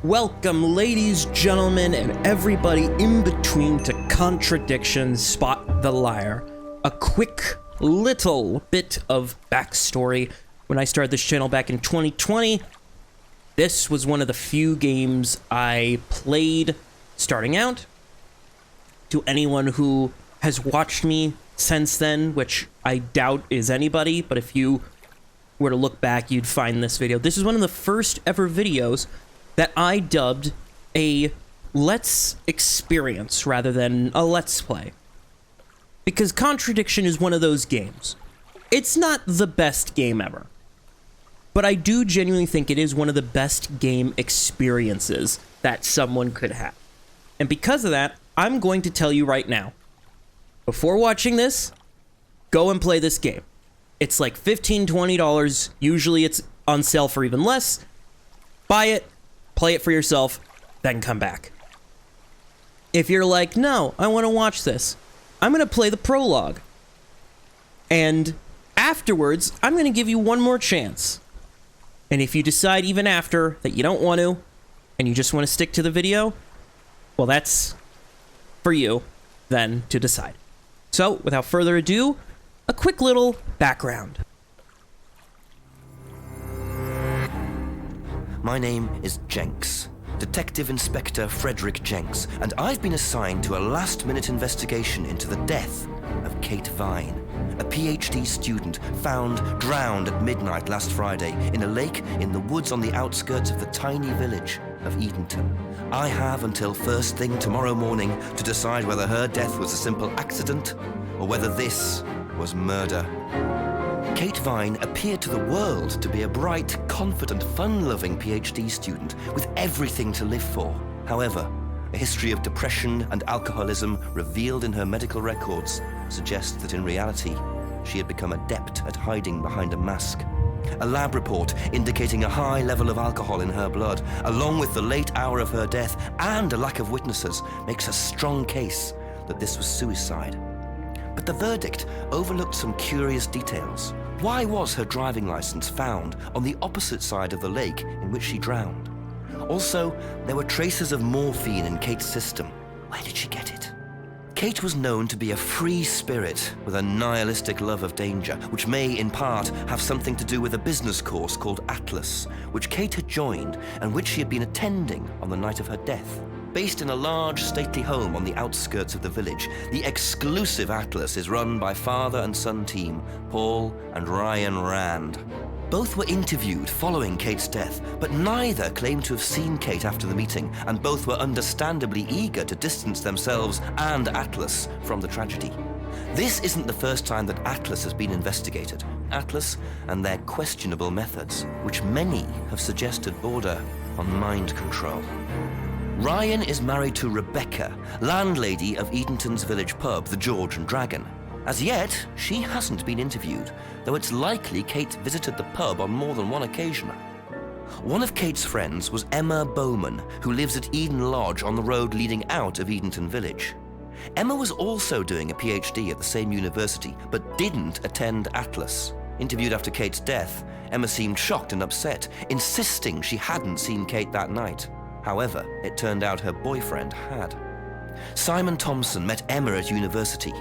Welcome, ladies, gentlemen, and everybody in between to Contradiction, Spot the Liar. A quick little bit of backstory. When I started this channel back in 2020, this was one of the few games I played starting out. To anyone who has watched me since then, which I doubt is anybody, but if you were to look back, you'd find this video. This is one of the first ever videos that I dubbed a Let's Experience rather than a Let's Play. Because Contradiction is one of those games. It's not the best game ever, but I do genuinely think it is one of the best game experiences that someone could have. And because of that, I'm going to tell you right now, before watching this, go and play this game. It's like $15, $20. Usually it's on sale for even less. Buy it. Play it for yourself, then come back. If you're like, no, I want to watch this, I'm going to play the prologue. And afterwards, I'm going to give you one more chance. And if you decide even after that you don't want to, and you just want to stick to the video, well, that's for you then to decide. So, without further ado, a quick little background. My name is Jenks, Detective Inspector Frederick Jenks, and I've been assigned to a last-minute investigation into the death of Kate Vine, a PhD student found drowned at midnight last Friday in a lake in the woods on the outskirts of the tiny village of Edenton. I have until first thing tomorrow morning to decide whether her death was a simple accident or whether this was murder. Kate Vine appeared to the world to be a bright, confident, fun-loving PhD student with everything to live for. However, a history of depression and alcoholism revealed in her medical records suggests that in reality, she had become adept at hiding behind a mask. A lab report indicating a high level of alcohol in her blood, along with the late hour of her death and a lack of witnesses, makes a strong case that this was suicide. But the verdict overlooked some curious details. Why was her driving license found on the opposite side of the lake in which she drowned? Also, there were traces of morphine in Kate's system. Where did she get it? Kate was known to be a free spirit with a nihilistic love of danger, which may, in part, have something to do with a business course called Atlas, which Kate had joined and which she had been attending on the night of her death. Based in a large, stately home on the outskirts of the village, the exclusive Atlas is run by father and son team, Paul and Ryan Rand. Both were interviewed following Kate's death, but neither claimed to have seen Kate after the meeting, and both were understandably eager to distance themselves and Atlas from the tragedy. This isn't the first time that Atlas has been investigated. Atlas and their questionable methods, which many have suggested border on mind control. Ryan is married to Rebecca, landlady of Edenton's village pub, the George and Dragon. As yet, she hasn't been interviewed, though it's likely Kate visited the pub on more than one occasion. One of Kate's friends was Emma Bowman, who lives at Eden Lodge on the road leading out of Edenton village. Emma was also doing a PhD at the same university, but didn't attend Atlas. Interviewed after Kate's death, Emma seemed shocked and upset, insisting she hadn't seen Kate that night. However, it turned out her boyfriend had. Simon Thompson met Emma at university.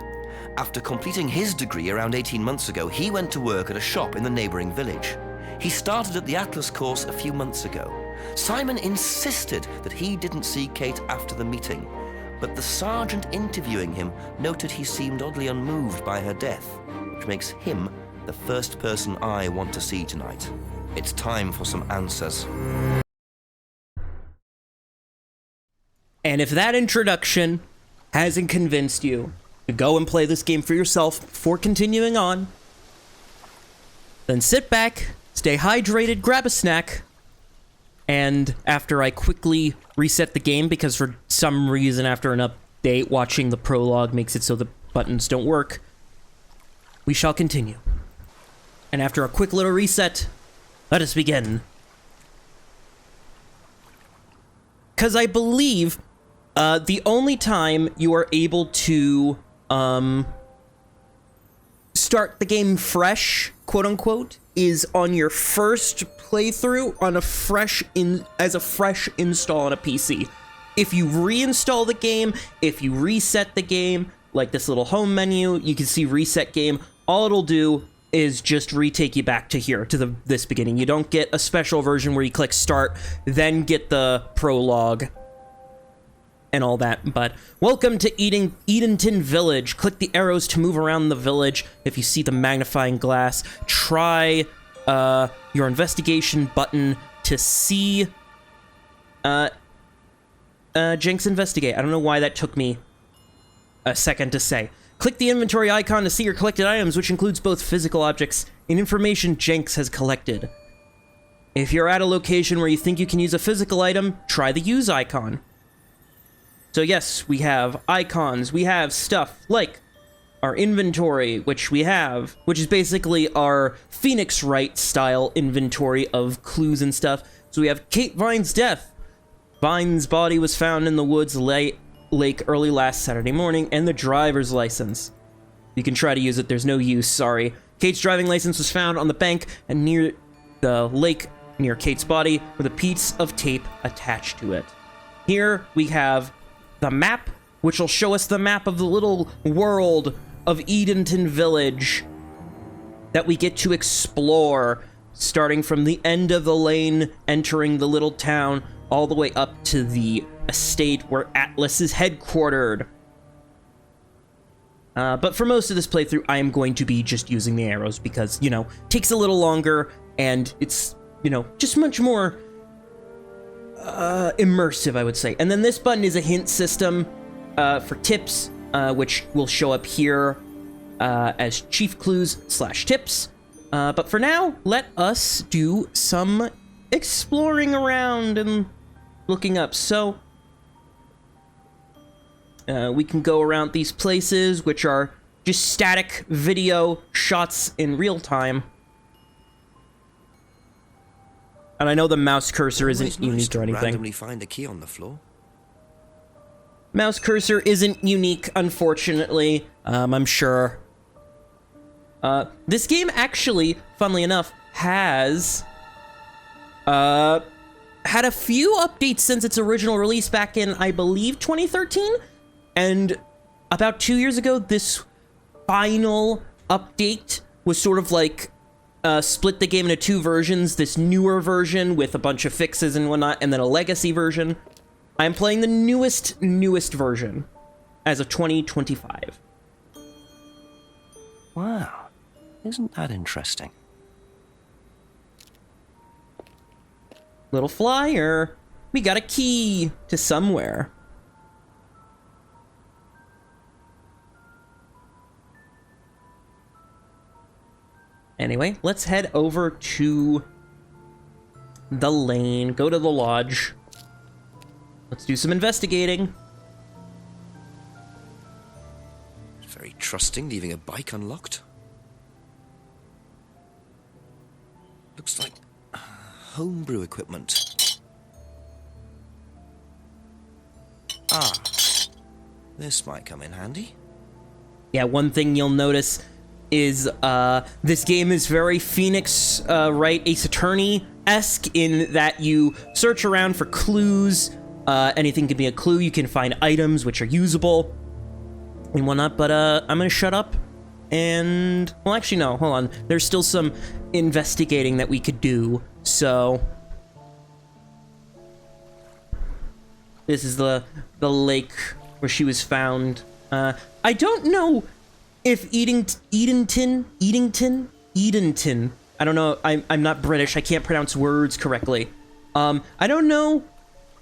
After completing his degree around 18 months ago, he went to work at a shop in the neighboring village. He started at the Atlas course a few months ago. Simon insisted that he didn't see Kate after the meeting, but the sergeant interviewing him noted he seemed oddly unmoved by her death, which makes him the first person I want to see tonight. It's time for some answers. And if that introduction hasn't convinced you to go and play this game for yourself before continuing on, then sit back, stay hydrated, grab a snack, and after I quickly reset the game, because for some reason after an update, watching the prologue makes it so the buttons don't work, we shall continue. And after a quick little reset, let us begin. Because I believe the only time you are able to start the game fresh, quote unquote, is on your first playthrough on as a fresh install on a PC. If you reinstall the game, if you reset the game, like this little home menu, you can see reset game. All it'll do is just retake you back to here, to this beginning. You don't get a special version where you click start, then get the prologue and all that. But welcome to Edenton Village. Click the arrows to move around the village. If you see the magnifying glass, try your investigation button to see Jenks investigate. I don't know why that took me a second to say. Click the inventory icon to see your collected items, which includes both physical objects and information Jenks has collected. If you're at a location where you think you can use a physical item, try the use icon. So yes, we have icons, we have stuff like our inventory, which is basically our Phoenix Wright style inventory of clues and stuff. So we have Kate Vine's death. Vine's body was found in the woods lake early last Saturday morning, and the driver's license. You can try to use it, there's no use, sorry. Kate's driving license was found on the bank and near the lake near Kate's body with a piece of tape attached to it. Here we have the map, which will show us the map of the little world of Edenton Village that we get to explore, starting from the end of the lane, entering the little town, all the way up to the estate where Atlas is headquartered. But for most of this playthrough, I am going to be just using the arrows because, takes a little longer and it's, just much more immersive, I would say. And then this button is a hint system for tips, which will show up here as chief clues / tips. But for now, let us do some exploring around and looking up. So we can go around these places, which are just static video shots in real time. And I know the mouse cursor isn't unique or anything. Randomly find a key on the floor. Mouse cursor isn't unique, unfortunately. I'm sure. This game actually, funnily enough, has had a few updates since its original release back in, I believe, 2013. And about 2 years ago, this final update was sort of like split the game into two versions. This newer version with a bunch of fixes and whatnot, and then a legacy version. I'm playing the newest version as of 2025. Wow, isn't that interesting? Little flyer. We got a key to somewhere. Anyway, let's head over to the lane, go to the lodge. Let's do some investigating. Very trusting, leaving a bike unlocked. Looks like homebrew equipment. Ah, this might come in handy. Yeah, one thing you'll notice is this game is very Phoenix Wright Ace Attorney-esque in that you search around for clues. Anything can be a clue. You can find items which are usable and whatnot. But I'm gonna shut up and, well, actually no, hold on. There's still some investigating that we could do. So this is the lake where she was found. I don't know if Edenton. I don't know. I'm not British. I can't pronounce words correctly. I don't know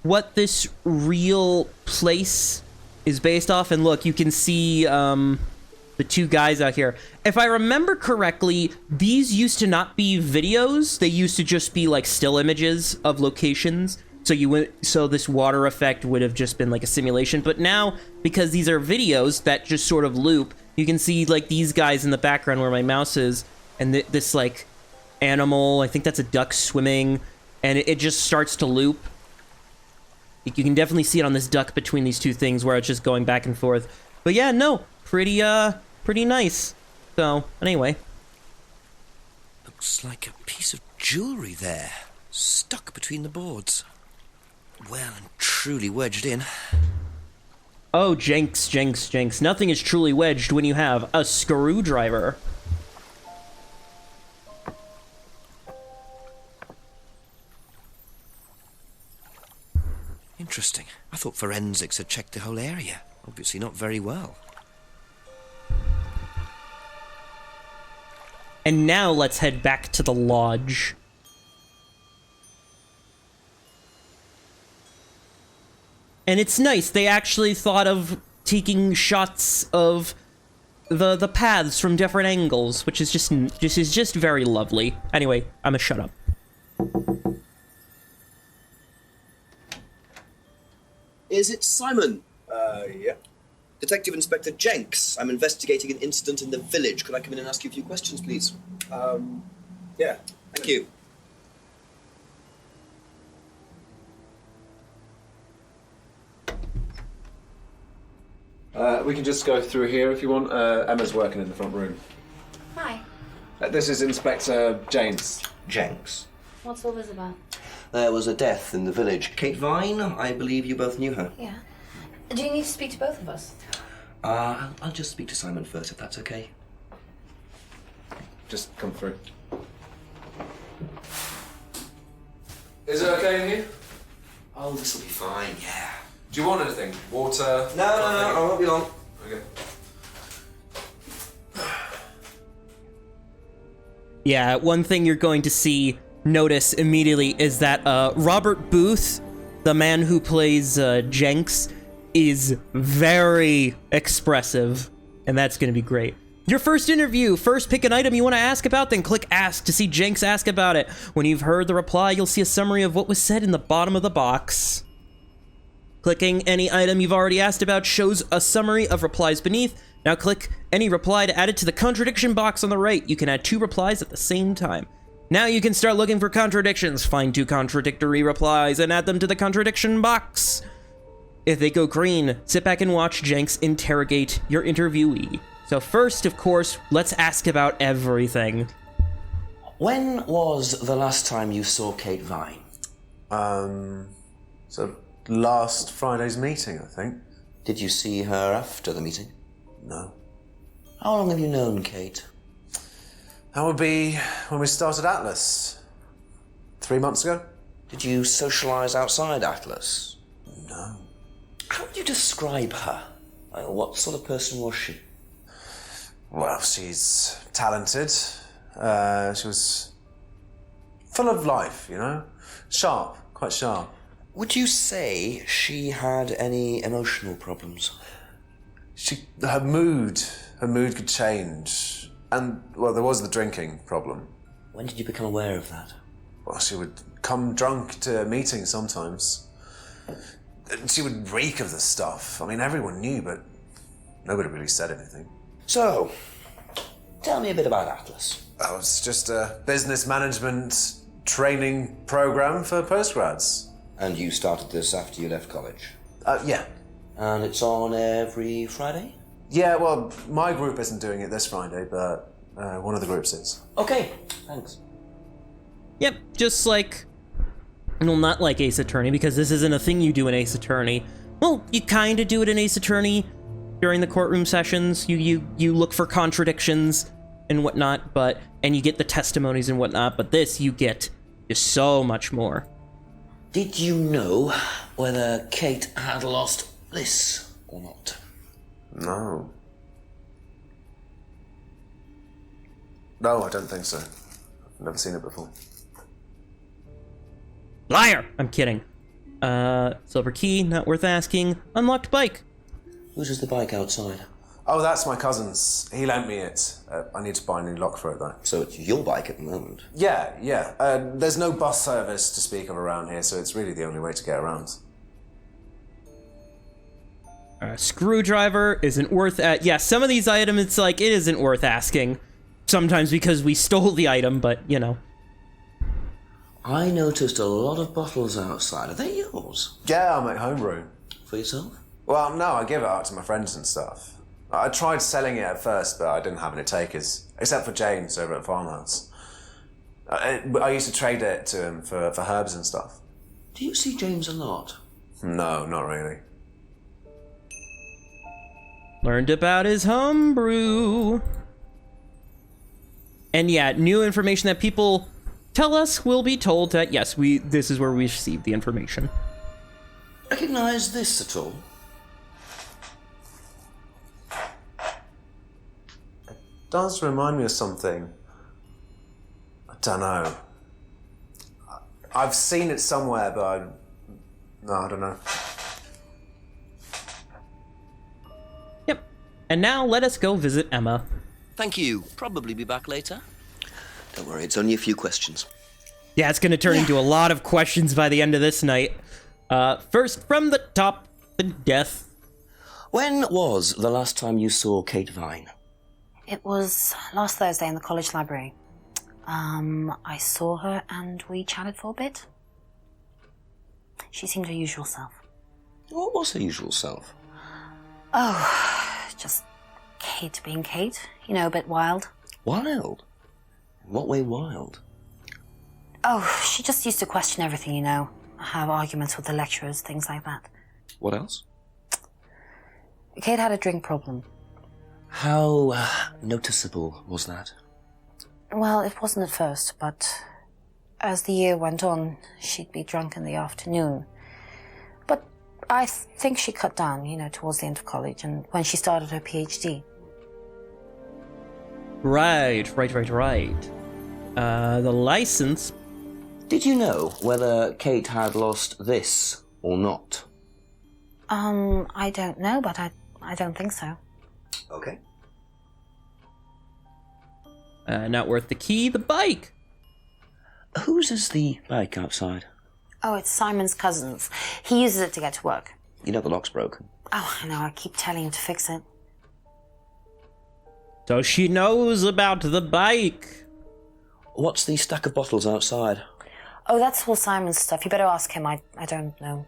what this real place is based off. And look, you can see the two guys out here. If I remember correctly, these used to not be videos. They used to just be like still images of locations. So this water effect would have just been like a simulation. But now, because these are videos that just sort of loop, you can see like these guys in the background where my mouse is, and this like animal, I think that's a duck swimming, and it just starts to loop. You can definitely see it on this duck between these two things where it's just going back and forth. But yeah, no, pretty nice. So, anyway. Looks like a piece of jewellery there, stuck between the boards. Well and truly wedged in. Oh, Jenks. Nothing is truly wedged when you have a screwdriver. Interesting. I thought forensics had checked the whole area. Obviously not very well. And now let's head back to the lodge. And it's nice, they actually thought of taking shots of the paths from different angles, which is just very lovely. Anyway, I'm gonna shut up. Is it Simon? Yeah. Detective Inspector Jenks. I'm investigating an incident in the village. Could I come in and ask you a few questions, please? Yeah. Thank you. We can just go through here if you want. Emma's working in the front room. Hi. This is Inspector James. Jenks. What's all this about? There was a death in the village. Kate Vine, I believe you both knew her. Yeah. Do you need to speak to both of us? I'll just speak to Simon first, if that's okay. Just come through. Is it okay in here? Oh, this will be fine, yeah. Do you want anything? Water? No, I won't be long. Okay. Yeah, one thing you're going to notice immediately is that Robert Booth, the man who plays Jenks, is very expressive, and that's going to be great. Your first interview. First, pick an item you want to ask about, then click Ask to see Jenks ask about it. When you've heard the reply, you'll see a summary of what was said in the bottom of the box. Clicking any item you've already asked about shows a summary of replies beneath. Now click any reply to add it to the contradiction box on the right. You can add 2 replies at the same time. Now you can start looking for contradictions. Find 2 contradictory replies and add them to the contradiction box. If they go green, sit back and watch Jenks interrogate your interviewee. So first, of course, let's ask about everything. When was the last time you saw Kate Vine? So last Friday's meeting, I think. Did you see her after the meeting? No. How long have you known Kate? That would be when we started Atlas. 3 months ago? Did you socialise outside Atlas? No. How would you describe her? What sort of person was she? Well, she's talented. She was full of life, you know? Sharp, quite sharp. Would you say she had any emotional problems? Her mood could change. And, well, there was the drinking problem. When did you become aware of that? Well, she would come drunk to meetings sometimes. She would reek of the stuff. I mean, everyone knew, but nobody really said anything. So, tell me a bit about Atlas. Oh, it's just a business management training program for postgrads. And you started this after you left college? Yeah. And it's on every Friday? Yeah, well, my group isn't doing it this Friday, but one of the groups is. Okay, thanks. Yep, just like... Well, not like Ace Attorney, because this isn't a thing you do in Ace Attorney. Well, you kind of do it in Ace Attorney during the courtroom sessions. You look for contradictions and whatnot, and you get the testimonies and whatnot, but this you get just so much more. Did you know whether Kate had lost this or not? No. No, I don't think so. I've never seen it before. Liar! I'm kidding. Silver key, not worth asking. Unlocked bike. Whose is the bike outside? Oh, that's my cousin's. He lent me it. I need to buy a new lock for it, though. So it's your bike at the moment? Yeah. There's no bus service to speak of around here, so it's really the only way to get around. Screwdriver isn't worth... yeah, some of these items, it's like, it isn't worth asking. Sometimes because we stole the item, but, you know. I noticed a lot of bottles outside. Are they yours? Yeah, I make homebrew. For yourself? Well, no, I give it out to my friends and stuff. I tried selling it at first, but I didn't have any takers, except for James over at Farmhouse. I used to trade it to him for herbs and stuff. Do you see James a lot? No, not really. Learned about his homebrew. And yeah, new information that people tell us will be told that, yes, this is where we received the information. Recognize this at all? It does remind me of something. I don't know. I've seen it somewhere, but I don't know. Yep. And now let us go visit Emma. Thank you. Probably be back later. Don't worry, it's only a few questions. Yeah, it's going to turn into a lot of questions by the end of this night. First, from the top, the death. When was the last time you saw Kate Vine? It was last Thursday in the college library. I saw her and we chatted for a bit. She seemed her usual self. What was her usual self? Oh, just Kate being Kate. You know, a bit wild. Wild? In what way wild? Oh, she just used to question everything, you know. Have arguments with the lecturers, things like that. What else? Kate had a drink problem. How noticeable was that? Well, it wasn't at first, but as the year went on, she'd be drunk in the afternoon. But I think she cut down, you know, towards the end of college and when she started her PhD. Right. The license. Did you know whether Kate had lost this or not? I don't know, but I don't think so. Okay. Not worth the key, the bike. Whose is the bike outside? Oh, it's Simon's cousin's. He uses it to get to work. You know the lock's broken. Oh, I know, I keep telling him to fix it. So she knows about the bike. What's the stack of bottles outside? Oh, that's all Simon's stuff. You better ask him. I don't know.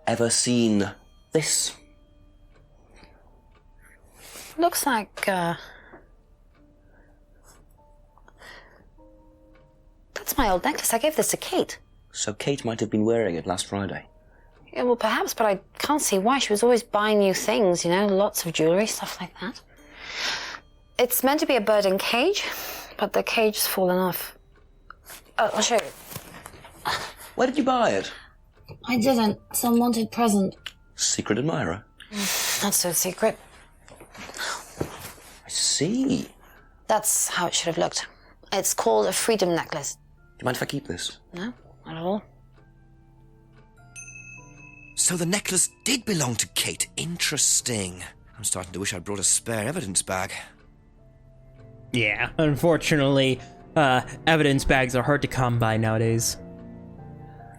Ever seen this? Looks like, that's my old necklace. I gave this to Kate. So Kate might have been wearing it last Friday. Yeah, well, perhaps, but I can't see why. She was always buying new things, you know, lots of jewellery, stuff like that. It's meant to be a bird in cage, but the cage's fallen off. Oh, I'll show you. Where did you buy it? I didn't. Some wanted present. Secret admirer. Not so secret. I see. That's how it should have looked. It's called a freedom necklace. Do you mind if I keep this? No, not at all. So the necklace did belong to Kate. Interesting. I'm starting to wish I'd brought a spare evidence bag. Yeah, unfortunately, evidence bags are hard to come by nowadays.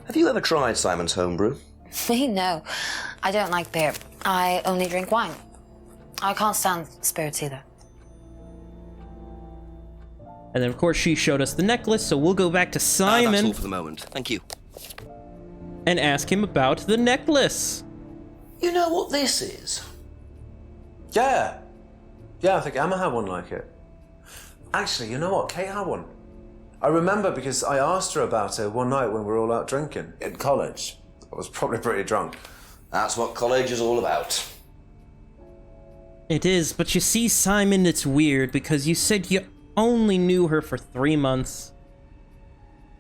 Have you ever tried Simon's homebrew? Me? No. I don't like beer. I only drink wine. I can't stand spirits either. And then, of course, she showed us the necklace, so we'll go back to Simon That's all for the moment. Thank you. and ask him about the necklace. You know what this is? Yeah, I think Emma had one like it. Actually, you know what? Kate had one. I remember because I asked her about it one night when we were all out drinking in college. I was probably pretty drunk. That's what college is all about. It is, but you see, Simon, it's weird because you said you only knew her for 3 months.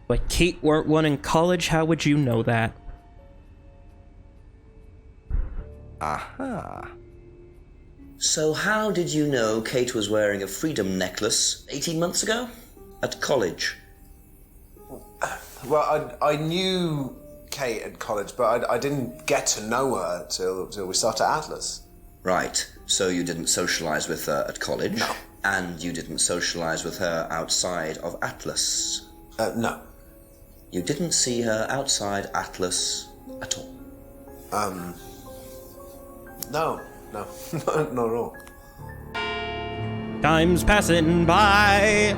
But Kate weren't one in college, how would you know that? Aha. So how did you know Kate was wearing a freedom necklace 18 months ago? At college? Well, I knew Kate at college, but I didn't get to know her till we started Atlas. Right, so you didn't socialise with her at college? No. And you didn't socialise with her outside of Atlas? No. You didn't see her outside Atlas at all? No, not at all. Time's passing by.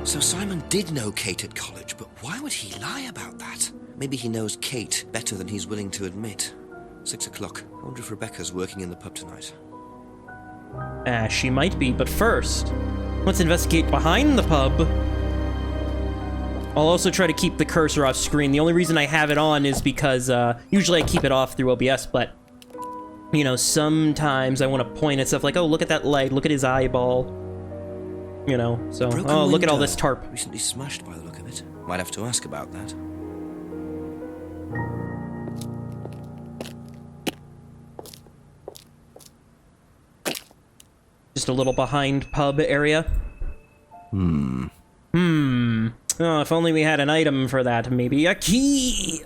So Simon did know Kate at college, but why would he lie about that? Maybe he knows Kate better than he's willing to admit. 6 o'clock. I wonder if Rebecca's working in the pub tonight. She might be, but first, let's investigate behind the pub. I'll also try to keep the cursor off screen. The only reason I have it on is because usually I keep it off through OBS, but you know, sometimes I want to point at stuff like, oh, look at that light, look at his eyeball. You know, so, Broken oh, look at all window. this tarp. Recently smashed by the look of it. Might have to ask about that. Just a little behind pub area. Oh, if only we had an item for that. Maybe a key.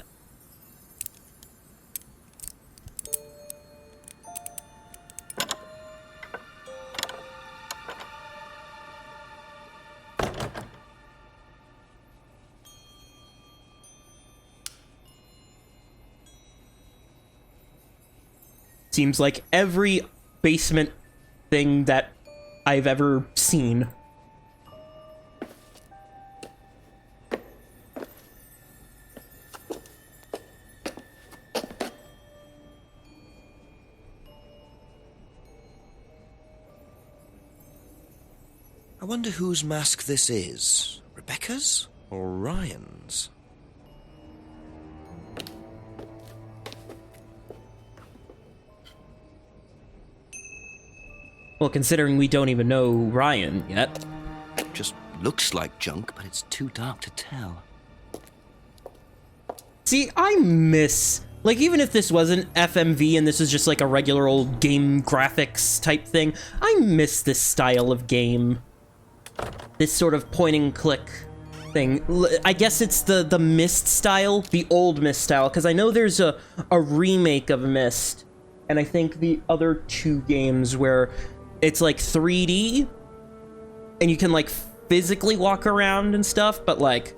Seems like every basement thing that I've ever seen. I wonder whose mask this is. Rebecca's or Ryan's? Well, considering we don't even know Ryan yet. Just looks like junk, but it's too dark to tell. See, I miss... Like, even if this wasn't FMV and this was just like a regular old game graphics type thing, I miss this style of game. This sort of point-and-click thing. I guess it's the Myst style, the old Myst style, because I know there's a remake of Myst, and I think the other two games where it's like 3D, and you can like physically walk around and stuff, but like...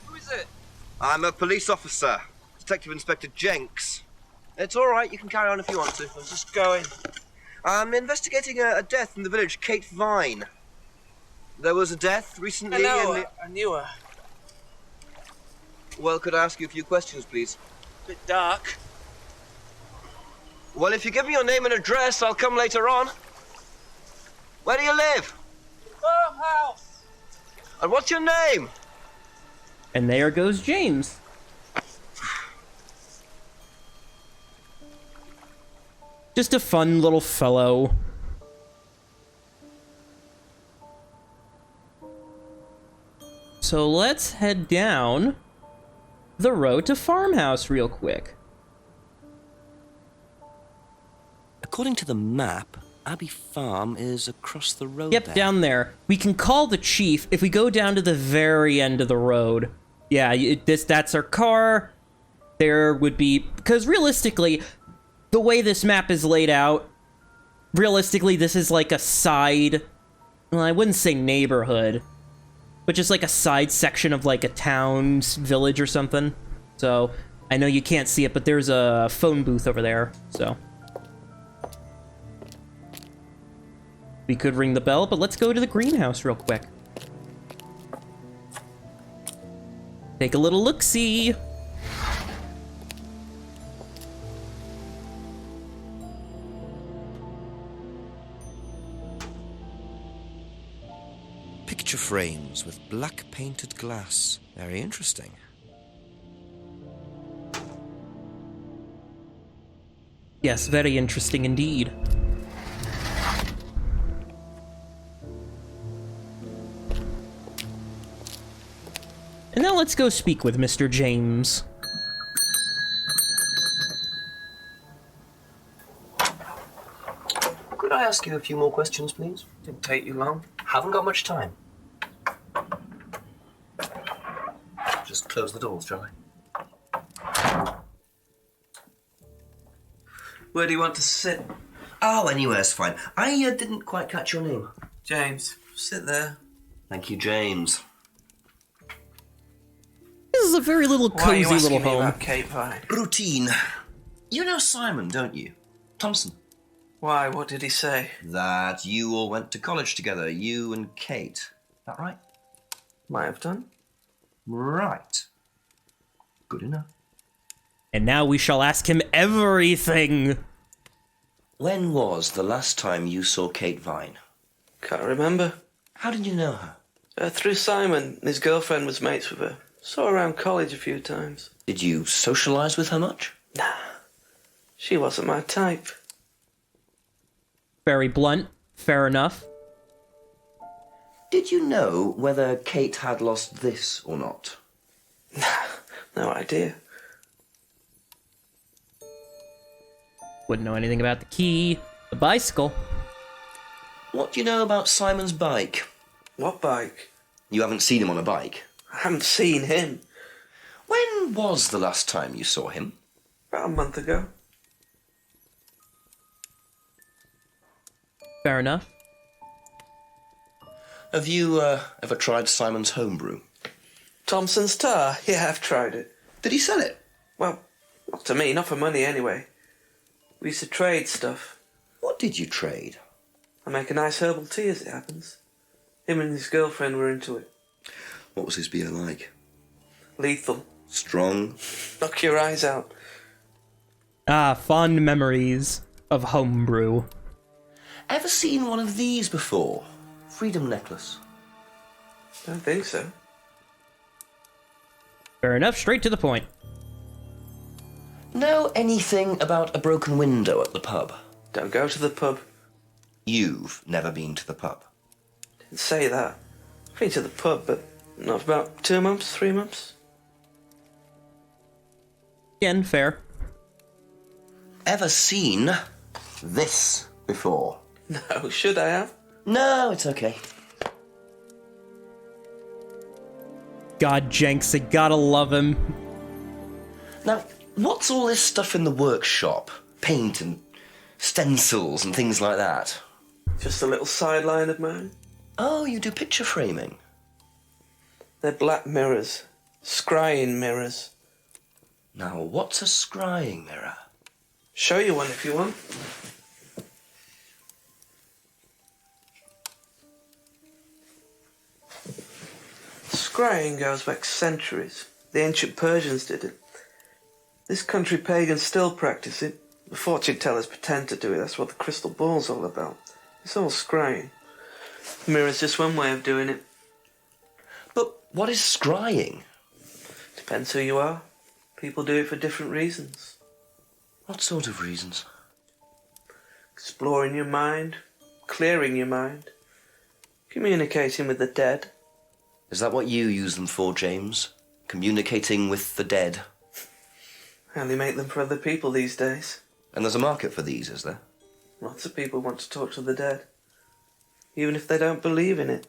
Who is it? I'm a police officer, Detective Inspector Jenks. It's all right, you can carry on if you want to. I'm just going. I'm investigating a death in the village, Kate Vine. There was a death recently I knew her. Well, could I ask you a few questions, please? Bit dark. Well, if you give me your name and address, I'll come later on. Where do you live? Farmhouse! And what's your name? And there goes James. Just a fun little fellow. So let's head down the road to Farmhouse real quick. According to the map, Abbey Farm is across the road Yep, there. down there. We can call the chief if we go down to the very end of the road. Yeah, that's our car. There would be... Because realistically, the way this map is laid out, realistically, this is like a side... Well, I wouldn't say neighborhood, but just like a side section of like a town's village or something. So, I know you can't see it, but there's a phone booth over there, so... We could ring the bell, but let's go to the greenhouse real quick. Take a little look-see. Picture frames with black painted glass. Very interesting. Yes, very interesting indeed. And now let's go speak with Mr. James. Could I ask you a few more questions, please? Didn't take you long. Haven't got much time. Just close the doors, shall I? Where do you want to sit? Oh, anywhere's fine. I didn't quite catch your name. James, sit there. Thank you, James. This is a very little Why are you cozy asking little me home. about Kate Vine? Routine. You know Simon, don't you? Thompson. Why? What did he say? That you all went to college together, you and Kate. Is that right? Might have done. Right. Good enough. And now we shall ask him everything. When was the last time you saw Kate Vine? Can't remember. How did you know her? Through Simon. His girlfriend was mates with her. Saw her around college a few times. Did you socialise with her much? Nah. She wasn't my type. Very blunt. Fair enough. Did you know whether Kate had lost this or not? No idea. Wouldn't know anything about the key, the bicycle. What do you know about Simon's bike? What bike? You haven't seen him on a bike. I haven't seen him. When was the last time you saw him? About a month ago. Fair enough. Have you ever tried Simon's homebrew? Thompson's tar? Yeah, I've tried it. Did he sell it? Well, not to me, not for money anyway. We used to trade stuff. What did you trade? I make a nice herbal tea as it happens. Him and his girlfriend were into it. What was his beer like? Lethal. Strong? Knock your eyes out. Ah, fond memories of homebrew. Ever seen one of these before? Freedom necklace. Don't think so. Fair enough, straight to the point. Know anything about a broken window at the pub? Don't go to the pub. You've never been to the pub. Didn't say that. I've been to the pub, but not for about 2 months, 3 months. Again, fair. Ever seen this before? No, should I have? No, it's okay. God, Jenks, I gotta love him. Now, what's all this stuff in the workshop? Paint and stencils and things like that? Just a little sideline of mine. Oh, you do picture framing? They're black mirrors. Scrying mirrors. Now, what's a scrying mirror? Show you one if you want. Scrying goes back centuries. The ancient Persians did it. This country pagans still practice it. The fortune tellers pretend to do it. That's what the crystal ball's all about. It's all scrying. The mirror's just one way of doing it. But what is scrying? Depends who you are. People do it for different reasons. What sort of reasons? Exploring your mind, clearing your mind, communicating with the dead. Is that what you use them for, James? Communicating with the dead? I only make them for other people these days. And there's a market for these, is there? Lots of people want to talk to the dead, even if they don't believe in it.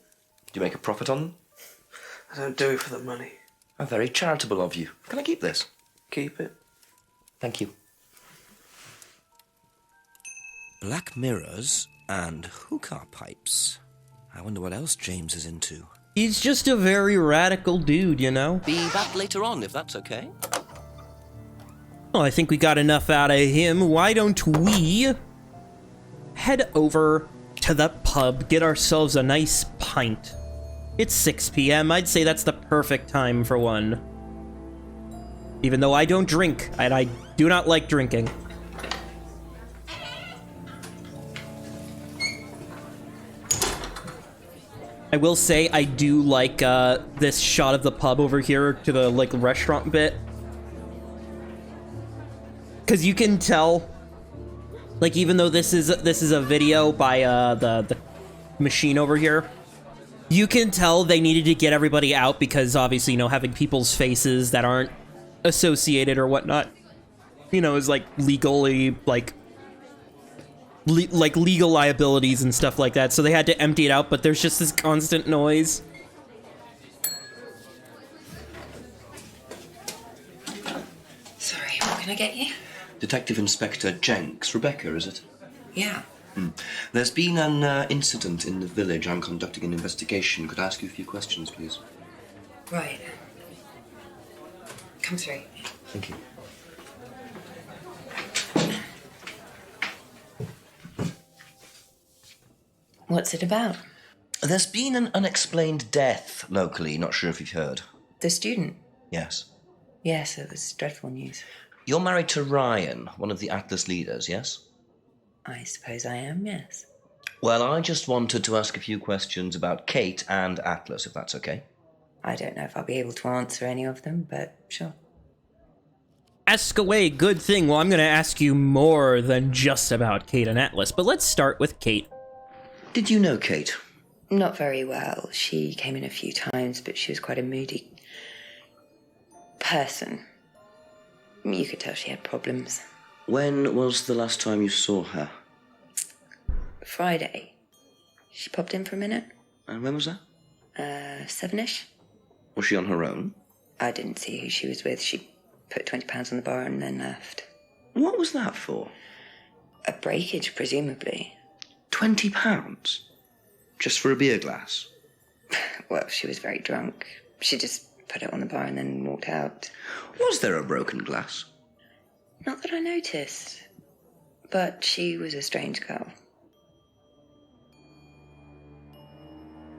Do you make a profit on them? I don't do it for the money. How very charitable of you. Can I keep this? Keep it. Thank you. Black mirrors and hookah pipes. I wonder what else James is into. He's just a very radical dude, you know? Be back later on, if that's okay. Well, I think we got enough out of him. Why don't we head over to the pub, get ourselves a nice pint? It's 6 p.m. I'd say that's the perfect time for one. Even though I don't drink, and I do not like drinking. I will say I do like this shot of the pub over here to the like restaurant bit. Cause you can tell, like, even though this is a video by the machine over here, you can tell they needed to get everybody out because obviously, you know, having people's faces that aren't associated or whatnot, you know, is like legally like legal liabilities and stuff like that. So they had to empty it out, but there's just this constant noise. Sorry, what can I get you? Detective Inspector Jenks. Rebecca, is it? Yeah. There's been an incident in the village. I'm conducting an investigation. Could I ask you a few questions, please? Right. Come through. Thank you. What's it about? There's been an unexplained death locally. Not sure if you've heard. The student? Yes. Yes, it was dreadful news. You're married to Ryan, one of the Atlas leaders, yes? I suppose I am, yes. Well, I just wanted to ask a few questions about Kate and Atlas, if that's okay. I don't know if I'll be able to answer any of them, but sure. Ask away, good thing. Well, I'm going to ask you more than just about Kate and Atlas, but let's start with Kate. Did you know Kate? Not very well. She came in a few times, but she was quite a moody person. You could tell she had problems. When was the last time you saw her? Friday. She popped in for a minute. And when was that? 7-ish. Was she on her own? I didn't see who she was with. She put £20 on the bar and then left. What was that for? A breakage, presumably. £20? Just for a beer glass? Well, she was very drunk. She just put it on the bar and then walked out. Was there a broken glass? Not that I noticed. But she was a strange girl.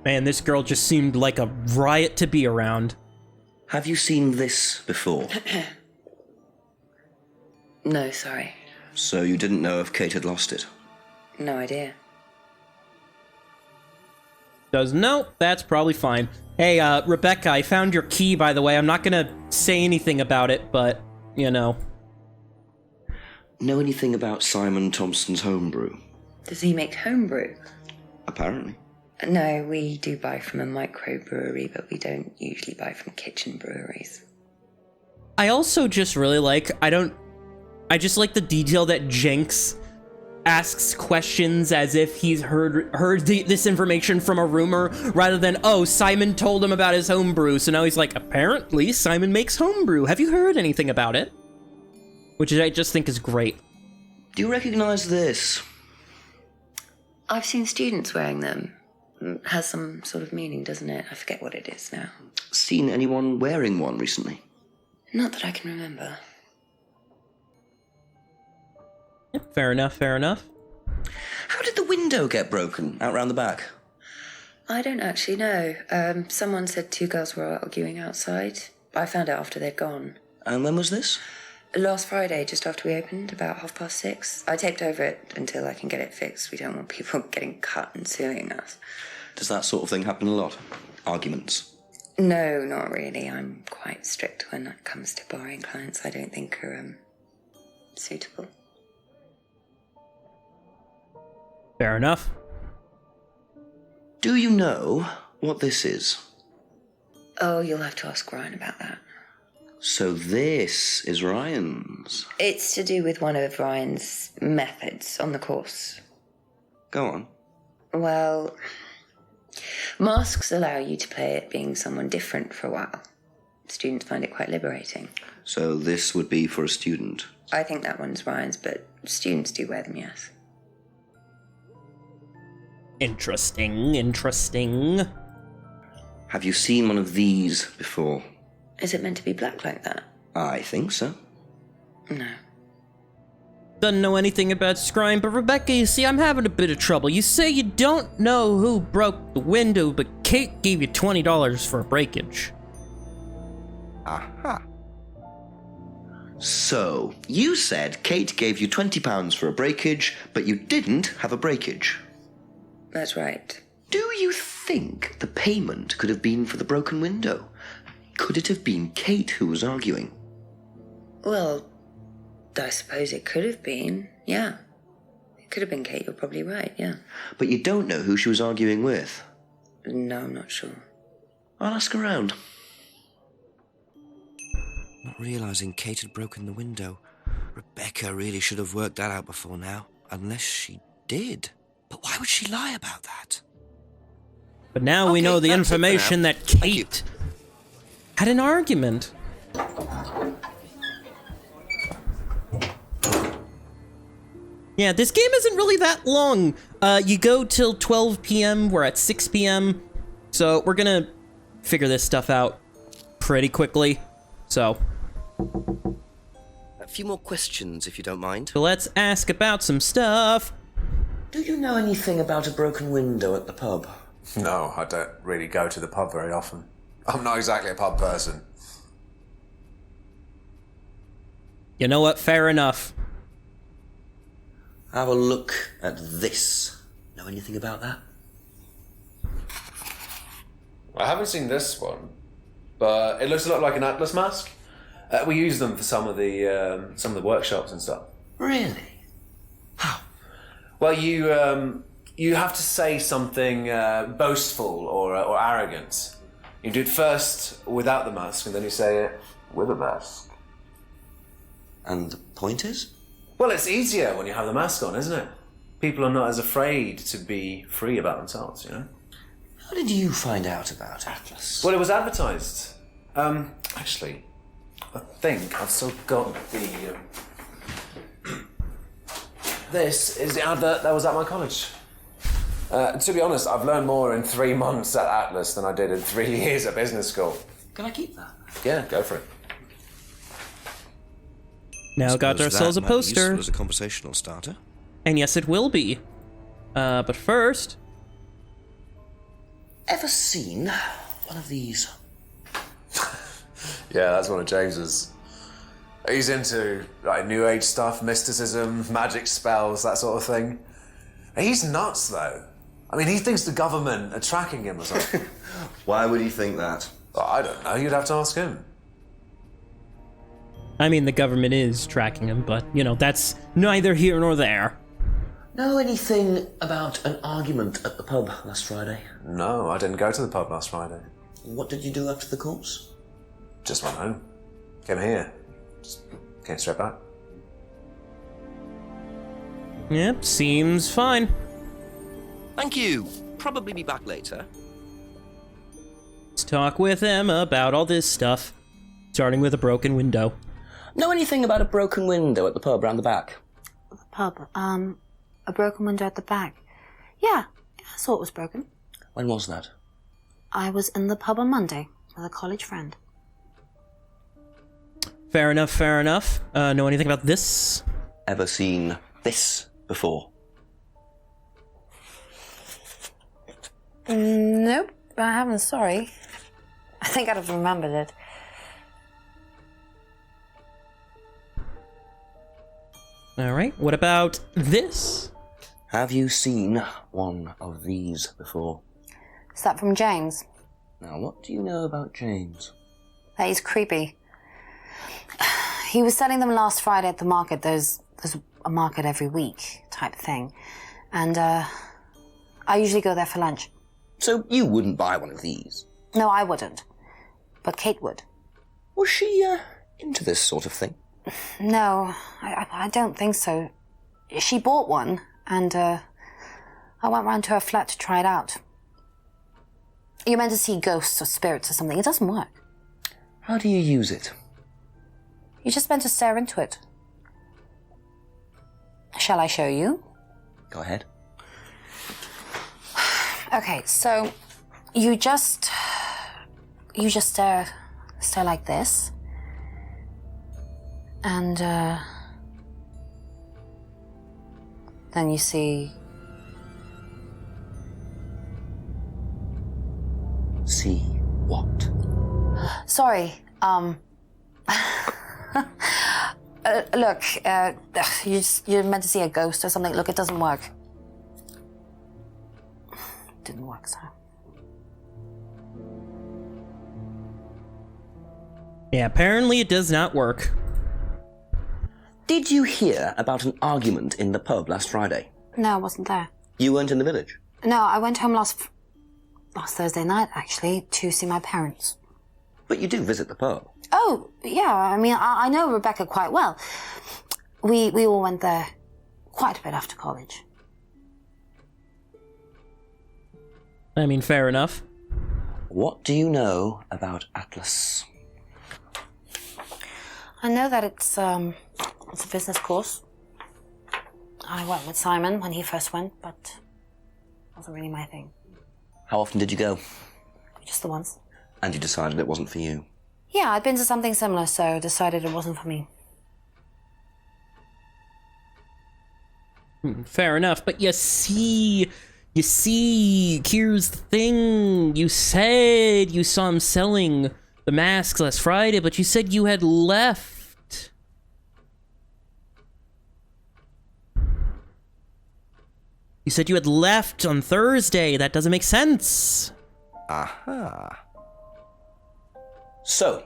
Man, this girl just seemed like a riot to be around. Have you seen this before? No, sorry. So you didn't know if Kate had lost it? No idea. No, that's probably fine. Hey, Rebecca, I found your key, by the way. I'm not gonna say anything about it, but, you know. Know anything about Simon Thompson's homebrew? Does he make homebrew? Apparently. No, we do buy from a microbrewery, but we don't usually buy from kitchen breweries. I also just really like, I just like the detail that Jenks asks questions as if he's heard this information from a rumor, rather than, oh, Simon told him about his homebrew, so now he's like, apparently Simon makes homebrew. Have you heard anything about it? Which I just think is great. Do you recognize this? I've seen students wearing them. Has some sort of meaning, doesn't it? I forget what it is now. Seen anyone wearing one recently? Not that I can remember. Yep, fair enough, fair enough. How did the window get broken out round the back? I don't actually know. Someone said 2 girls were arguing outside. I found out after they'd gone. And when was this? Last Friday, just after we opened, about 6:30. I taped over it until I can get it fixed. We don't want people getting cut and suing us. Does that sort of thing happen a lot? Arguments? No, not really. I'm quite strict when it comes to barring clients I don't think are, suitable. Fair enough. Do you know what this is? Oh, you'll have to ask Ryan about that. So this is Ryan's. It's to do with one of Ryan's methods on the course. Go on. Well, masks allow you to play at being someone different for a while. Students find it quite liberating. So this would be for a student? I think that one's Ryan's, but students do wear them, yes. Interesting, interesting. Have you seen one of these before? Is it meant to be black like that? I think so. No. Doesn't know anything about scrying, but Rebecca, you see, I'm having a bit of trouble. You say you don't know who broke the window, but Kate gave you $20 for a breakage. Aha. So, you said Kate gave you £20 for a breakage, but you didn't have a breakage. That's right. Do you think the payment could have been for the broken window? Could it have been Kate who was arguing? Well, I suppose it could have been, yeah. It could have been Kate, you're probably right, yeah. But you don't know who she was arguing with? No, I'm not sure. I'll ask around. Not realising Kate had broken the window. Rebecca really should have worked that out before now. Unless she did. But why would she lie about that? But now we know the information that Kate had an argument. Yeah, this game isn't really that long. You go till 12 p.m., we're at 6 p.m., so we're gonna figure this stuff out pretty quickly. So, A few more questions, if you don't mind. Let's ask about some stuff. Do you know anything about a broken window at the pub? No, I don't really go to the pub very often. I'm not exactly a pub person. You know what? Fair enough. Have a look at this. Know anything about that? I haven't seen this one, but it looks a lot like an Atlas mask. We use them for some of the workshops and stuff. Really? Well, you have to say something boastful or arrogant. You do it first without the mask, and then you say it with a mask. And the point is? Well, it's easier when you have the mask on, isn't it? People are not as afraid to be free about themselves, you know? How did you find out about Atlas? Well, it was advertised. Actually, I think I've still got the... This is the advert that was at my college. To be honest, I've learned more in 3 months at Atlas than I did in 3 years at business school. Can I keep that? Yeah, go for it. Now got ourselves a poster. As a conversational starter. And yes, it will be. But first... Ever seen one of these? Yeah, that's one of James's. He's into like New Age stuff, mysticism, magic spells, that sort of thing. He's nuts, though. I mean, he thinks the government are tracking him or something. Why would he think that? Well, I don't know. You'd have to ask him. I mean, the government is tracking him, but, you know, that's neither here nor there. Know anything about an argument at the pub last Friday? No, I didn't go to the pub last Friday. What did you do after the course? Just went home. Came here. Just came straight back. Yep, seems fine. Thank you. Probably be back later. Let's talk with him about all this stuff, starting with a broken window. Know anything about a broken window at the pub round the back? The pub, a broken window at the back. Yeah, I saw it was broken. When was that? I was in the pub on Monday with a college friend. Fair enough, fair enough. Know anything about this? Ever seen this before? Nope, I haven't, sorry. I think I'd have remembered it. Alright, what about this? Have you seen one of these before? Is that from James? Now, what do you know about James? That he's creepy. He was selling them last Friday at the market. There's a market every week type thing. And I usually go there for lunch. So you wouldn't buy one of these? No, I wouldn't. But Kate would. Was she into this sort of thing? No, I don't think so. She bought one, and I went round to her flat to try it out. You're meant to see ghosts or spirits or something. It doesn't work. How do you use it? You're just meant to stare into it. Shall I show you? Go ahead. Okay, so you just stare like this. And then you see... See what? Sorry, look, you're meant to see a ghost or something. Look, it doesn't work. Didn't work, so. Yeah, apparently it does not work. Did you hear about an argument in the pub last Friday? No, I wasn't there. You weren't in the village? No, I went home last Thursday night, actually, to see my parents. But you do visit the pub? Oh, yeah, I mean, I know Rebecca quite well. We all went there quite a bit after college. I mean, fair enough. What do you know about Atlas? I know that it's a business course. I went with Simon when he first went, but it wasn't really my thing. How often did you go? Just the once. And you decided it wasn't for you? Yeah, I'd been to something similar, so decided it wasn't for me. Fair enough, but you see, here's the thing. You said you saw him selling the masks last Friday, but you said you had left. You said you had left on Thursday. That doesn't make sense. Aha. So,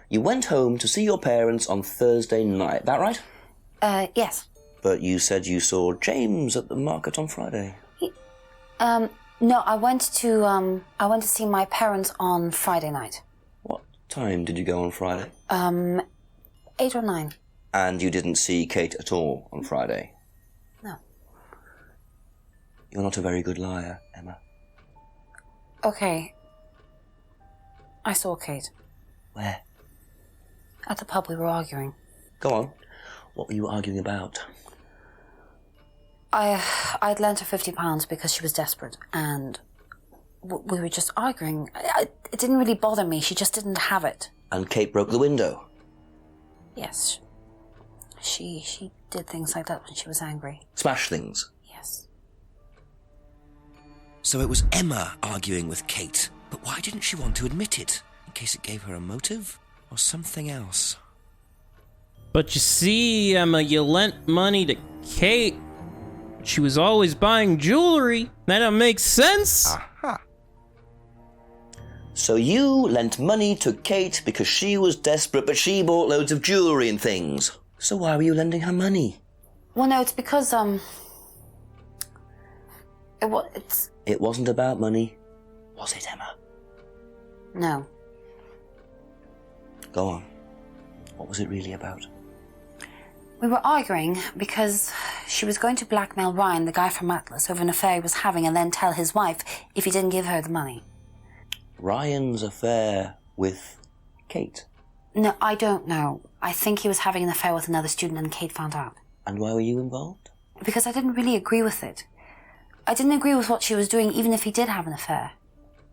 you went home to see your parents on Thursday night, that right? Yes. But you said you saw James at the market on Friday. No, I went to see my parents on Friday night. What time did you go on Friday? 8 or 9. And you didn't see Kate at all on Friday? No. You're not a very good liar, Emma. Okay. I saw Kate. Where? At the pub we were arguing. Go on. What were you arguing about? I'd lent her £50 because she was desperate, and we were just arguing. It didn't really bother me, she just didn't have it. And Kate broke the window? Yes. She did things like that when she was angry. Smash things? Yes. So it was Emma arguing with Kate, but why didn't she want to admit it? In case it gave her a motive? Or something else? But you see, Emma, you lent money to Kate. She was always buying jewelry. That don't make sense. Aha. So you lent money to Kate because she was desperate, but she bought loads of jewelry and things. So why were you lending her money? Well, no, it's because, It wasn't about money, was it, Emma? No. Go on. What was it really about? We were arguing because she was going to blackmail Ryan, the guy from Atlas, over an affair he was having, and then tell his wife if he didn't give her the money. Ryan's affair with Kate? No, I don't know. I think he was having an affair with another student and Kate found out. And why were you involved? Because I didn't really agree with it. I didn't agree with what she was doing, even if he did have an affair.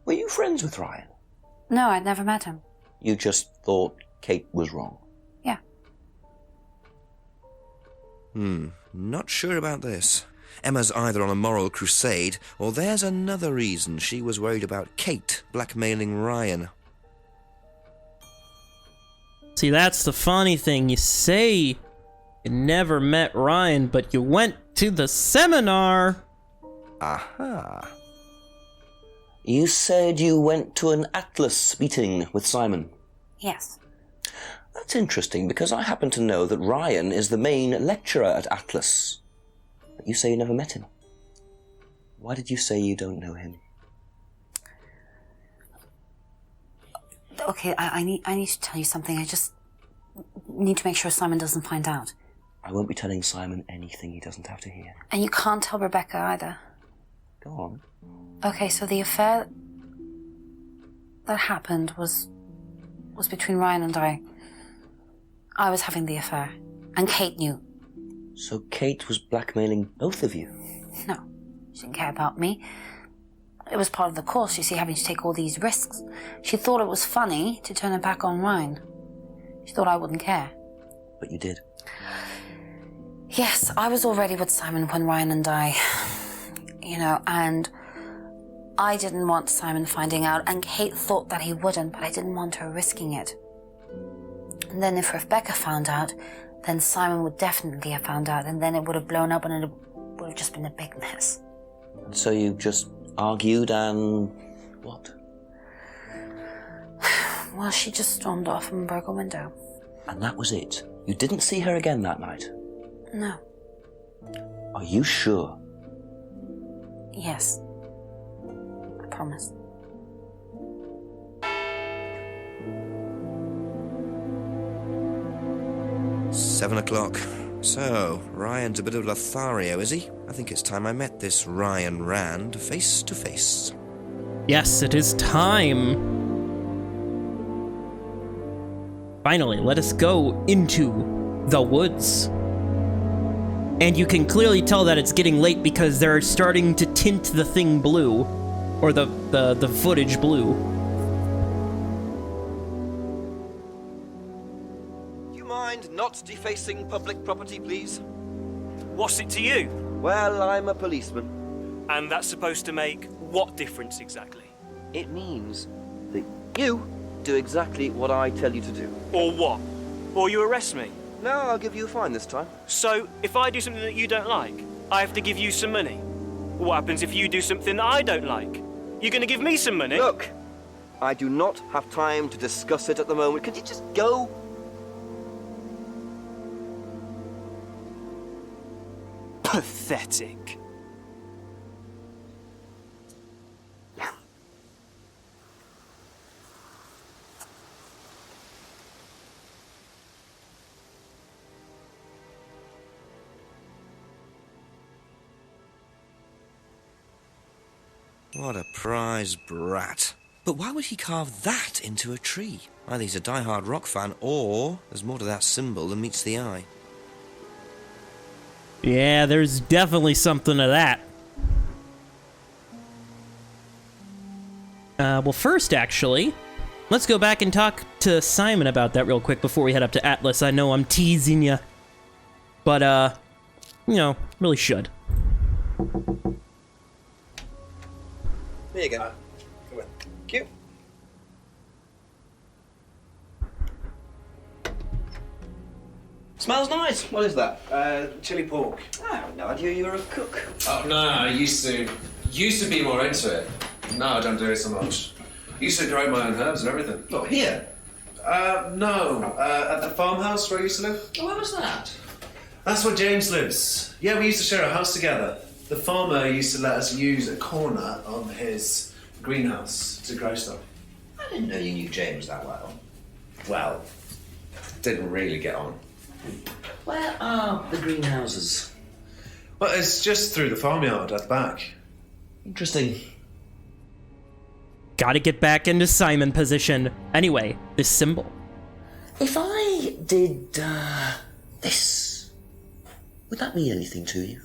Were you friends with Ryan? No, I'd never met him. You just thought Kate was wrong? Yeah. Not sure about this. Emma's either on a moral crusade, or there's another reason she was worried about Kate blackmailing Ryan. See, that's the funny thing. You say you never met Ryan, but you went to the seminar. Aha. You said you went to an Atlas meeting with Simon. Yes. That's interesting, because I happen to know that Ryan is the main lecturer at Atlas. But you say you never met him. Why did you say you don't know him? Okay, I need to tell you something. I just need to make sure Simon doesn't find out. I won't be telling Simon anything he doesn't have to hear. And you can't tell Rebecca either. Go on. Okay, so the affair that happened was between Ryan and I. I was having the affair, and Kate knew. So Kate was blackmailing both of you? No, she didn't care about me. It was part of the course, you see, having to take all these risks. She thought it was funny to turn her back on Ryan. She thought I wouldn't care. But you did. Yes, I was already with Simon when Ryan and I, and I didn't want Simon finding out, and Kate thought that he wouldn't, but I didn't want her risking it. And then if Rebecca found out, then Simon would definitely have found out, and then it would have blown up and it would have just been a big mess. And so you just argued and... what? Well, she just stormed off and broke a window. And that was it? You didn't see her again that night? No. Are you sure? Yes. I promise. "7 o'clock. So, Ryan's a bit of Lothario, is he? I think it's time I met this Ryan Rand face to face." Yes, it is time. Finally, let us go into the woods. And you can clearly tell that it's getting late because they're starting to tint the thing blue. Or the footage blue. you mind not defacing public property, please? What's it to you? Well, I'm a policeman. And that's supposed to make what difference exactly? It means that you do exactly what I tell you to do. Or what? Or you arrest me? No, I'll give you a fine this time. So, if I do something that you don't like, I have to give you some money? What happens if you do something that I don't like? You're gonna give me some money? Look, I do not have time to discuss it at the moment. Could you just go? Pathetic. What a prize brat. But why would he carve that into a tree? Either he's a die-hard rock fan, or there's more to that symbol than meets the eye. Yeah, there's definitely something to that. Well, first, actually, let's go back and talk to Simon about that real quick before we head up to Atlas. I know I'm teasing you, but, you know, really should. There you go. Come on. Cute. Smells nice. What is that? Chili pork. I had no idea you were a cook. Oh, no, I used to be more into it. No, I don't do it so much. Used to grow my own herbs and everything. Not here. No. At the farmhouse where I used to live. Oh, where was that? That's where James lives. Yeah, we used to share a house together. The farmer used to let us use a corner of his greenhouse to grow stuff. I didn't know you knew James that well. Well, didn't really get on. Where are the greenhouses? Well, it's just through the farmyard at the back. Interesting. Gotta get back into Simon position. Anyway, this symbol. If I did, this, would that mean anything to you?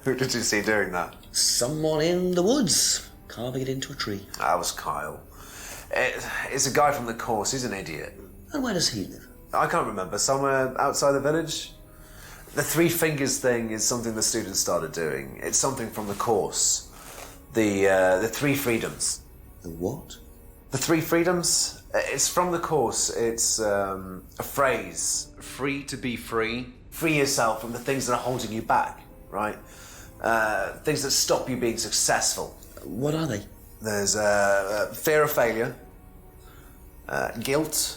Who did you see doing that? Someone in the woods, carving it into a tree. That was Kyle. It's a guy from the course. He's an idiot. And where does he live? I can't remember. Somewhere outside the village? The three fingers thing is something the students started doing. It's something from the course. The three freedoms. The what? The three freedoms? It's from the course. It's a phrase. Free to be free. Free yourself from the things that are holding you back, right? Things that stop you being successful. What are they? There's fear of failure, guilt,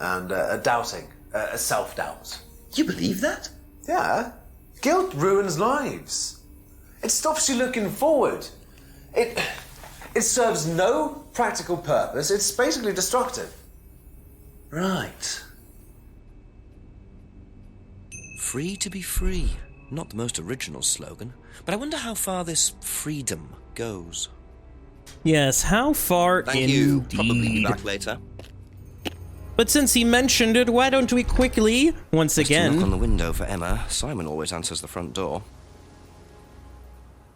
and a doubting, a self-doubt. You believe that? Yeah. Guilt ruins lives. It stops you looking forward. It serves no practical purpose. It's basically destructive. Right. Free to be free. Not the most original slogan, but I wonder how far this freedom goes. Yes, how far Thank indeed. you. Probably be back later. But since he mentioned it, why don't we quickly, once Just to knock on again, the window for Emma. Simon always answers the front door.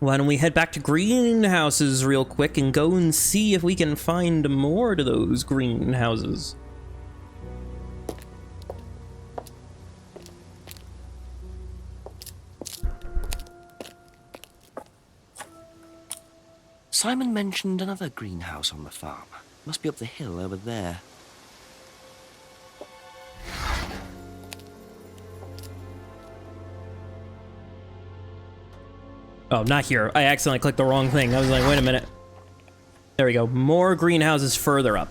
why don't we head back to greenhouses real quick and go and see if we can find more to those greenhouses? Simon mentioned another greenhouse on the farm. Must be up the hill over there. Oh, not here. I accidentally clicked the wrong thing. I was like, wait a minute. There we go. More greenhouses further up.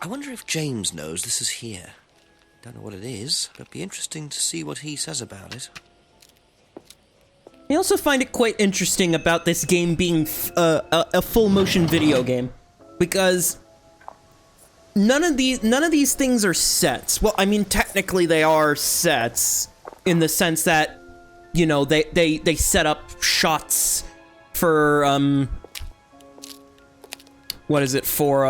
I wonder if James knows this is here. Don't know what it is, but it'd be interesting to see what he says about it. I also find it quite interesting about this game being a full motion video game, because none of these things are sets. Well, I mean, technically they are sets in the sense that, you know, they set up shots for what is it, for,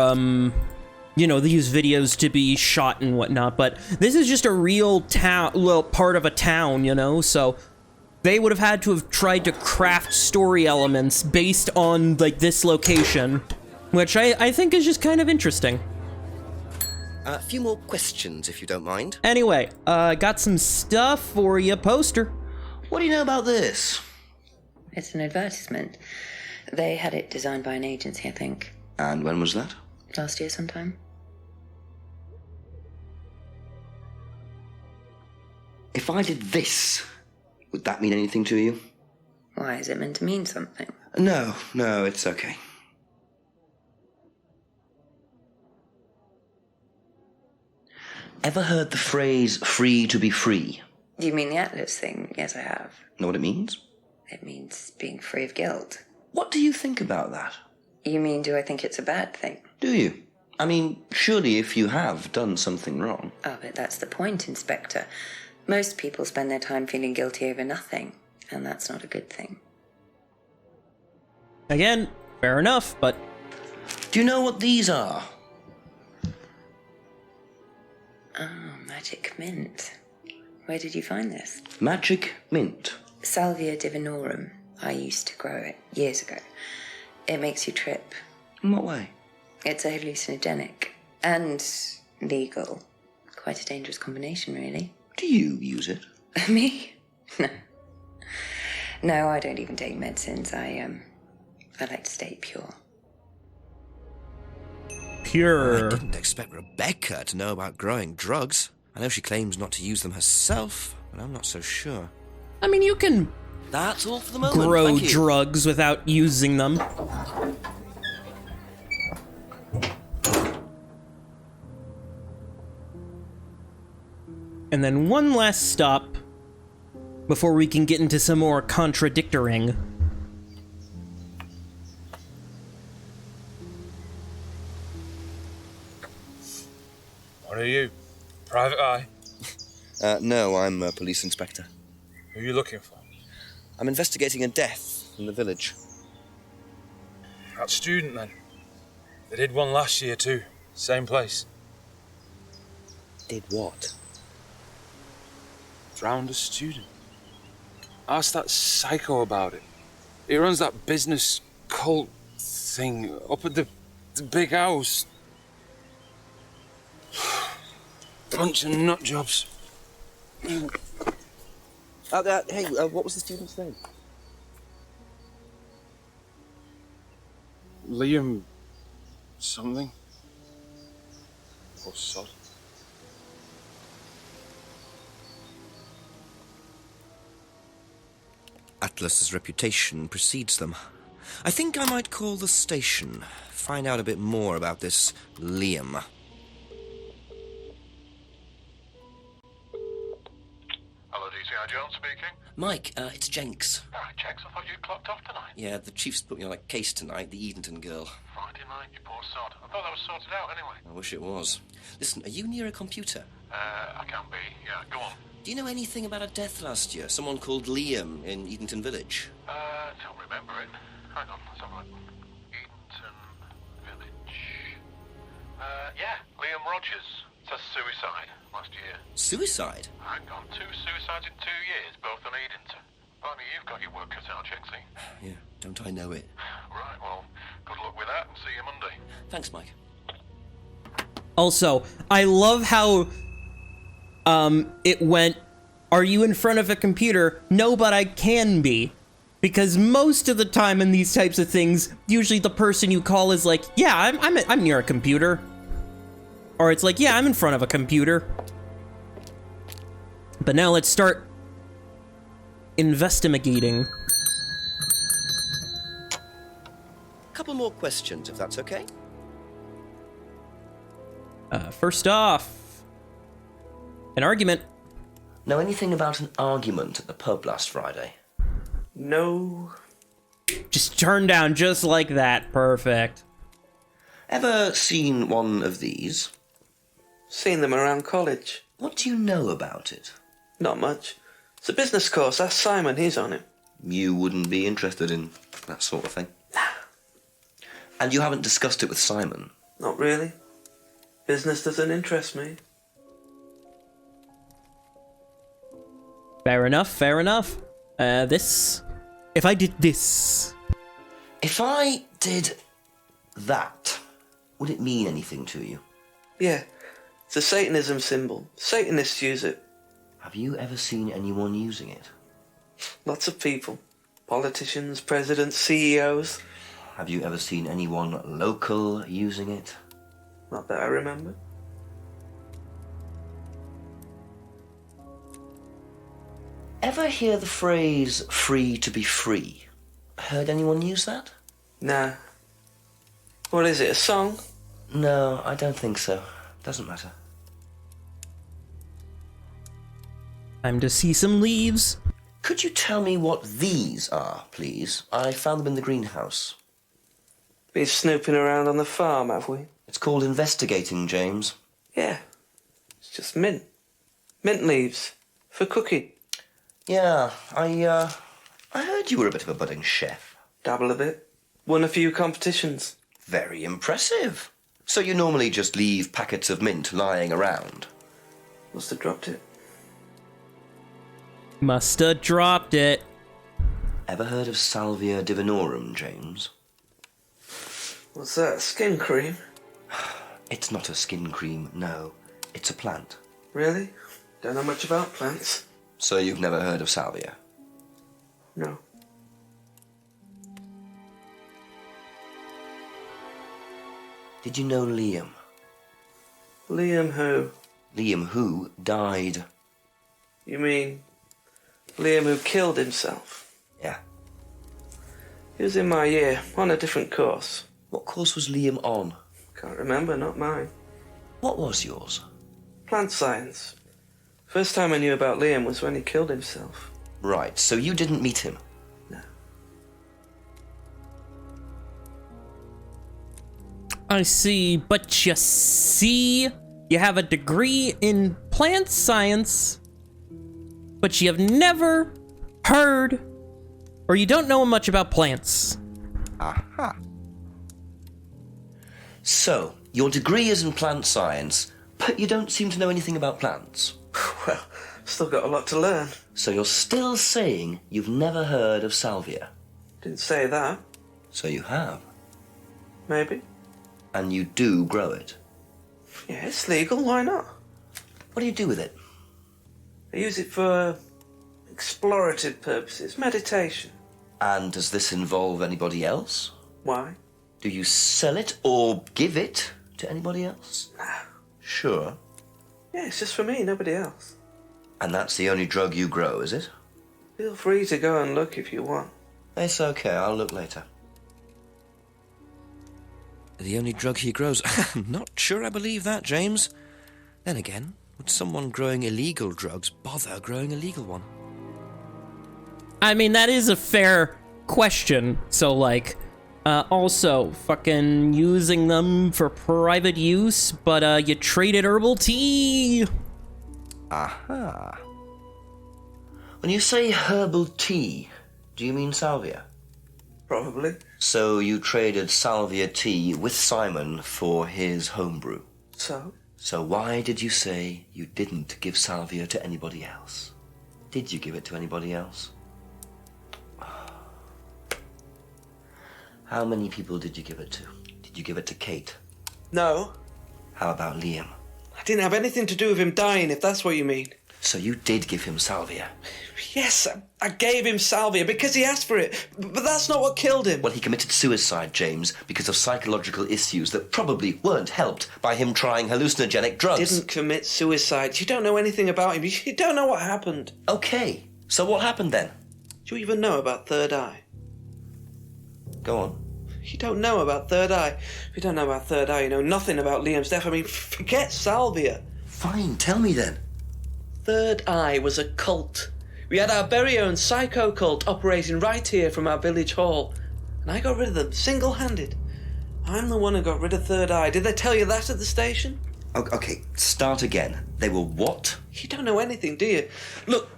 you know, they use videos to be shot and whatnot, but this is just a real town, little part of a town, you know, so they would have had to have tried to craft story elements based on, like, this location, which I think is just kind of interesting. A few more questions, if you don't mind. Anyway, got some stuff for you, poster. What do you know about this? It's an advertisement. They had it designed by an agency, I think. And when was that? Last year sometime. If I did this, would that mean anything to you? Why, is it meant to mean something? No, it's okay. Ever heard the phrase, free to be free? Do you mean the Atlas thing? Yes, I have. Know what it means? It means being free of guilt. What do you think about that? You mean, do I think it's a bad thing? Do you? I mean, surely if you have done something wrong... Oh, but that's the point, Inspector. Most people spend their time feeling guilty over nothing, and that's not a good thing. Again, fair enough, but... Do you know what these are? Oh, magic mint. Where did you find this? Magic mint. Salvia divinorum. I used to grow it years ago. It makes you trip. In what way? It's a hallucinogenic. And legal. Quite a dangerous combination, really. Do you use it? Me? No. No, I don't even take medicines. I like to stay pure. Pure. I didn't expect Rebecca to know about growing drugs. I know she claims not to use them herself, but I'm not so sure. I mean, you can That's all for the moment. grow Thank you. drugs without using them. And then one last stop before we can get into some more contradictoring. What are you? Private eye? No, I'm a police inspector. Who are you looking for? I'm investigating a death in the village. That student, then. They did one last year, too. Same place. Did what? Drowned a student. Ask that psycho about it. He runs that business cult thing up at the big house. Bunch of nut jobs. Hey, what was the student's name? Liam... something? Or sod? Atlas's reputation precedes them. I think I might call the station, find out a bit more about this Liam. Hello, DCI Jones speaking. Mike, it's Jenks. Alright, Jenks, I thought you'd clocked off tonight. Yeah, the chief's put me on a case tonight, the Edenton girl. Friday night, you poor sod. I thought that was sorted out anyway. I wish it was. Listen, are you near a computer? I can be. Yeah, go on. Do you know anything about a death last year? Someone called Liam in Edenton Village? Don't remember it. Hang on, let's have a look. Edenton Village. Yeah, Liam Rogers. Says suicide last year. Suicide? Hang on, 2 suicides in 2 years, both on Edenton. Blimey, you've got your work cut out, Jenksy. Yeah, don't I know it? Right, well, good luck with that and see you Monday. Thanks, Mike. Also, I love how it went, are you in front of a computer? No, but I can be. Because most of the time in these types of things, usually the person you call is like, yeah, I'm near a computer. Or it's like, yeah, I'm in front of a computer. But now let's start investigating. Couple more questions, if that's okay. First off, an argument. Know anything about an argument at the pub last Friday? No. Just turned down just like that. Perfect. Ever seen one of these? Seen them around college. What do you know about it? Not much. It's a business course. Ask Simon, he's on it. You wouldn't be interested in that sort of thing? And you haven't discussed it with Simon? Not really. Business doesn't interest me. Fair enough, fair enough. If I did this... If I did that, would it mean anything to you? Yeah, it's a Satanism symbol. Satanists use it. Have you ever seen anyone using it? Lots of people. Politicians, presidents, CEOs. Have you ever seen anyone local using it? Not that I remember. Ever hear the phrase, free to be free? Heard anyone use that? Nah. What is it, a song? No, I don't think so. Doesn't matter. Time to see some leaves. Could you tell me what these are, please? I found them in the greenhouse. Been snooping around on the farm, have we? It's called investigating, James. Yeah. It's just mint. Mint leaves. For cooking. Yeah, I heard you were a bit of a budding chef. Dabble a bit. Won a few competitions. Very impressive. So you normally just leave packets of mint lying around? Must have dropped it. Must have dropped it. Ever heard of Salvia divinorum, James? What's that, skin cream? It's not a skin cream, no. It's a plant. Really? Don't know much about plants. So you've never heard of Salvia? No. Did you know Liam? Liam who? Liam who died. You mean Liam who killed himself? Yeah. He was in my year, on a different course. What course was Liam on? Can't remember, not mine. What was yours? Plant science. First time I knew about Liam was when he killed himself. Right, so you didn't meet him? No. I see, but you see, you have a degree in plant science, but you have never heard, or you don't know much about plants. Aha. So, your degree is in plant science, but you don't seem to know anything about plants. Well, still got a lot to learn. So you're still saying you've never heard of Salvia? Didn't say that. So you have? Maybe. And you do grow it? Yeah, it's legal, why not? What do you do with it? I use it for explorative purposes, meditation. And does this involve anybody else? Why? Do you sell it or give it to anybody else? No. Sure. Yeah, it's just for me, nobody else. And that's the only drug you grow, is it? Feel free to go and look if you want. It's okay, I'll look later. The only drug he grows? Not sure I believe that, James. Then again, would someone growing illegal drugs bother growing a legal one? I mean, that is a fair question. So, like, also, fucking using them for private use, but you traded herbal tea. Aha. When you say herbal tea, do you mean salvia? Probably. So you traded salvia tea with Simon for his homebrew? So? So why did you say you didn't give salvia to anybody else? Did you give it to anybody else? How many people did you give it to? Did you give it to Kate? No. How about Liam? I didn't have anything to do with him dying, if that's what you mean. So you did give him salvia? Yes, I gave him salvia because he asked for it, but that's not what killed him. Well, he committed suicide, James, because of psychological issues that probably weren't helped by him trying hallucinogenic drugs. Didn't commit suicide. You don't know anything about him. You don't know what happened. Okay, so what happened then? Do you even know about Third Eye? Go on. You don't know about Third Eye. If you don't know about Third Eye, you know nothing about Liam's death. I mean, forget salvia. Fine, tell me then. Third Eye was a cult. We had our very own psycho cult operating right here from our village hall. And I got rid of them, single-handed. I'm the one who got rid of Third Eye. Did they tell you that at the station? Okay, start again. They were what? You don't know anything, do you? Look.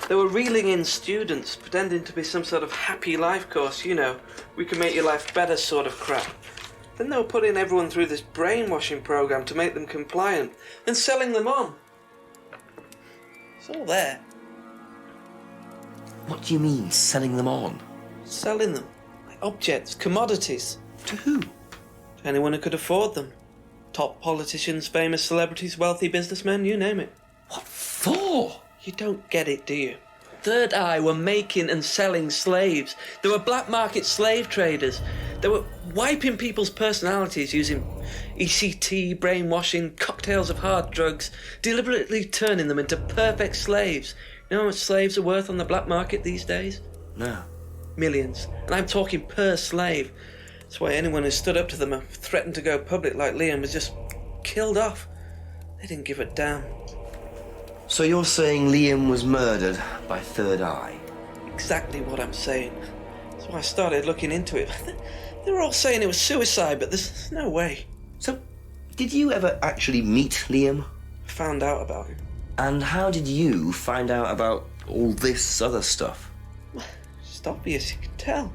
They were reeling in students, pretending to be some sort of happy life course, you know, we can make your life better sort of crap. Then they were putting everyone through this brainwashing program to make them compliant, and selling them on. It's all there. What do you mean, selling them on? Selling them. Like objects, commodities. To who? To anyone who could afford them. Top politicians, famous celebrities, wealthy businessmen, you name it. What for? You don't get it, do you? Third Eye were making and selling slaves. They were black market slave traders. They were wiping people's personalities using ECT, brainwashing, cocktails of hard drugs, deliberately turning them into perfect slaves. You know how much slaves are worth on the black market these days? No. Millions. And I'm talking per slave. That's why anyone who stood up to them and threatened to go public like Liam was just killed off. They didn't give a damn. So you're saying Liam was murdered by Third Eye? Exactly what I'm saying. That's why I started looking into it. They were all saying it was suicide, but there's no way. So, did you ever actually meet Liam? I found out about him. And how did you find out about all this other stuff? It's obvious, you can tell.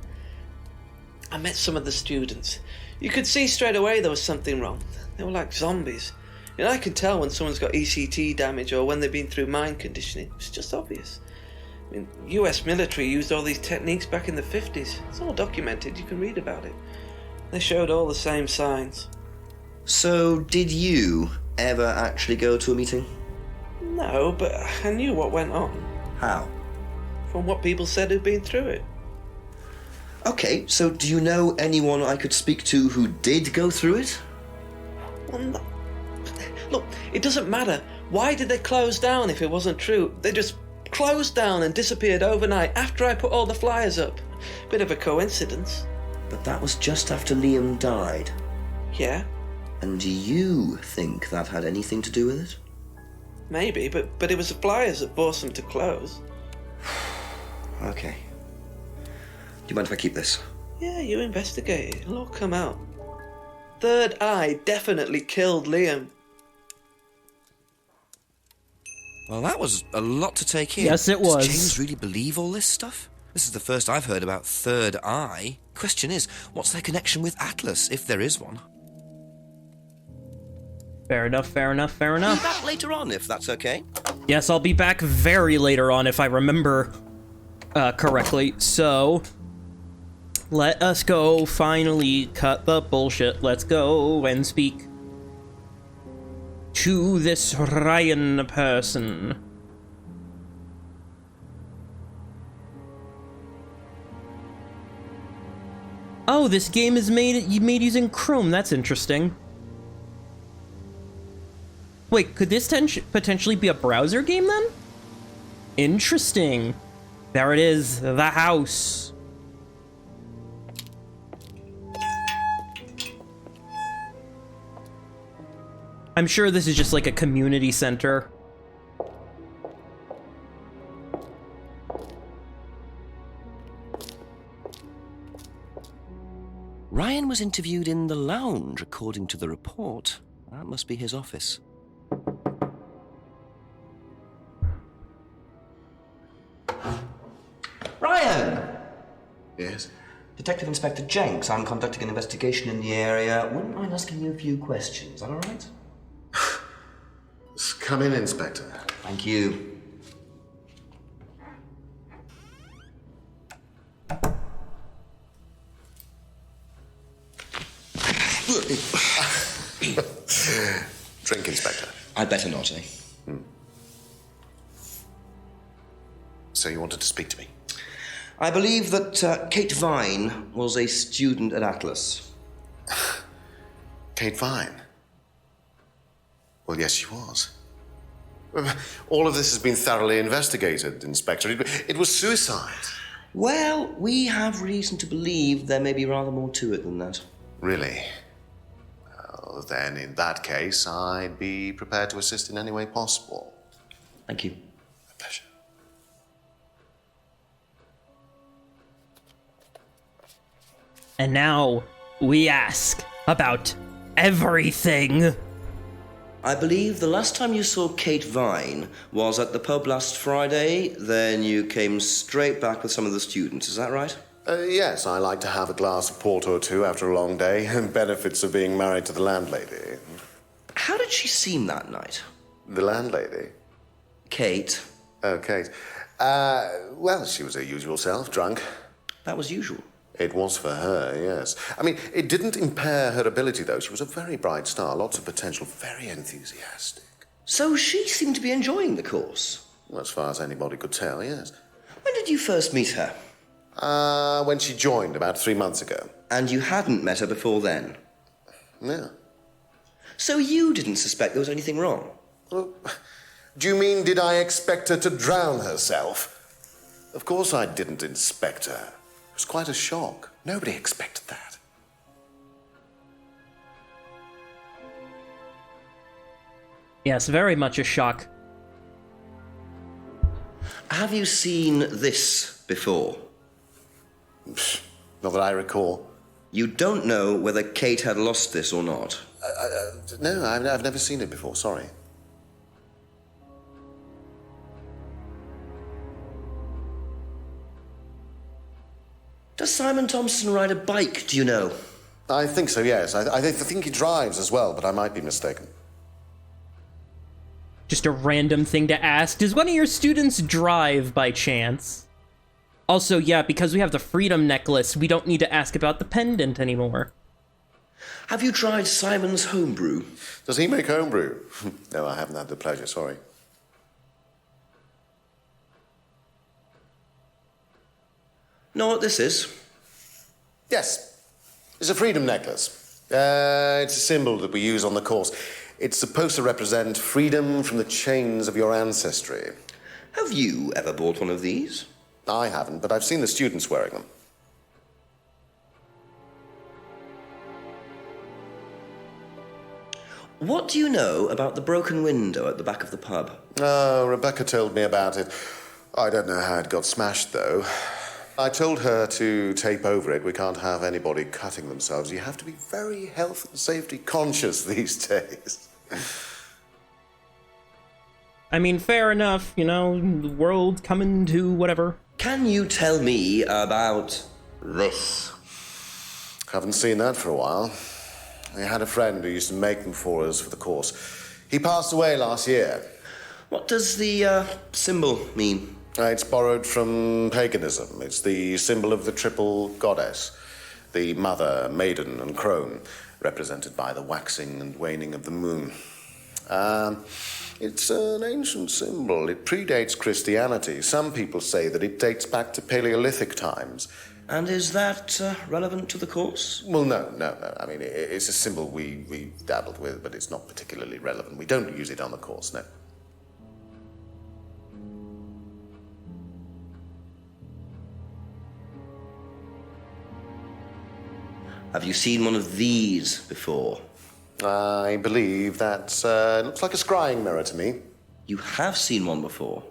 I met some of the students. You could see straight away there was something wrong. They were like zombies. And I can tell when someone's got ECT damage or when they've been through mind conditioning. It's just obvious. I mean, US military used all these techniques back in the 50s. It's all documented, you can read about it. They showed all the same signs. So, did you ever actually go to a meeting? No, but I knew what went on. How? From what people said who'd been through it. Okay, so do you know anyone I could speak to who did go through it? Well, no. Look, it doesn't matter. Why did they close down if it wasn't true? They just closed down and disappeared overnight after I put all the flyers up. Bit of a coincidence. But that was just after Liam died. Yeah. And do you think that had anything to do with it? Maybe, but it was the flyers that forced them to close. Okay. Do you mind if I keep this? Yeah, you investigate it. It'll all come out. Third Eye definitely killed Liam. Well, that was a lot to take in. Yes, it was. Does James really believe all this stuff? This is the first I've heard about Third Eye. Question is, what's their connection with Atlas, if there is one? Fair enough, fair enough, fair enough. Be back later on, if that's okay. Yes, I'll be back very later on if I remember correctly. So, let us go finally cut the bullshit. Let's go and speak to this Ryan person. Oh, this game is made using Chrome. That's interesting. Wait, could this potentially be a browser game then? Interesting. There it is, the house. I'm sure this is just like a community center. Ryan was interviewed in the lounge, according to the report. That must be his office. Ryan! Yes? Detective Inspector Jenks. I'm conducting an investigation in the area. Wouldn't mind asking you a few questions. Is that all right? Come in, Inspector. Thank you. Drink, Inspector. I'd better not, eh? So you wanted to speak to me? I believe that Kate Vine was a student at Atlas. Kate Vine? Well, yes, she was. All of this has been thoroughly investigated, Inspector. It was suicide. Well, we have reason to believe there may be rather more to it than that. Really? Well, then, in that case, I'd be prepared to assist in any way possible. Thank you. My pleasure. And now we ask about everything. I believe the last time you saw Kate Vine was at the pub last Friday, then you came straight back with some of the students, is that right? Yes, I like to have a glass of port or two after a long day, and benefits of being married to the landlady. How did she seem that night? The landlady? Kate. Oh, Kate. Well, she was her usual self, drunk. That was usual? It was for her, yes. I mean, it didn't impair her ability, though. She was a very bright star, lots of potential, very enthusiastic. So she seemed to be enjoying the course? Well, as far as anybody could tell, yes. When did you first meet her? When she joined, about 3 months ago. And you hadn't met her before then? No. So you didn't suspect there was anything wrong? Well, do you mean, did I expect her to drown herself? Of course I didn't inspect her. It was quite a shock. Nobody expected that. Yes, very much a shock. Have you seen this before? Not that I recall. You don't know whether Kate had lost this or not? No, I've never seen it before, sorry. Does Simon Thompson ride a bike, do you know? I think so, yes. I think he drives as well, but I might be mistaken. Just a random thing to ask. Does one of your students drive by chance? Also, yeah, because we have the Freedom Necklace, we don't need to ask about the pendant anymore. Have you tried Simon's homebrew? Does he make homebrew? No, I haven't had the pleasure, sorry. Know what this is? Yes. It's a Freedom Necklace. It's a symbol that we use on the course. It's supposed to represent freedom from the chains of your ancestry. Have you ever bought one of these? I haven't, but I've seen the students wearing them. What do you know about the broken window at the back of the pub? Oh, Rebecca told me about it. I don't know how it got smashed, though. I told her to tape over it. We can't have anybody cutting themselves. You have to be very health and safety conscious these days. I mean, fair enough, you know, the world coming to whatever. Can you tell me about this? Haven't seen that for a while. I had a friend who used to make them for us for the course. He passed away last year. What does the symbol mean? It's borrowed from paganism. It's the symbol of the triple goddess, the mother, maiden, and crone, represented by the waxing and waning of the moon. It's an ancient symbol. It predates Christianity. Some people say that it dates back to Paleolithic times. And is that relevant to the course? Well, no. I mean, it's a symbol we dabbled with, but it's not particularly relevant. We don't use it on the course, no. Have you seen one of these before? I believe that looks like a scrying mirror to me. You have seen one before?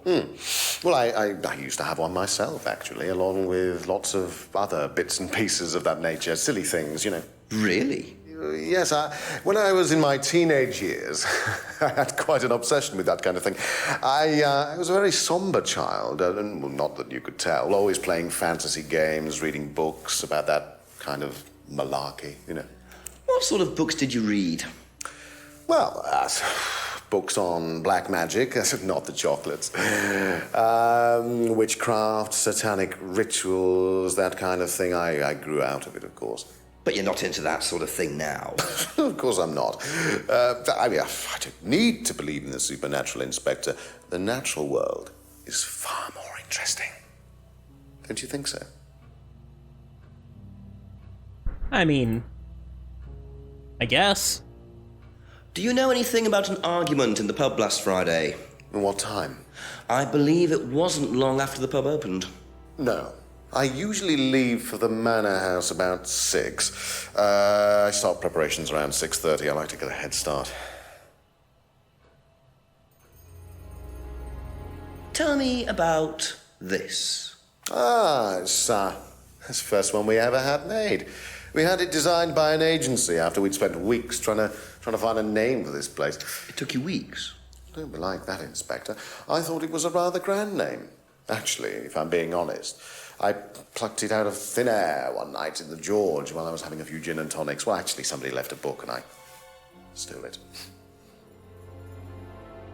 Well, I used to have one myself, actually, along with lots of other bits and pieces of that nature. Silly things, you know. Really? Yes, when I was in my teenage years, I had quite an obsession with that kind of thing. I was a very somber child, and well, not that you could tell, always playing fantasy games, reading books about that kind of malarkey, you know. What sort of books did you read? Well, books on black magic, not the chocolates. Witchcraft, satanic rituals, that kind of thing. I grew out of it, of course. But you're not into that sort of thing now. Of course I'm not. I don't need to believe in the supernatural, Inspector. The natural world is far more interesting. Don't you think so? I mean, I guess. Do you know anything about an argument in the pub last Friday? What time? I believe it wasn't long after the pub opened. No. I usually leave for the manor house about 6. I start preparations around 6:30. I like to get a head start. Tell me about this. It's That's the first one we ever had made. We had it designed by an agency after we'd spent weeks trying to find a name for this place. It took you weeks? Don't be like that, Inspector. I thought it was a rather grand name. Actually, if I'm being honest, I plucked it out of thin air one night in the George while I was having a few gin and tonics. Well, actually, somebody left a book and I stole it.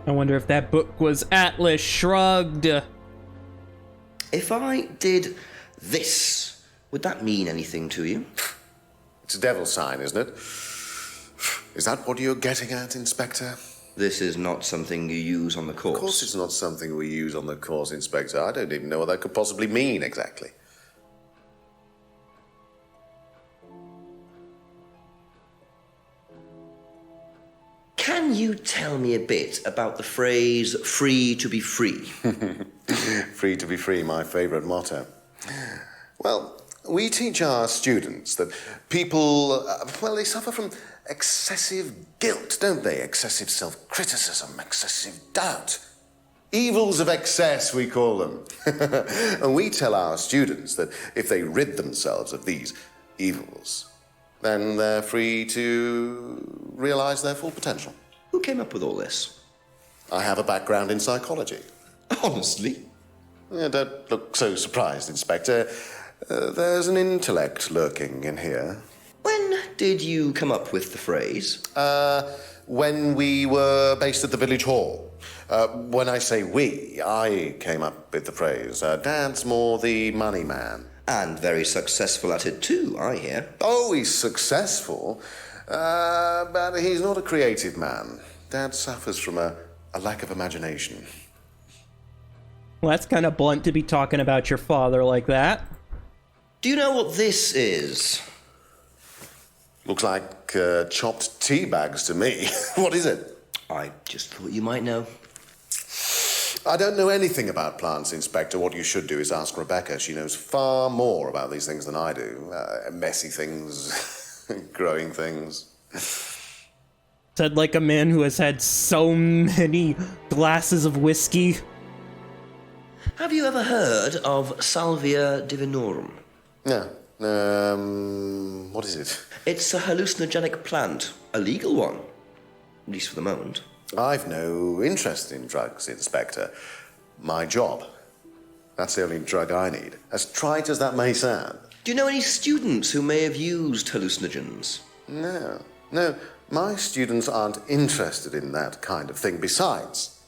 I wonder if that book was Atlas Shrugged. If I did this, would that mean anything to you? It's a devil's sign, isn't it? Is that what you're getting at, Inspector? This is not something you use on the course. Of course it's not something we use on the course, Inspector. I don't even know what that could possibly mean exactly. Can you tell me a bit about the phrase, free to be free? Free to be free, my favourite motto. Well, we teach our students that people, they suffer from excessive guilt, don't they? Excessive self-criticism, excessive doubt. Evils of excess, we call them. And we tell our students that if they rid themselves of these evils, then they're free to realise their full potential. Who came up with all this? I have a background in psychology. Honestly? Yeah, don't look so surprised, Inspector. There's an intellect lurking in here. When did you come up with the phrase? When we were based at the village hall. When I say we, I came up with the phrase. Dad's more the money man. And very successful at it too, I hear. Oh, he's successful, but he's not a creative man. Dad suffers from a lack of imagination. Well, that's kind of blunt to be talking about your father like that. Do you know what this is? Looks like chopped tea bags to me. What is it? I just thought you might know. I don't know anything about plants, Inspector. What you should do is ask Rebecca. She knows far more about these things than I do. Messy things, growing things. Said like a man who has had so many glasses of whiskey. Have you ever heard of Salvia divinorum? No. What is it? It's a hallucinogenic plant. A legal one. At least for the moment. I've no interest in drugs, Inspector. My job. That's the only drug I need. As trite as that may sound. Do you know any students who may have used hallucinogens? No. My students aren't interested in that kind of thing. Besides,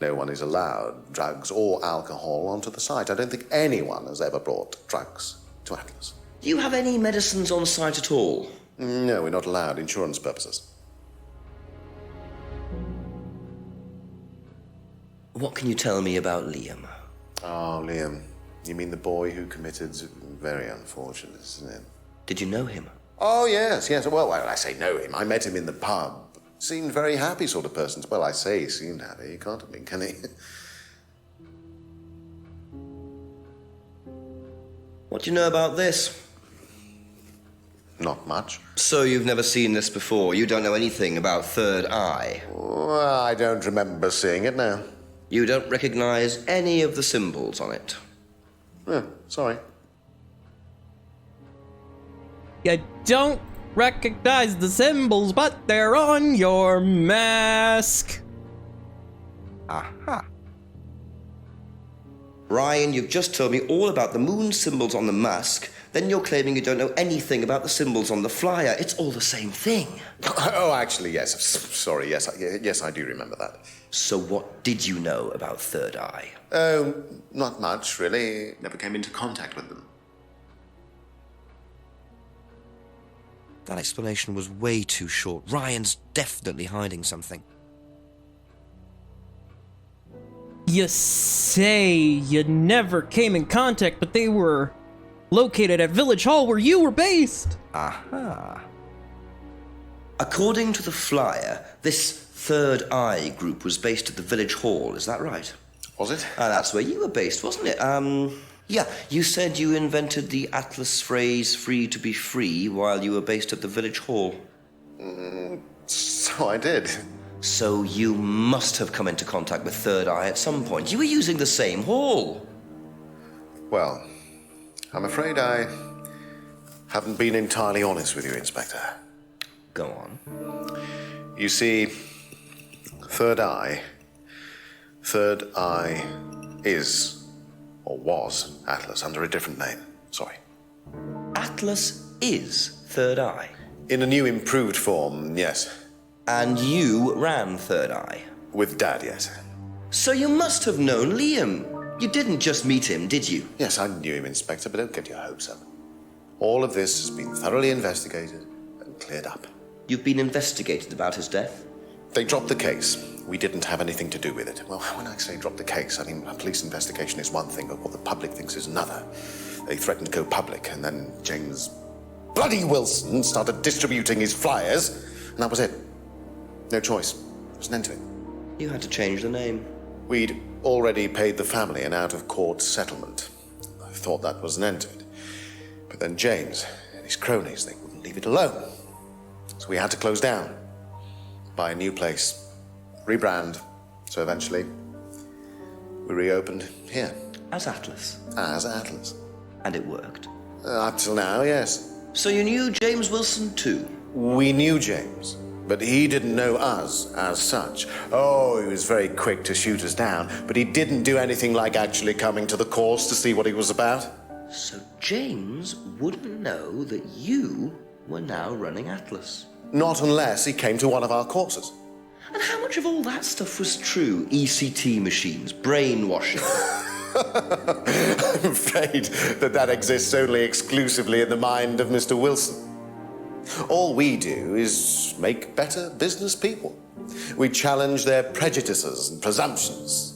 no one is allowed drugs or alcohol onto the site. I don't think anyone has ever brought drugs to Atlas. Do you have any medicines on site at all? No, we're not allowed. Insurance purposes. What can you tell me about Liam? Oh, Liam. You mean the boy who committed... Very unfortunate, isn't it? Did you know him? Oh, yes. Well, I say know him. I met him in the pub. Seemed very happy sort of person. Well, I say he seemed happy. He can't have been, can he? What do you know about this? Not much. So you've never seen this before? You don't know anything about Third Eye? Well, I don't remember seeing it now. You don't recognize any of the symbols on it? Sorry. You don't recognize the symbols, but they're on your mask. Aha. Ryan, you've just told me all about the moon symbols on the mask. Then you're claiming you don't know anything about the symbols on the flyer. It's all the same thing. Oh, actually, yes. Sorry, yes, yes, I do remember that. So what did you know about Third Eye? Oh, not much, really. Never came into contact with them. That explanation was way too short. Ryan's definitely hiding something. You say you never came in contact, but they were located at Village Hall where you were based. Aha. According to the flyer, this Third Eye group was based at the Village Hall, is that right? Was it? That's where you were based, wasn't it? Yeah, you said you invented the Atlas phrase, free to be free, while you were based at the Village Hall. So I did. So you must have come into contact with Third Eye at some point. You were using the same hall. Well, I'm afraid I haven't been entirely honest with you, Inspector. Go on. You see, Third Eye is, or was, Atlas under a different name. Sorry. Atlas is Third Eye? In a new improved form, yes. And you ran Third Eye? With Dad, yes. So you must have known Liam. You didn't just meet him, did you? Yes, I knew him, Inspector, but don't get your hopes up. All of this has been thoroughly investigated and cleared up. You've been investigated about his death? They dropped the case. We didn't have anything to do with it. Well, when I say drop the case, I mean a police investigation is one thing, but what the public thinks is another. They threatened to go public, and then James bloody Wilson started distributing his flyers, and that was it. No choice. There was an end to it. You had to change the name. We'd already paid the family an out-of-court settlement. I thought that was an end to it. But then James and his cronies, they wouldn't leave it alone. So we had to close down, buy a new place, rebrand. So eventually, we reopened here. As Atlas? As Atlas. And it worked? Up till now, yes. So you knew James Wilson too? We knew James, but he didn't know us as such. Oh, he was very quick to shoot us down, but he didn't do anything like actually coming to the course to see what he was about. So James wouldn't know that you were now running Atlas? Not unless he came to one of our courses. And how much of all that stuff was true? ECT machines, brainwashing? I'm afraid that exists only exclusively in the mind of Mr. Wilson. All we do is make better business people. We challenge their prejudices and presumptions.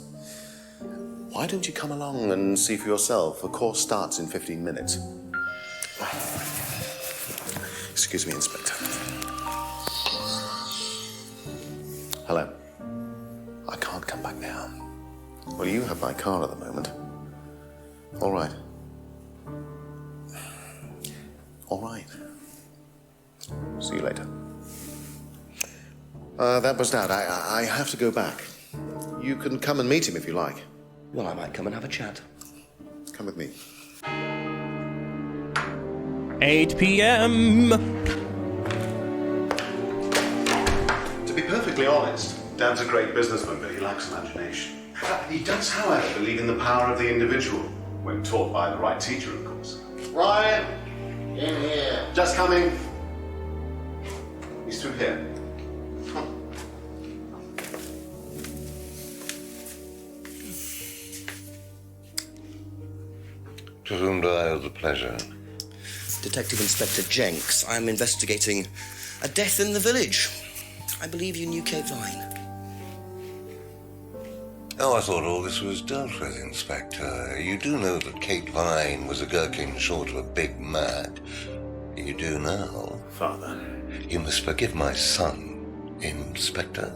Why don't you come along and see for yourself? The course starts in 15 minutes. Excuse me, Inspector. Hello. I can't come back now. Well, you have my car at the moment. All right. All right. See you later. That was Dad. I have to go back. You can come and meet him if you like. Well, I might come and have a chat. Come with me. 8 p.m. To be perfectly honest, Dad's a great businessman, but he lacks imagination. He does, however, believe in the power of the individual, when taught by the right teacher, of course. Ryan! In here. Just coming. He's through here. To whom do I owe the pleasure? Detective Inspector Jenks. I'm investigating a death in the village. I believe you knew Kate Vine. Oh, I thought all this was dealt with, Inspector. You do know that Kate Vine was a gherkin short of a Big Mac. You do now. Father. You must forgive my son, Inspector.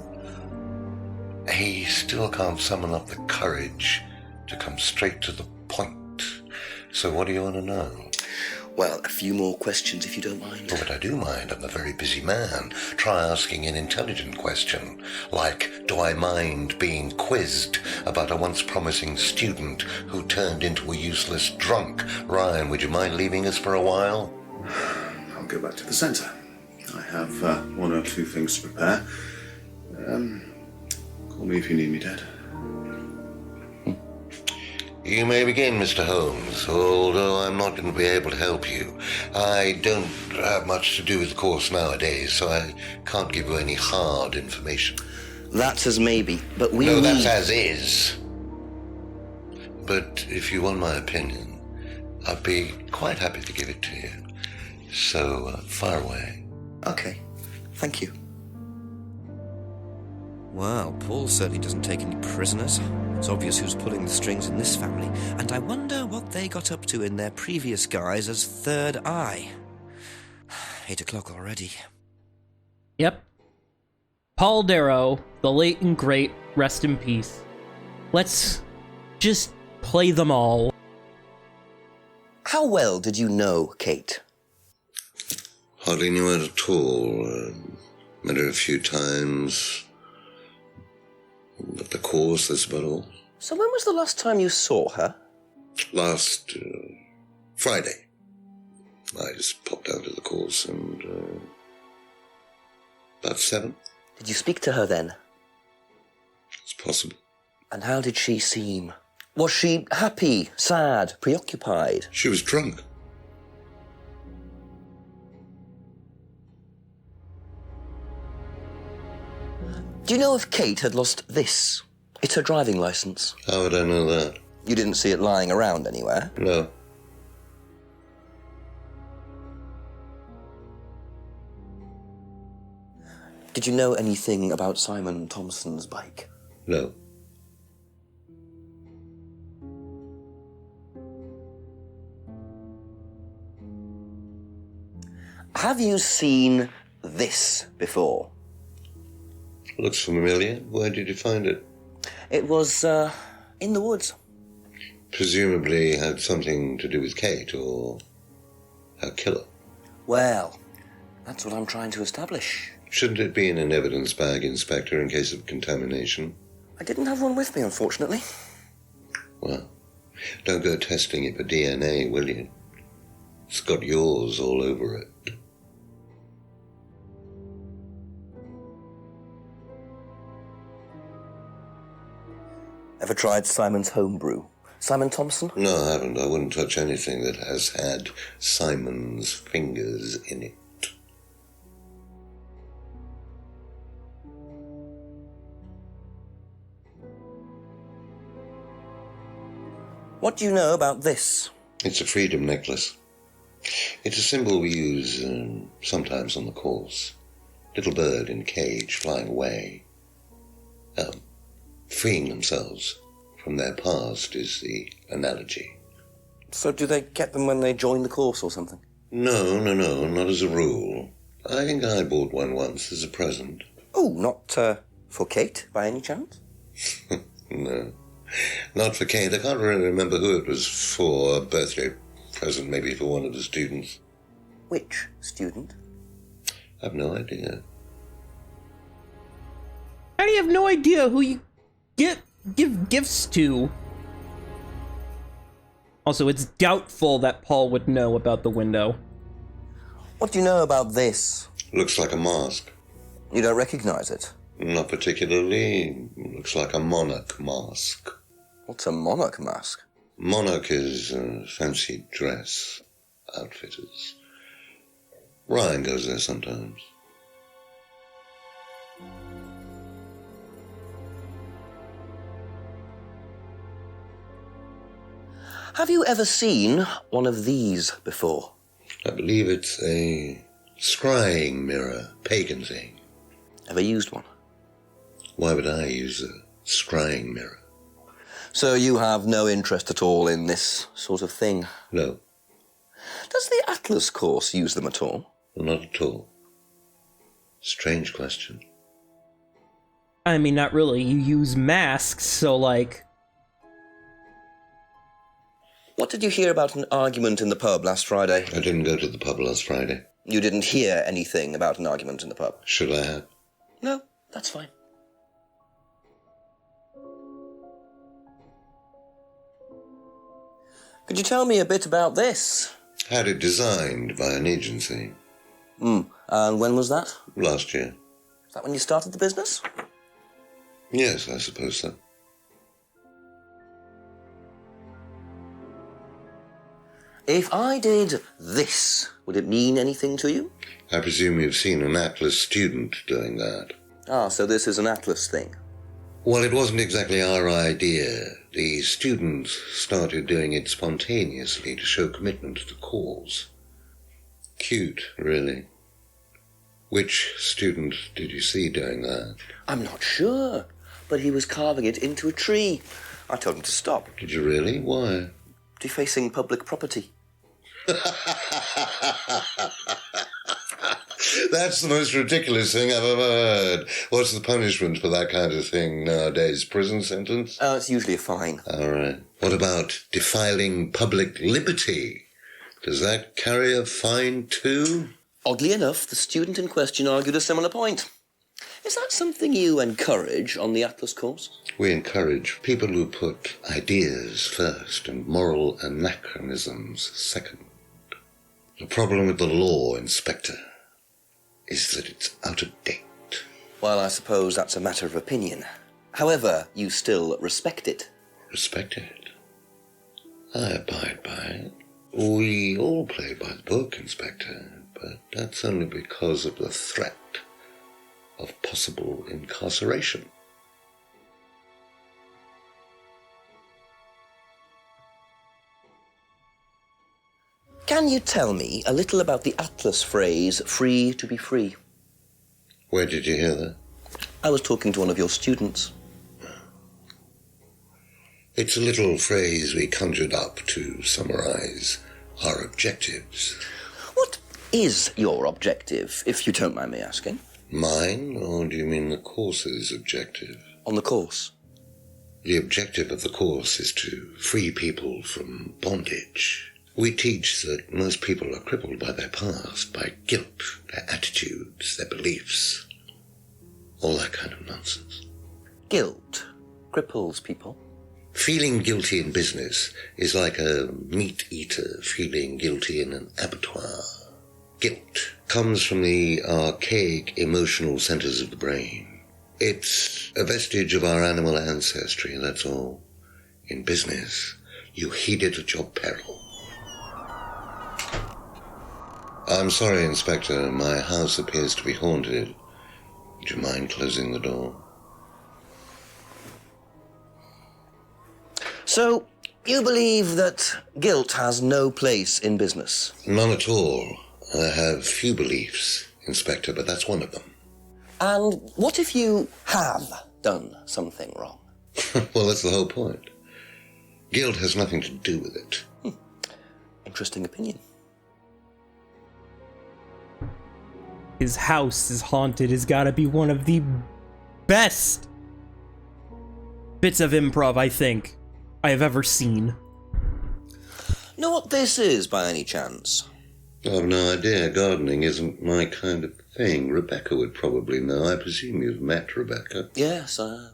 He still can't summon up the courage to come straight to the point. So what do you want to know? Well, a few more questions, if you don't mind. Oh, but I do mind. I'm a very busy man. Try asking an intelligent question, like, do I mind being quizzed about a once promising student who turned into a useless drunk? Ryan, would you mind leaving us for a while? I'll go back to the centre. I have one or two things to prepare. Call me if you need me, Dad. You may begin, Mr. Holmes, although I'm not going to be able to help you. I don't have much to do with the course nowadays, so I can't give you any hard information. That's as maybe, but we No, need... that's as is. But if you want my opinion, I'd be quite happy to give it to you. So, fire away. Okay, thank you. Wow, Paul certainly doesn't take any prisoners. It's obvious who's pulling the strings in this family, and I wonder what they got up to in their previous guise as Third Eye. 8 o'clock already. Yep. Paul Darrow, the late and great, rest in peace. Let's just play them all. How well did you know Kate? Hardly knew her at all. Met her a few times. At the course, that's about all. So when was the last time you saw her? Last Friday. I just popped down to the course and, about 7. Did you speak to her then? It's possible. And how did she seem? Was she happy, sad, preoccupied? She was drunk. Do you know if Kate had lost this? It's her driving licence. How would I know that? You didn't see it lying around anywhere? No. Did you know anything about Simon Thompson's bike? No. Have you seen this before? Looks familiar. Where did you find it? It was, in the woods. Presumably had something to do with Kate or her killer. Well, that's what I'm trying to establish. Shouldn't it be in an evidence bag, Inspector, in case of contamination? I didn't have one with me, unfortunately. Well, don't go testing it for DNA, will you? It's got yours all over it. Ever tried Simon's homebrew? Simon Thompson? No, I haven't. I wouldn't touch anything that has had Simon's fingers in it. What do you know about this? It's a freedom necklace. It's a symbol we use sometimes on the course. Little bird in cage flying away. Freeing themselves from their past is the analogy. So do they get them when they join the course or something? No, not as a rule. I think I bought one once as a present. Oh, not for Kate, by any chance? No, not for Kate. I can't really remember who it was for. A birthday present, maybe for one of the students. Which student? I've no idea. How do you have no idea who you give gifts to? Also, it's doubtful that Paul would know about the window. What do you know about this? Looks like a mask. You don't recognize it? Not particularly. Looks like a monarch mask. What's a monarch mask? Monarch is fancy dress outfitters. Ryan goes there sometimes. Have you ever seen one of these before? I believe it's a scrying mirror, pagan thing. Ever used one? Why would I use a scrying mirror? So you have no interest at all in this sort of thing? No. Does the Atlas course use them at all? Not at all. Strange question. I mean, not really. You use masks, so like... What did you hear about an argument in the pub last Friday? I didn't go to the pub last Friday. You didn't hear anything about an argument in the pub? Should I have? No, that's fine. Could you tell me a bit about this? Had it designed by an agency. And when was that? Last year. Is that when you started the business? Yes, I suppose so. If I did this, would it mean anything to you? I presume you've seen an Atlas student doing that. Ah, so this is an Atlas thing. Well, it wasn't exactly our idea. The students started doing it spontaneously to show commitment to the cause. Cute, really. Which student did you see doing that? I'm not sure, but he was carving it into a tree. I told him to stop. Did you really? Why? Defacing public property. That's the most ridiculous thing I've ever heard. What's the punishment for that kind of thing nowadays? Prison sentence? It's usually a fine. All right. What about defiling public liberty? Does that carry a fine too? Oddly enough, the student in question argued a similar point. Is that something you encourage on the Atlas course? We encourage people who put ideas first and moral anachronisms second. The problem with the law, Inspector, is that it's out of date. Well, I suppose that's a matter of opinion. However, you still respect it. Respect it? I abide by it. We all play by the book, Inspector, but that's only because of the threat of possible incarceration. Can you tell me a little about the Atlas phrase, free to be free? Where did you hear that? I was talking to one of your students. It's a little phrase we conjured up to summarize our objectives. What is your objective, if you don't mind me asking? Mine, or do you mean the course's objective? On the course. The objective of the course is to free people from bondage. We teach that most people are crippled by their past, by guilt, their attitudes, their beliefs, all that kind of nonsense. Guilt cripples people. Feeling guilty in business is like a meat eater feeling guilty in an abattoir. Guilt comes from the archaic emotional centers of the brain. It's a vestige of our animal ancestry, that's all. In business, you heed it at your peril. I'm sorry, Inspector. My house appears to be haunted. Would you mind closing the door? So, you believe that guilt has no place in business? None at all. I have few beliefs, Inspector, but that's one of them. And what if you have done something wrong? Well, that's the whole point. Guilt has nothing to do with it. Interesting opinion. His house is haunted has got to be one of the best bits of improv, I think, I have ever seen. Know what this is, by any chance? I've no idea. Gardening isn't my kind of thing. Rebecca would probably know. I presume you've met Rebecca. Yes, I have.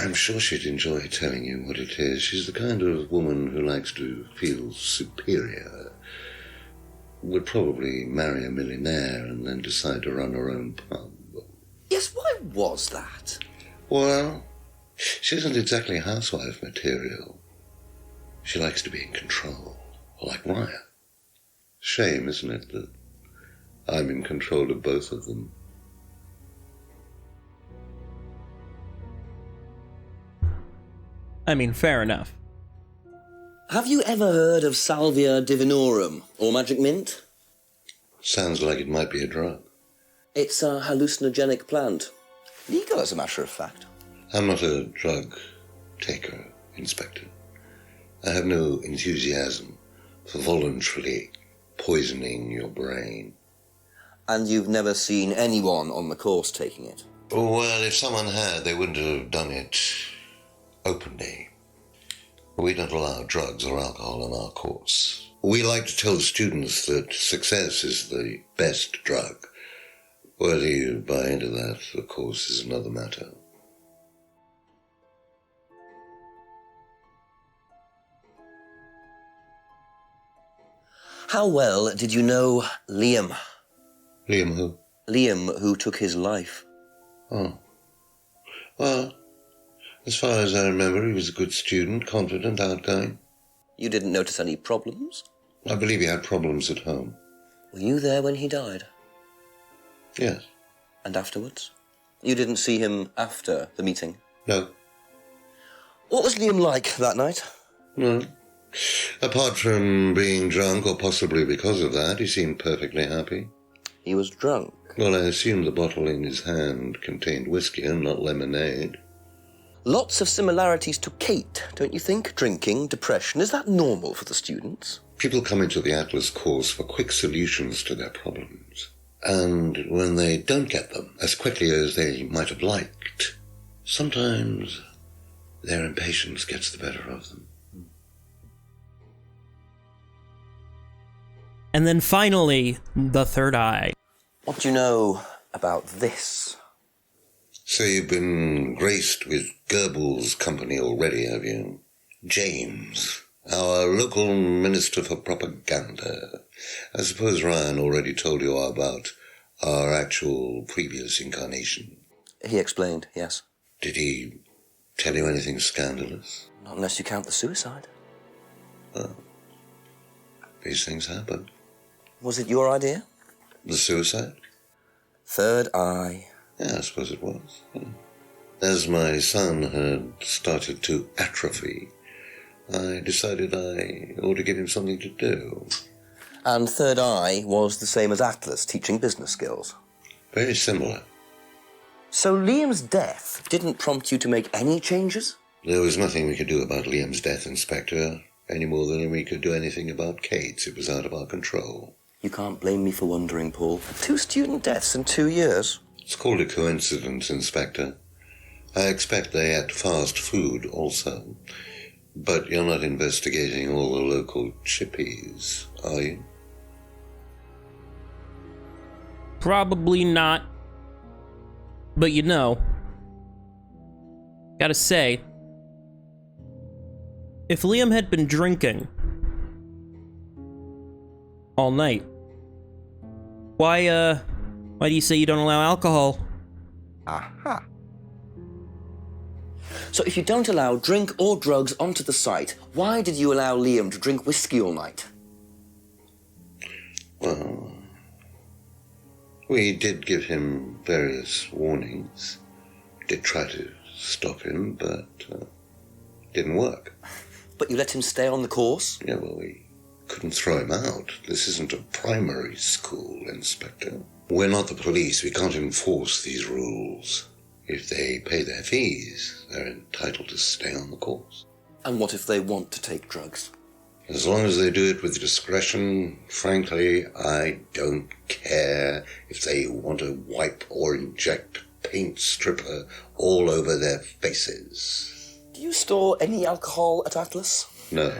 I'm sure she'd enjoy telling you what it is. She's the kind of woman who likes to feel superior. Would probably marry a millionaire and then decide to run her own pub. Yes, why was that? Well, she isn't exactly housewife material. She likes to be in control, like Ryan. Shame, isn't it, that I'm in control of both of them? I mean, fair enough. Have you ever heard of Salvia divinorum, or magic mint? Sounds like it might be a drug. It's a hallucinogenic plant. Legal, as a matter of fact. I'm not a drug taker, Inspector. I have no enthusiasm for voluntarily poisoning your brain. And you've never seen anyone on the course taking it? Well, if someone had, they wouldn't have done it openly. We don't allow drugs or alcohol on our course. We like to tell the students that success is the best drug. Whether you buy into that, of course, is another matter. How well did you know Liam? Liam who? Liam, who took his life. Oh. Well, as far as I remember, he was a good student, confident, outgoing. You didn't notice any problems? I believe he had problems at home. Were you there when he died? Yes. And afterwards? You didn't see him after the meeting? No. What was Liam like that night? No. Apart from being drunk, or possibly because of that, he seemed perfectly happy. He was drunk? Well, I assume the bottle in his hand contained whiskey and not lemonade. Lots of similarities to Kate, don't you think? Drinking, depression. Is that normal for the students? People come into the Atlas course for quick solutions to their problems. And when they don't get them as quickly as they might have liked, sometimes their impatience gets the better of them. And then finally, the third eye. What do you know about this? So you've been graced with Goebbels' company already, have you? James, our local minister for propaganda. I suppose Ryan already told you about our actual previous incarnation. He explained, yes. Did he tell you anything scandalous? Not unless you count the suicide. Well, these things happen. Was it your idea? The suicide? Third eye. Yeah, I suppose it was. As my son had started to atrophy, I decided I ought to give him something to do. And Third Eye was the same as Atlas, teaching business skills. Very similar. So Liam's death didn't prompt you to make any changes? There was nothing we could do about Liam's death, Inspector, any more than we could do anything about Kate's. It was out of our control. You can't blame me for wondering, Paul. 2 student deaths in 2 years. It's called a coincidence, Inspector. I expect they ate fast food also. But you're not investigating all the local chippies, are you? Probably not. But you know, gotta say, if Liam had been drinking all night, why do you say you don't allow alcohol? Aha. So if you don't allow drink or drugs onto the site, why did you allow Liam to drink whiskey all night? Well, we did give him various warnings. Did try to stop him, but didn't work. But you let him stay on the course? Yeah, well, we couldn't throw him out. This isn't a primary school, Inspector. We're not the police. We can't enforce these rules. If they pay their fees, they're entitled to stay on the course. And what if they want to take drugs? As long as they do it with discretion, frankly, I don't care if they want to wipe or inject paint stripper all over their faces. Do you store any alcohol at Atlas? No.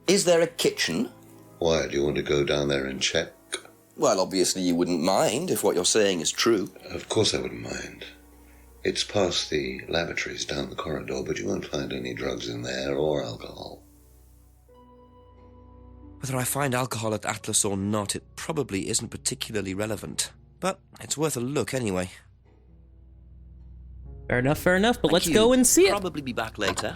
Is there a kitchen? Why, do you want to go down there and check? Well, obviously you wouldn't mind if what you're saying is true. Of course I wouldn't mind. It's past the lavatories down the corridor, but you won't find any drugs in there or alcohol. Whether I find alcohol at Atlas or not, it probably isn't particularly relevant. But it's worth a look anyway. Fair enough, but let's you. go and see it. Probably be back later.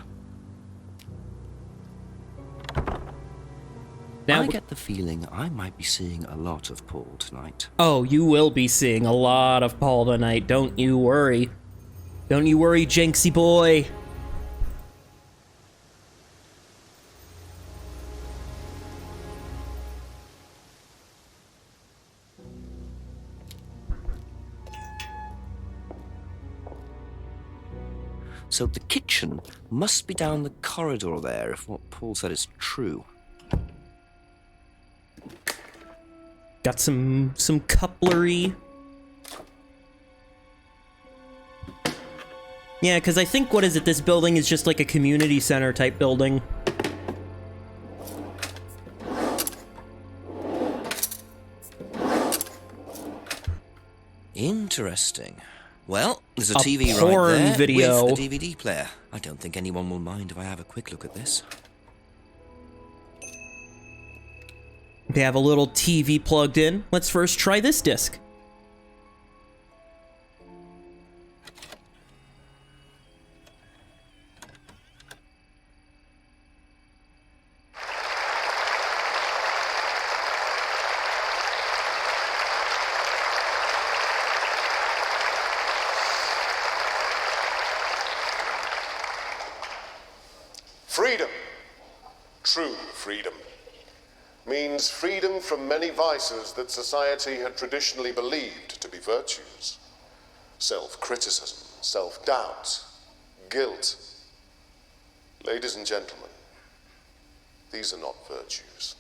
Now, I get the feeling I might be seeing a lot of Paul tonight. oh, you will be seeing a lot of Paul tonight, don't you worry. Don't you worry, Jenksy boy. So the kitchen must be down the corridor there, if what Paul said is true. Got some cutlery. Yeah, because I think, what is it, this building is just like a community center type building. Interesting. Well, there's a A TV porn right there video. with a DVD player. I don't think anyone will mind if I have a quick look at this. They have a little TV plugged in. Let's first try this disc. Freedom, true freedom, means freedom from many vices that society had traditionally believed to be virtues. Self-criticism, self-doubt, guilt. Ladies and gentlemen, these are not virtues.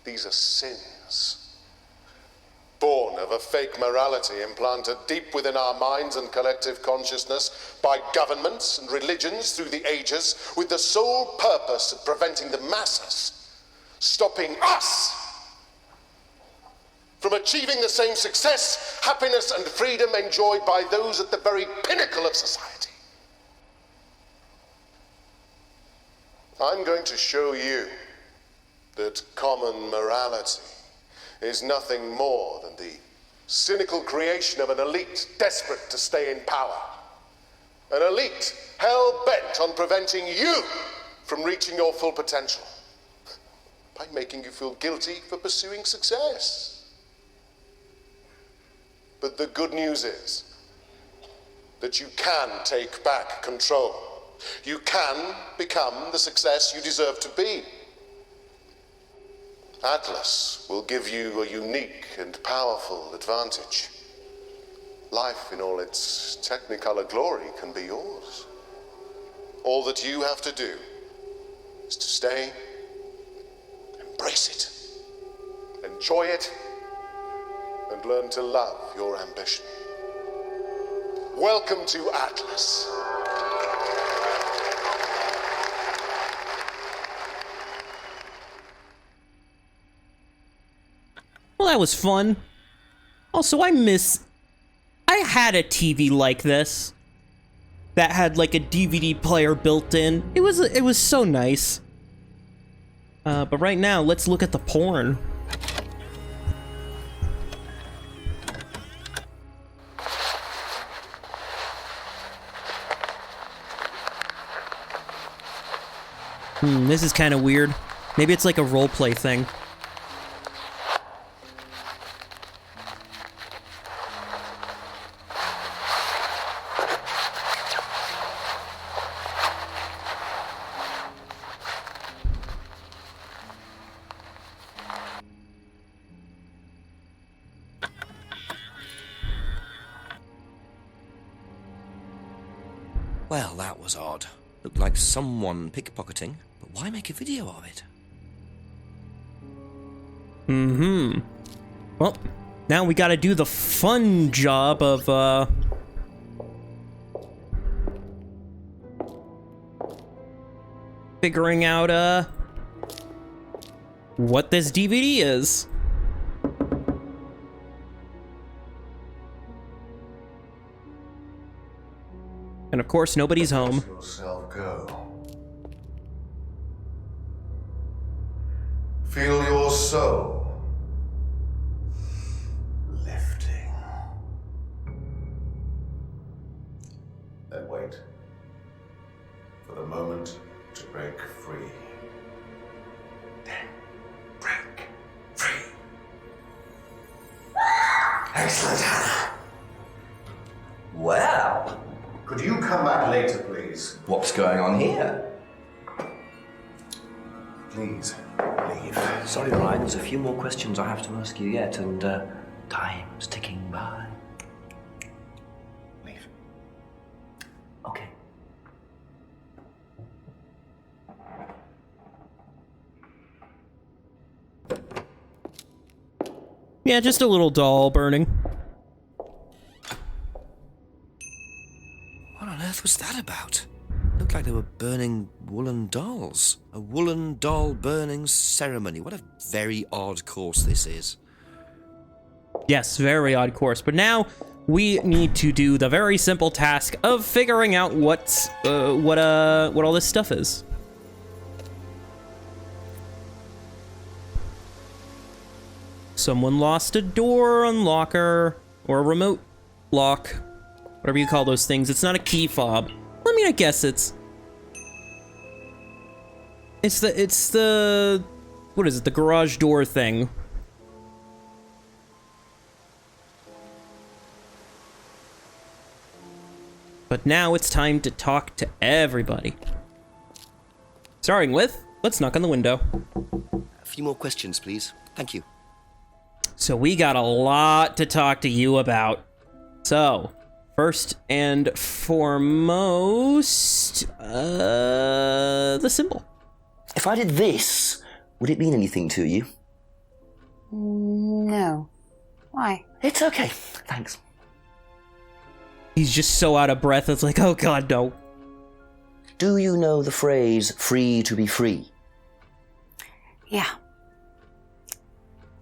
These are sins. Born of a fake morality implanted deep within our minds and collective consciousness by governments and religions through the ages, with the sole purpose of preventing the masses, stopping us from achieving the same success, happiness, and freedom enjoyed by those at the very pinnacle of society. I'm going to show you that common morality is nothing more than the cynical creation of an elite desperate to stay in power. An elite hell-bent on preventing you from reaching your full potential by making you feel guilty for pursuing success. But the good news is that you can take back control. You can become the success you deserve to be. Atlas will give you a unique and powerful advantage. Life in all its technicolor glory can be yours. All that you have to do is to stay, embrace it, enjoy it, and learn to love your ambition. Welcome to Atlas. Well, that was fun. Also, I had a TV like this that had like a DVD player built in. It was so nice. But right now, let's look at the porn. This is kind of weird. Maybe it's like a roleplay thing. Well, that was odd. Looked like someone pickpocketing, but why make a video of it? Well, now we gotta do the fun job of, figuring out, what this DVD is. And of course, nobody's home. Let yourself go. Feel your soul lifting. Then wait for the moment to break free. Then break free. Excellent, Hannah. Well, could you come back later, please? what's going on here? Please, leave. Sorry, Ryan, there's a few more questions I have to ask you yet, and time's ticking by. Leave. Okay. Yeah, just a little doll burning. What on earth was that about? Looked like they were burning woolen dolls. A woolen doll burning ceremony. What a very odd course this is. Yes, very odd course. But now we need to do the very simple task of figuring out what all this stuff is. Someone lost a door unlocker or a remote lock, whatever you call those things. It's not a key fob. I mean, I guess it's the what is it? The garage door thing. But now it's time to talk to everybody. Starting with, let's knock on the window. A few more questions, please. Thank you. So we got a lot to talk to you about. So, first and foremost, the symbol. If I did this, would it mean anything to you? No. Why? It's okay. Thanks. He's just so out of breath, it's like, oh god, no. Do you know the phrase, free to be free? Yeah.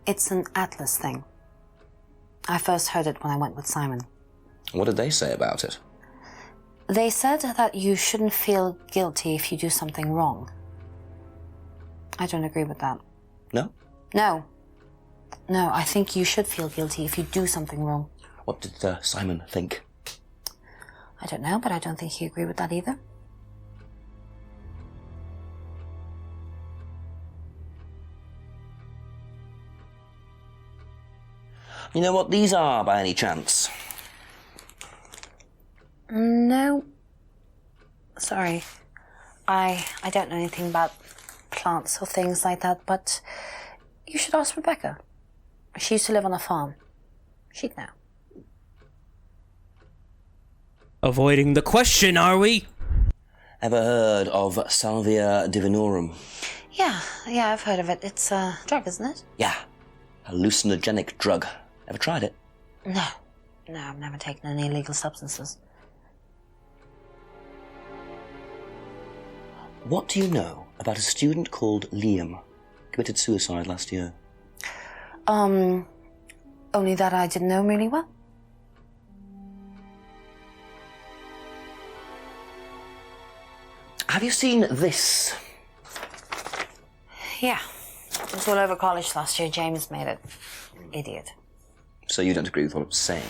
It's an Atlas thing. I first heard it when I went with Simon. What did they say about it? They said that you shouldn't feel guilty if you do something wrong. I don't agree with that. No? No. No, I think you should feel guilty if you do something wrong. What did Simon think? I don't know, but I don't think he agreed with that either. You know what these are, by any chance? No. Sorry. I don't know anything about plants or things like that, but you should ask Rebecca. She used to live on a farm. She'd know. Avoiding the question, are we? Ever heard of Salvia divinorum? Yeah, I've heard of it. It's a drug, isn't it? Yeah. Hallucinogenic drug. Ever tried it? No, I've never taken any illegal substances. What do you know about a student called Liam? Committed suicide last year. Only that I didn't know him really well. Have you seen this? Yeah. It was all over college last year. James made it. Idiot. So you don't agree with what I'm saying?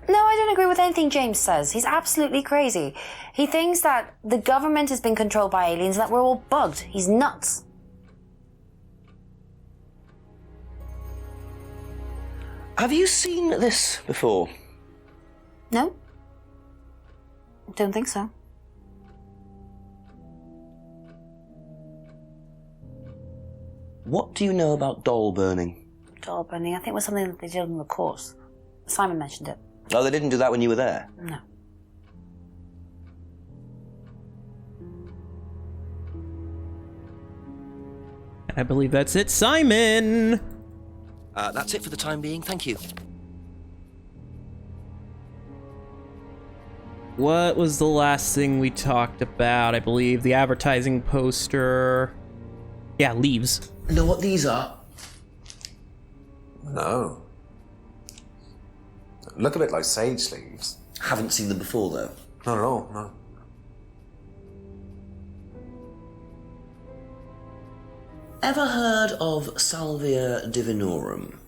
No, I don't agree with anything James says. He's absolutely crazy. He thinks that the government has been controlled by aliens, that we're all bugged. He's nuts. Have you seen this before? No? Don't think so. What do you know about doll burning? Doll burning, I think it was something that they did on the course. Simon mentioned it. Oh, they didn't do that when you were there? No. I believe that's it, Simon! That's it for the time being, thank you. What was the last thing we talked about? I believe the advertising poster. Yeah, leaves. Know what these are? No. Look a bit like sage leaves. Haven't seen them before, though. Not at all, no. Ever heard of Salvia divinorum?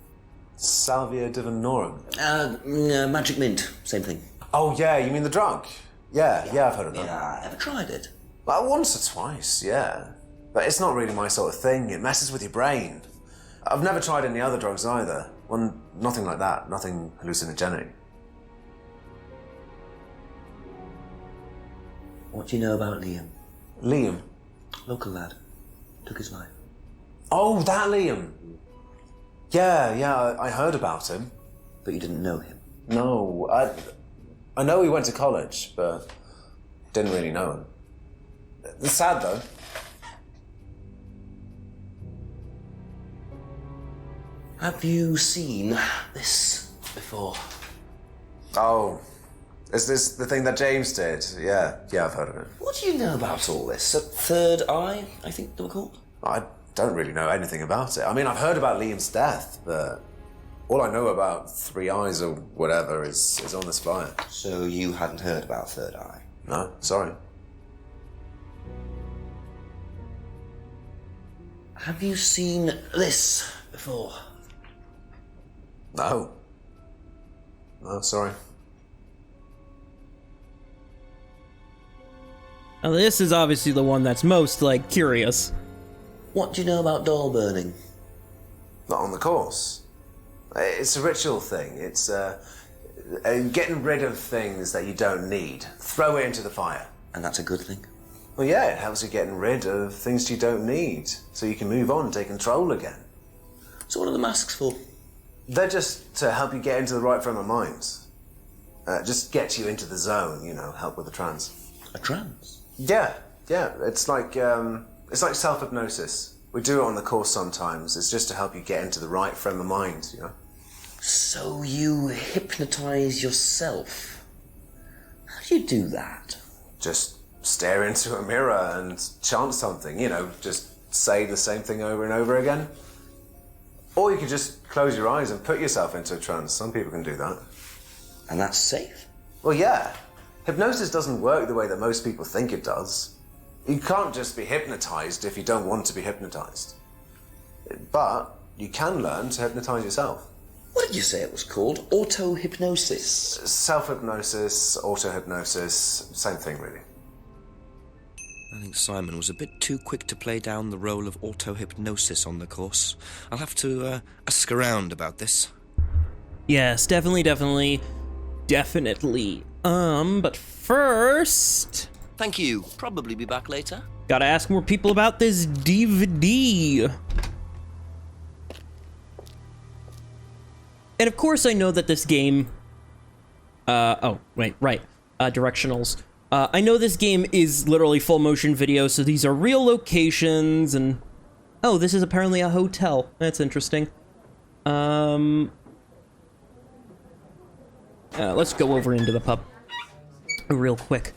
Salvia divinorum? Magic mint, same thing. Oh, yeah, you mean the drug? Yeah, I've heard of that. Yeah, ever tried it? Well, once or twice, yeah. But it's not really my sort of thing. It messes with your brain. I've never tried any other drugs either. Well, nothing like that. Nothing hallucinogenic. What do you know about Liam? Liam? Local lad. Took his life. Oh, that Liam! Yeah, I heard about him. But you didn't know him? No, I know he went to college, but didn't really know him. It's sad, though. Have you seen this before? Oh, is this the thing that James did? Yeah, I've heard of it. What do you know about all this? A third eye, I think they were called? I don't really know anything about it. I mean, I've heard about Liam's death, but all I know about three eyes or whatever is on this flyer. So you hadn't heard about third eye? No, sorry. Have you seen this before? No, sorry. Now, this is obviously the one that's most, curious. What do you know about doll burning? Not on the course. It's a ritual thing. It's getting rid of things that you don't need. Throw it into the fire. And that's a good thing? Well, yeah, it helps you getting rid of things you don't need, so you can move on and take control again. So what are the masks for? They're just to help you get into the right frame of mind. Just get you into the zone, help with the trance. A trance? Yeah. It's like self-hypnosis. We do it on the course sometimes. It's just to help you get into the right frame of mind, So you hypnotize yourself? How do you do that? Just stare into a mirror and chant something, just say the same thing over and over again. Or you could just close your eyes and put yourself into a trance. Some people can do that. And that's safe? Well, yeah. Hypnosis doesn't work the way that most people think it does. You can't just be hypnotized if you don't want to be hypnotized. But you can learn to hypnotize yourself. What did you say it was called? Auto-hypnosis? Self-hypnosis, auto-hypnosis, same thing, really. I think Simon was a bit too quick to play down the role of auto-hypnosis on the course. I'll have to ask around about this. Yes, definitely. But first... Thank you. Probably be back later. Gotta ask more people about this DVD. And of course I know that this game... directionals. I know this game is literally full motion video, so these are real locations, and... Oh, this is apparently a hotel. That's interesting. Let's go over into the pub real quick.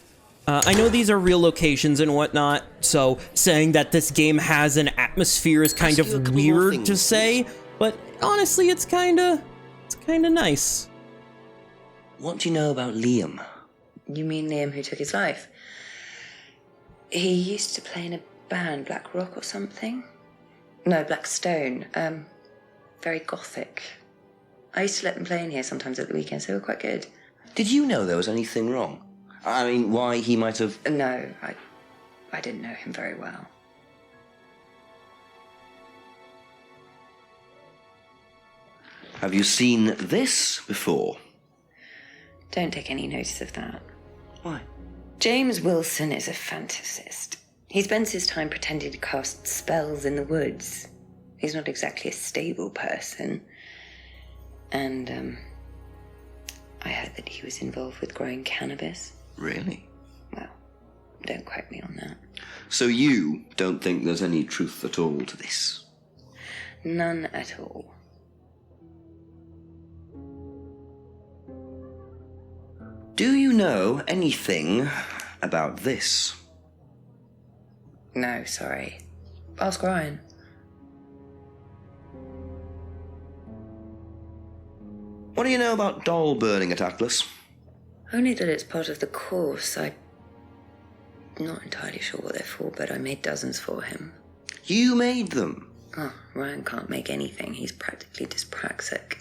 I know these are real locations and whatnot, so saying that this game has an atmosphere is kind of weird to say, but honestly, it's kinda nice. What do you know about Liam? You mean Liam who took his life? He used to play in a band, Black Rock or something? No, Black Stone. Very gothic. I used to let them play in here sometimes at the weekends. They were quite good. Did you know there was anything wrong? I mean, why he might have... No, I didn't know him very well. Have you seen this before? Don't take any notice of that. Why? James Wilson is a fantasist. He spends his time pretending to cast spells in the woods. He's not exactly a stable person. And, I heard that he was involved with growing cannabis. Really? Well, don't quote me on that. So you don't think there's any truth at all to this? None at all. Do you know anything about this? No, sorry. Ask Ryan. What do you know about doll burning at Atlas? Only that it's part of the course. I'm not entirely sure what they're for, but I made dozens for him. You made them? Oh, Ryan can't make anything. He's practically dyspraxic.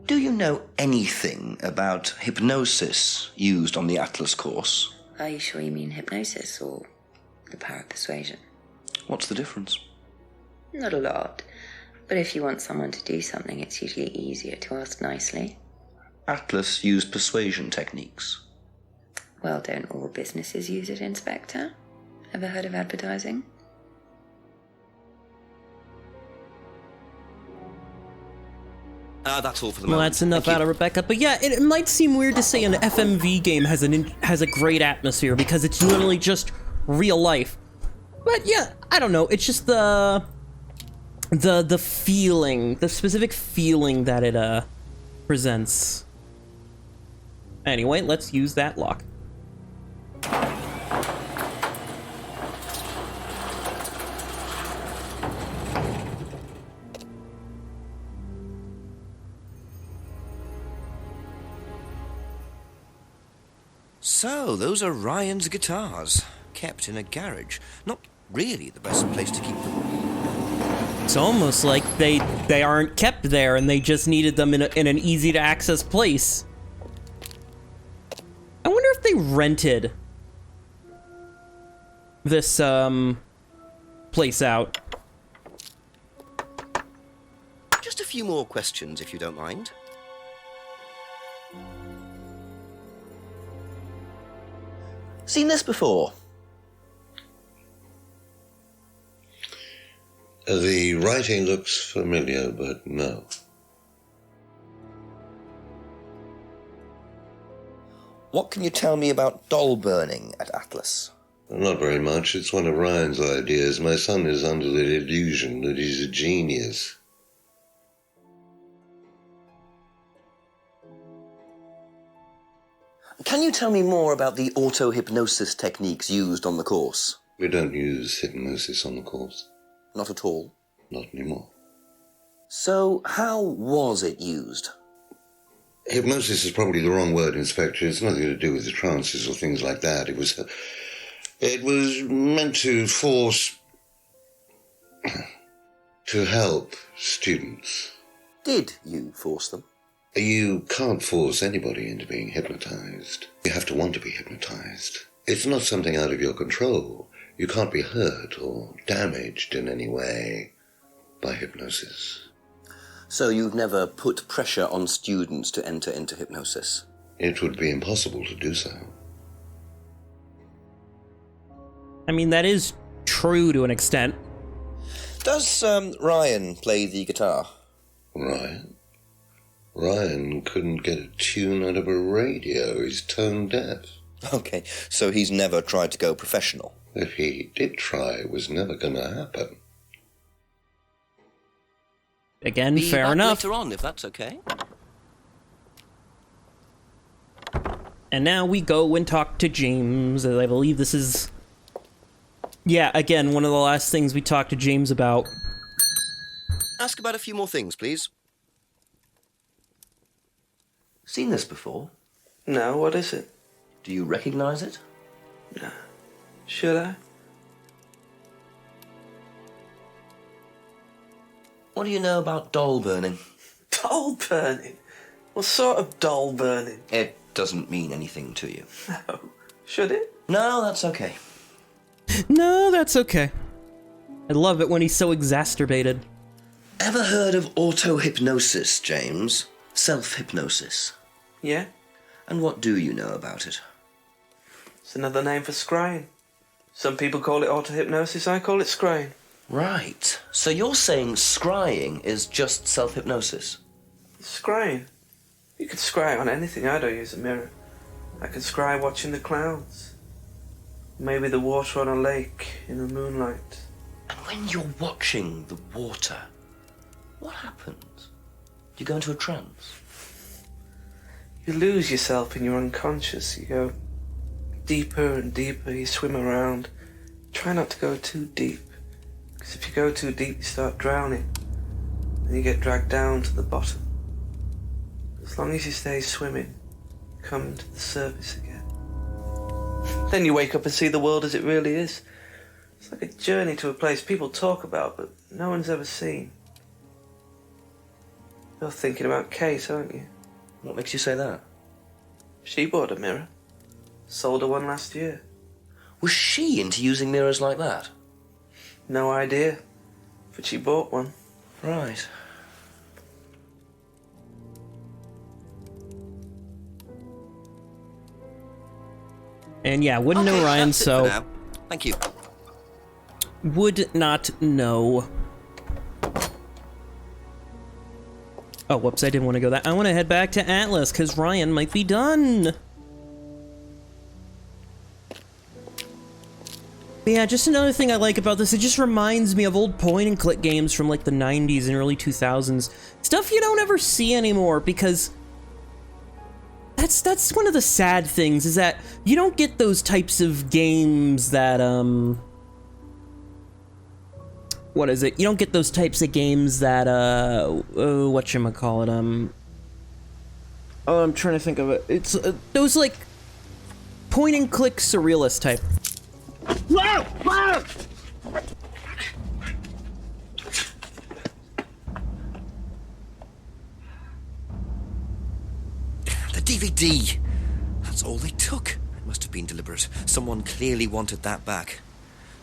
Do you know anything about hypnosis used on the Atlas course? Are you sure you mean hypnosis or the power of persuasion? What's the difference? Not a lot. But if you want someone to do something, it's usually easier to ask nicely. Atlas used persuasion techniques. Well, don't all businesses use it, Inspector? Ever heard of advertising? That's all for the Well, moment. that's enough out of Rebecca. But yeah, it might seem weird to say an FMV game has a great atmosphere because it's literally just real life. But yeah, I don't know. It's just the feeling, the specific feeling that it presents. Anyway, let's use that lock. So, those are Ryan's guitars, kept in a garage. Not really the best place to keep them. It's almost like they aren't kept there and they just needed them in an easy to access place. I wonder if they rented this place out. Just a few more questions, if you don't mind. Seen this before? The writing looks familiar, but no. What can you tell me about doll burning at Atlas? Not very much. It's one of Ryan's ideas. My son is under the illusion that he's a genius. Can you tell me more about the auto-hypnosis techniques used on the course? We don't use hypnosis on the course. Not at all? Not anymore. So, how was it used? Hypnosis is probably the wrong word, Inspector. It's nothing to do with the trances or things like that. It was meant to force... to help students. Did you force them? You can't force anybody into being hypnotized. You have to want to be hypnotized. It's not something out of your control. You can't be hurt or damaged in any way by hypnosis. So you've never put pressure on students to enter into hypnosis? It would be impossible to do so. I mean, that is true to an extent. Does Ryan play the guitar? Ryan? Ryan couldn't get a tune out of a radio. He's tone deaf. Okay, so he's never tried to go professional? If he did try, it was never going to happen. Again, Be fair back enough. later on, if that's okay. And now we go and talk to James, as I believe this is... Yeah, again, one of the last things we talked to James about. Ask about a few more things, please. Seen this before? No, what is it? Do you recognize it? No. Should I? What do you know about doll burning? Doll burning? What sort of doll burning? It doesn't mean anything to you. No. Should it? No, that's okay. No, that's okay. I love it when he's so exacerbated. Ever heard of auto-hypnosis, James? Self-hypnosis? Yeah. And what do you know about it? It's another name for scrying. Some people call it auto-hypnosis, I call it scrying. Right. So you're saying scrying is just self-hypnosis? Scrying? You could scry on anything. I don't use a mirror. I can scry watching the clouds. Maybe the water on a lake in the moonlight. And when you're watching the water, what happens? Do you go into a trance? You lose yourself in your unconscious. You go deeper and deeper. You swim around. Try not to go too deep. Because if you go too deep, you start drowning. Then you get dragged down to the bottom. As long as you stay swimming, you come to the surface again. Then you wake up and see the world as it really is. It's like a journey to a place people talk about, but no one's ever seen. You're thinking about Kate, aren't you? What makes you say that? She bought a mirror. Sold her one last year. Was she into using mirrors like that? No idea. But she bought one. Right. And yeah, wouldn't know Ryan, that's it so... for now. Thank you. Would not know. Oh, whoops, I didn't want to go that. I want to head back to Atlas, because Ryan might be done. But yeah, just another thing I like about this, it just reminds me of old point-and-click games from like the 90s and early 2000s. Stuff you don't ever see anymore, because... That's one of the sad things, is that you don't get those types of games that, what is it? You don't get those types of games that, whatchamacallit, oh, I'm trying to think of it. It's, those, like, point-and-click surrealist type. Whoa! Whoa! The DVD! That's all they took. It must have been deliberate. Someone clearly wanted that back.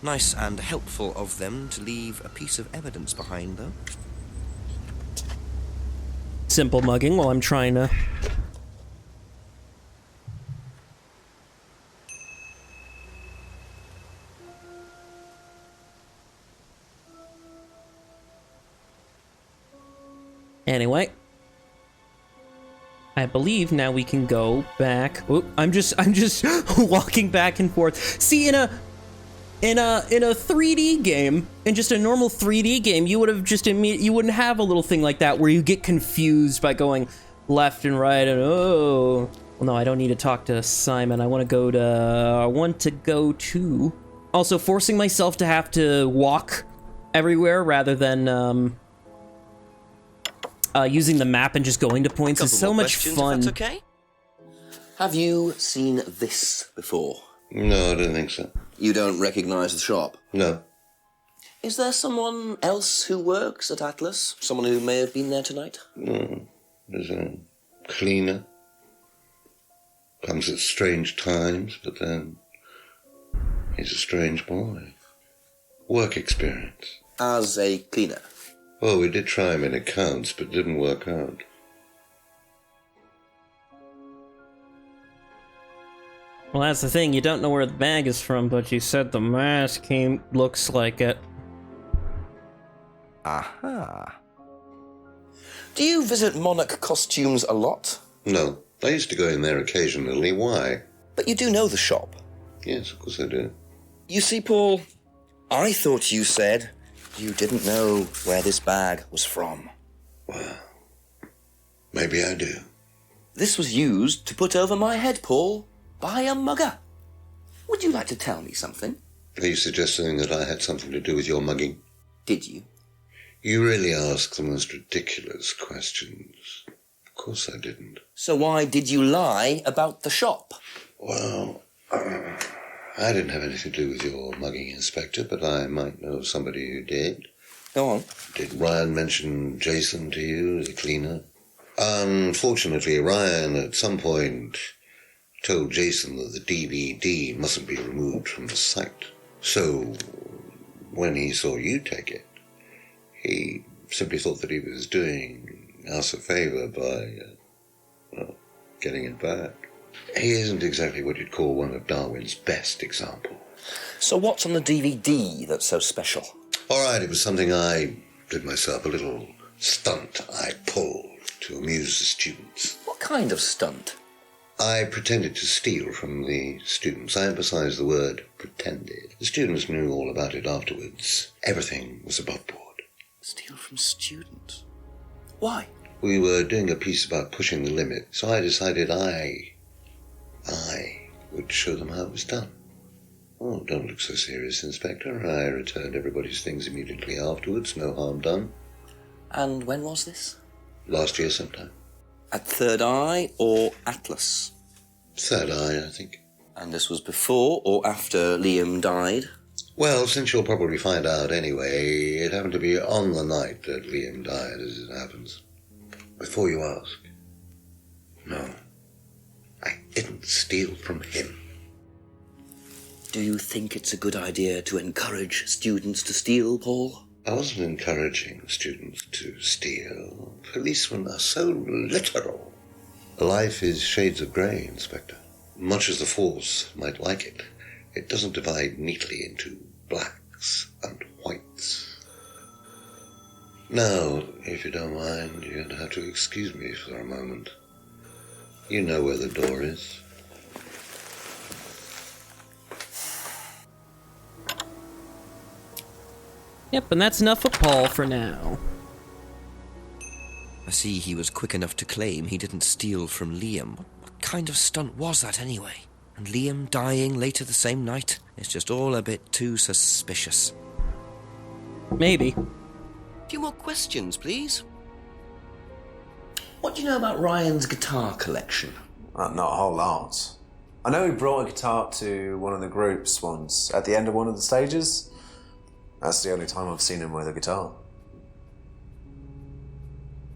Nice and helpful of them to leave a piece of evidence behind, though. Simple mugging while I'm trying to... Anyway. I believe now we can go back. Oh, I'm just walking back and forth. See, in a 3D game, in just a normal 3D game, you would have just you wouldn't have a little thing like that where you get confused by going left and right and oh. Well, no, I don't need to talk to Simon. I want to go to... Also, forcing myself to have to walk everywhere rather than using the map and just going to points is so much fun. If that's okay? Have you seen this before? No, I don't think so. You don't recognise the shop? No. Is there someone else who works at Atlas? Someone who may have been there tonight? No. There's a cleaner. Comes at strange times, but then he's a strange boy. Work experience. As a cleaner? Well, we did try him in accounts, but didn't work out. Well, that's the thing. You don't know where the bag is from, but you said the mask looks like it. Aha. Do you visit Monarch Costumes a lot? No. I used to go in there occasionally. Why? But you do know the shop? Yes, of course I do. You see, Paul, I thought you said you didn't know where this bag was from. Well, maybe I do. This was used to put over my head, Paul, by a mugger. Would you like to tell me something? Are you suggesting that I had something to do with your mugging? Did you? You really ask the most ridiculous questions. Of course I didn't. So why did you lie about the shop? Well, I didn't have anything to do with your mugging, Inspector, but I might know somebody who did. Go on. Did Ryan mention Jason to you, the cleaner? Unfortunately, Ryan at some point told Jason that the DVD mustn't be removed from the site. So, when he saw you take it, he simply thought that he was doing us a favour by, getting it back. He isn't exactly what you'd call one of Darwin's best examples. So what's on the DVD that's so special? All right, it was something I did myself, a little stunt I pulled to amuse the students. What kind of stunt? I pretended to steal from the students. I emphasize the word pretended. The students knew all about it afterwards. Everything was above board. Steal from students? Why? We were doing a piece about pushing the limit, so I decided I would show them how it was done. Oh, don't look so serious, Inspector. I returned everybody's things immediately afterwards. No harm done. And when was this? Last year sometime. At Third Eye or Atlas? Third Eye, I think. And this was before or after Liam died? Well, since you'll probably find out anyway, it happened to be on the night that Liam died, as it happens. Before you ask, no, I didn't steal from him. Do you think it's a good idea to encourage students to steal, Paul? I wasn't encouraging students to steal. Policemen are so literal. Life is shades of grey, Inspector. Much as the Force might like it, it doesn't divide neatly into blacks and whites. Now, if you don't mind, you're going to have to excuse me for a moment. You know where the door is. Yep, and that's enough of Paul for now. I see he was quick enough to claim he didn't steal from Liam. What kind of stunt was that anyway? And Liam dying later the same night? It's just all a bit too suspicious. Maybe. A few more questions, please. What do you know about Ryan's guitar collection? Not a whole lot. I know he brought a guitar to one of the groups once, at the end of one of the stages. That's the only time I've seen him with a guitar.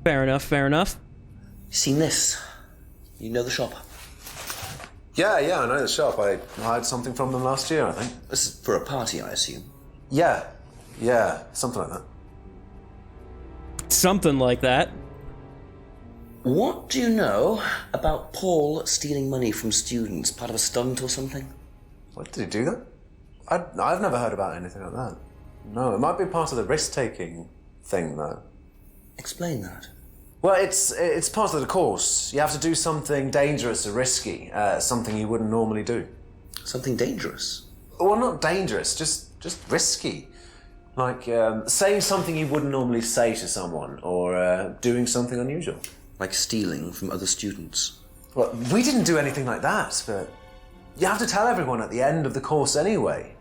Fair enough, fair enough. Seen this? You know the shop? Yeah, I know the shop. I hired something from them last year, I think. This is for a party, I assume? Yeah, something like that. Something like that. What do you know about Paul stealing money from students? Part of a stunt or something? What, did he do that? I've never heard about anything like that. No, it might be part of the risk-taking thing, though. Explain that. Well, it's part of the course. You have to do something dangerous or risky, something you wouldn't normally do. Something dangerous? Well, not dangerous, just risky. Like saying something you wouldn't normally say to someone, or doing something unusual. Like stealing from other students? Well, we didn't do anything like that, but you have to tell everyone at the end of the course anyway.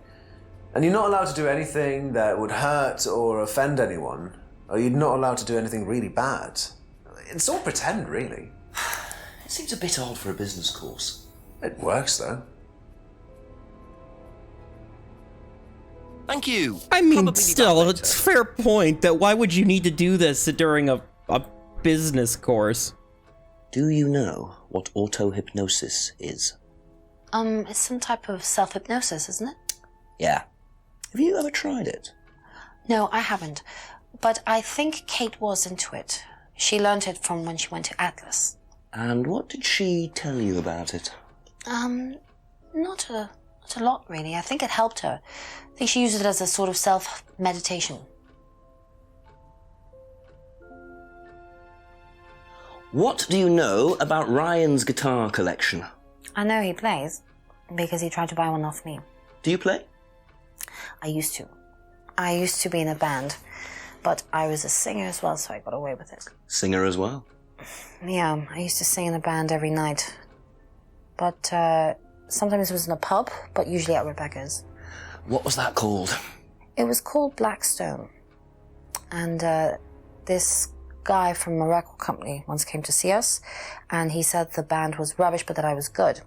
And you're not allowed to do anything that would hurt or offend anyone, or you're not allowed to do anything really bad. It's all pretend, really. It seems a bit odd for a business course. It works, though. Thank you. I mean, Probably still, be back it's a fair point that why would you need to do this during a business course? Do you know what auto-hypnosis is? It's some type of self-hypnosis, isn't it? Yeah. Have you ever tried it? No, I haven't. But I think Kate was into it. She learned it from when she went to Atlas. And what did she tell you about it? Not a lot, really. I think it helped her. I think she used it as a sort of self-meditation. What do you know about Ryan's guitar collection? I know he plays, because he tried to buy one off me. Do you play? I used to. I used to be in a band, but I was a singer as well, so I got away with it. Singer as well? Yeah, I used to sing in a band every night. But sometimes it was in a pub, but usually at Rebecca's. What was that called? It was called Blackstone. And this guy from a record company once came to see us, and he said the band was rubbish, but that I was good.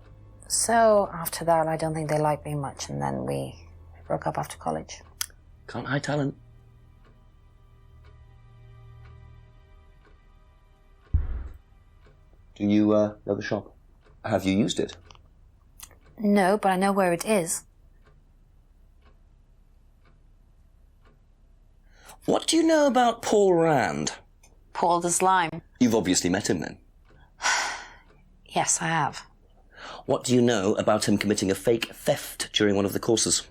So after that, I don't think they liked me much, and then we broke up after college. Can't hide talent. Do you know the shop? Have you used it? No, but I know where it is. What do you know about Paul Rand? Paul the Slime. You've obviously met him then. Yes, I have. What do you know about him committing a fake theft during one of the courses?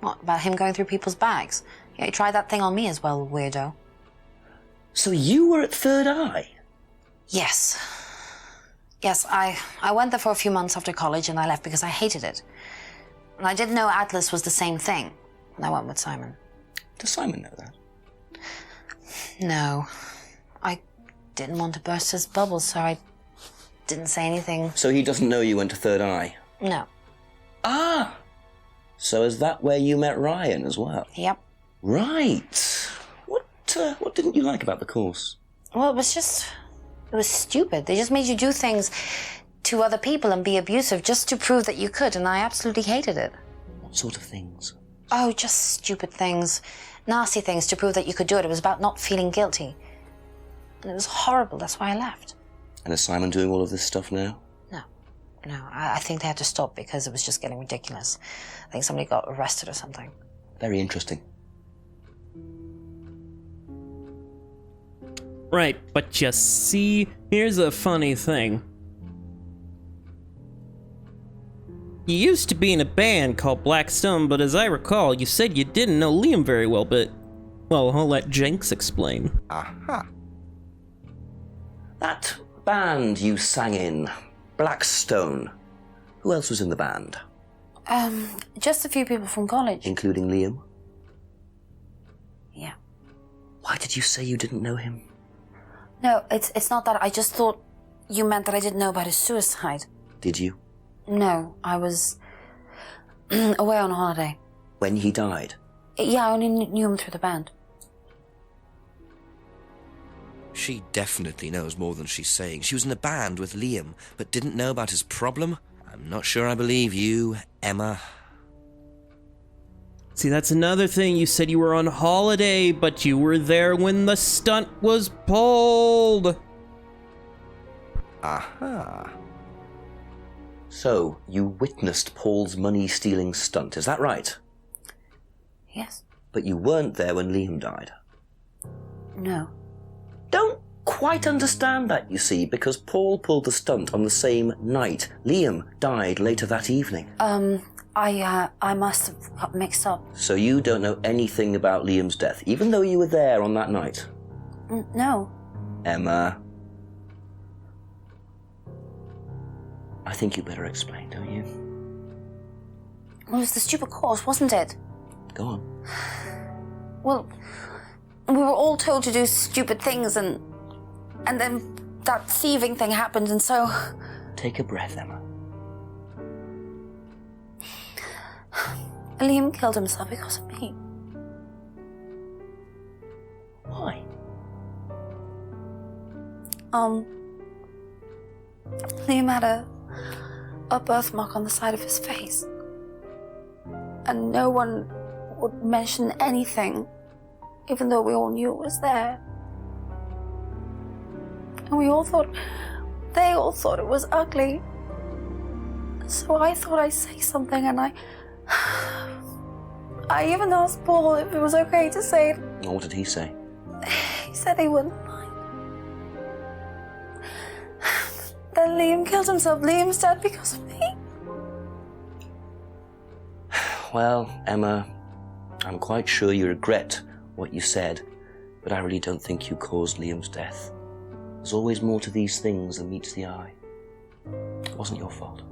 What, about him going through people's bags? Yeah, he tried that thing on me as well, weirdo. So you were at Third Eye? Yes. Yes, I went there for a few months after college and I left because I hated it. And I didn't know Atlas was the same thing. And I went with Simon. Does Simon know that? No. I didn't want to burst his bubble, so I didn't say anything. So he doesn't know you went to Third Eye? No. Ah! So is that where you met Ryan as well? Yep. Right. What didn't you like about the course? Well, it was stupid. They just made you do things to other people and be abusive just to prove that you could, and I absolutely hated it. What sort of things? Oh, just stupid things. Nasty things to prove that you could do it. It was about not feeling guilty. And it was horrible. That's why I left. And is Simon doing all of this stuff now? No, I think they had to stop because it was just getting ridiculous. I think somebody got arrested or something. Very interesting. Right, but you see, here's a funny thing. You used to be in a band called Blackstone, but as I recall, you said you didn't know Liam very well, but... Well, I'll let Jenks explain. Aha. That band you sang in, Blackstone, who else was in the band? Just a few people from college. Including Liam? Yeah. Why did you say you didn't know him? No, it's not that. I just thought you meant that I didn't know about his suicide. Did you? No, I was away on holiday. When he died? Yeah, I only knew him through the band. She definitely knows more than she's saying. She was in a band with Liam, but didn't know about his problem? I'm not sure I believe you, Emma. See, that's another thing. You said you were on holiday, but you were there when the stunt was pulled. Aha. So, you witnessed Paul's money-stealing stunt, is that right? Yes. But you weren't there when Liam died? No. Don't quite understand that, you see, because Paul pulled the stunt on the same night. Liam died later that evening. I must have got mixed up. So you don't know anything about Liam's death, even though you were there on that night? No. Emma. I think you better explain, don't you? Well, it was the stupid course, wasn't it? Go on. Well, we were all told to do stupid things, and then that thieving thing happened, and so Take a breath, Emma. Liam killed himself because of me. Why? Liam had a birthmark on the side of his face. And no one would mention anything, even though we all knew it was there. And they all thought it was ugly. So I thought I'd say something, and I even asked Paul if it was okay to say it. What did he say? He said he wouldn't mind. Then Liam killed himself. Liam's dead because of me. Well, Emma, I'm quite sure you regret what you said, but I really don't think you caused Liam's death. There's always more to these things than meets the eye. It wasn't your fault.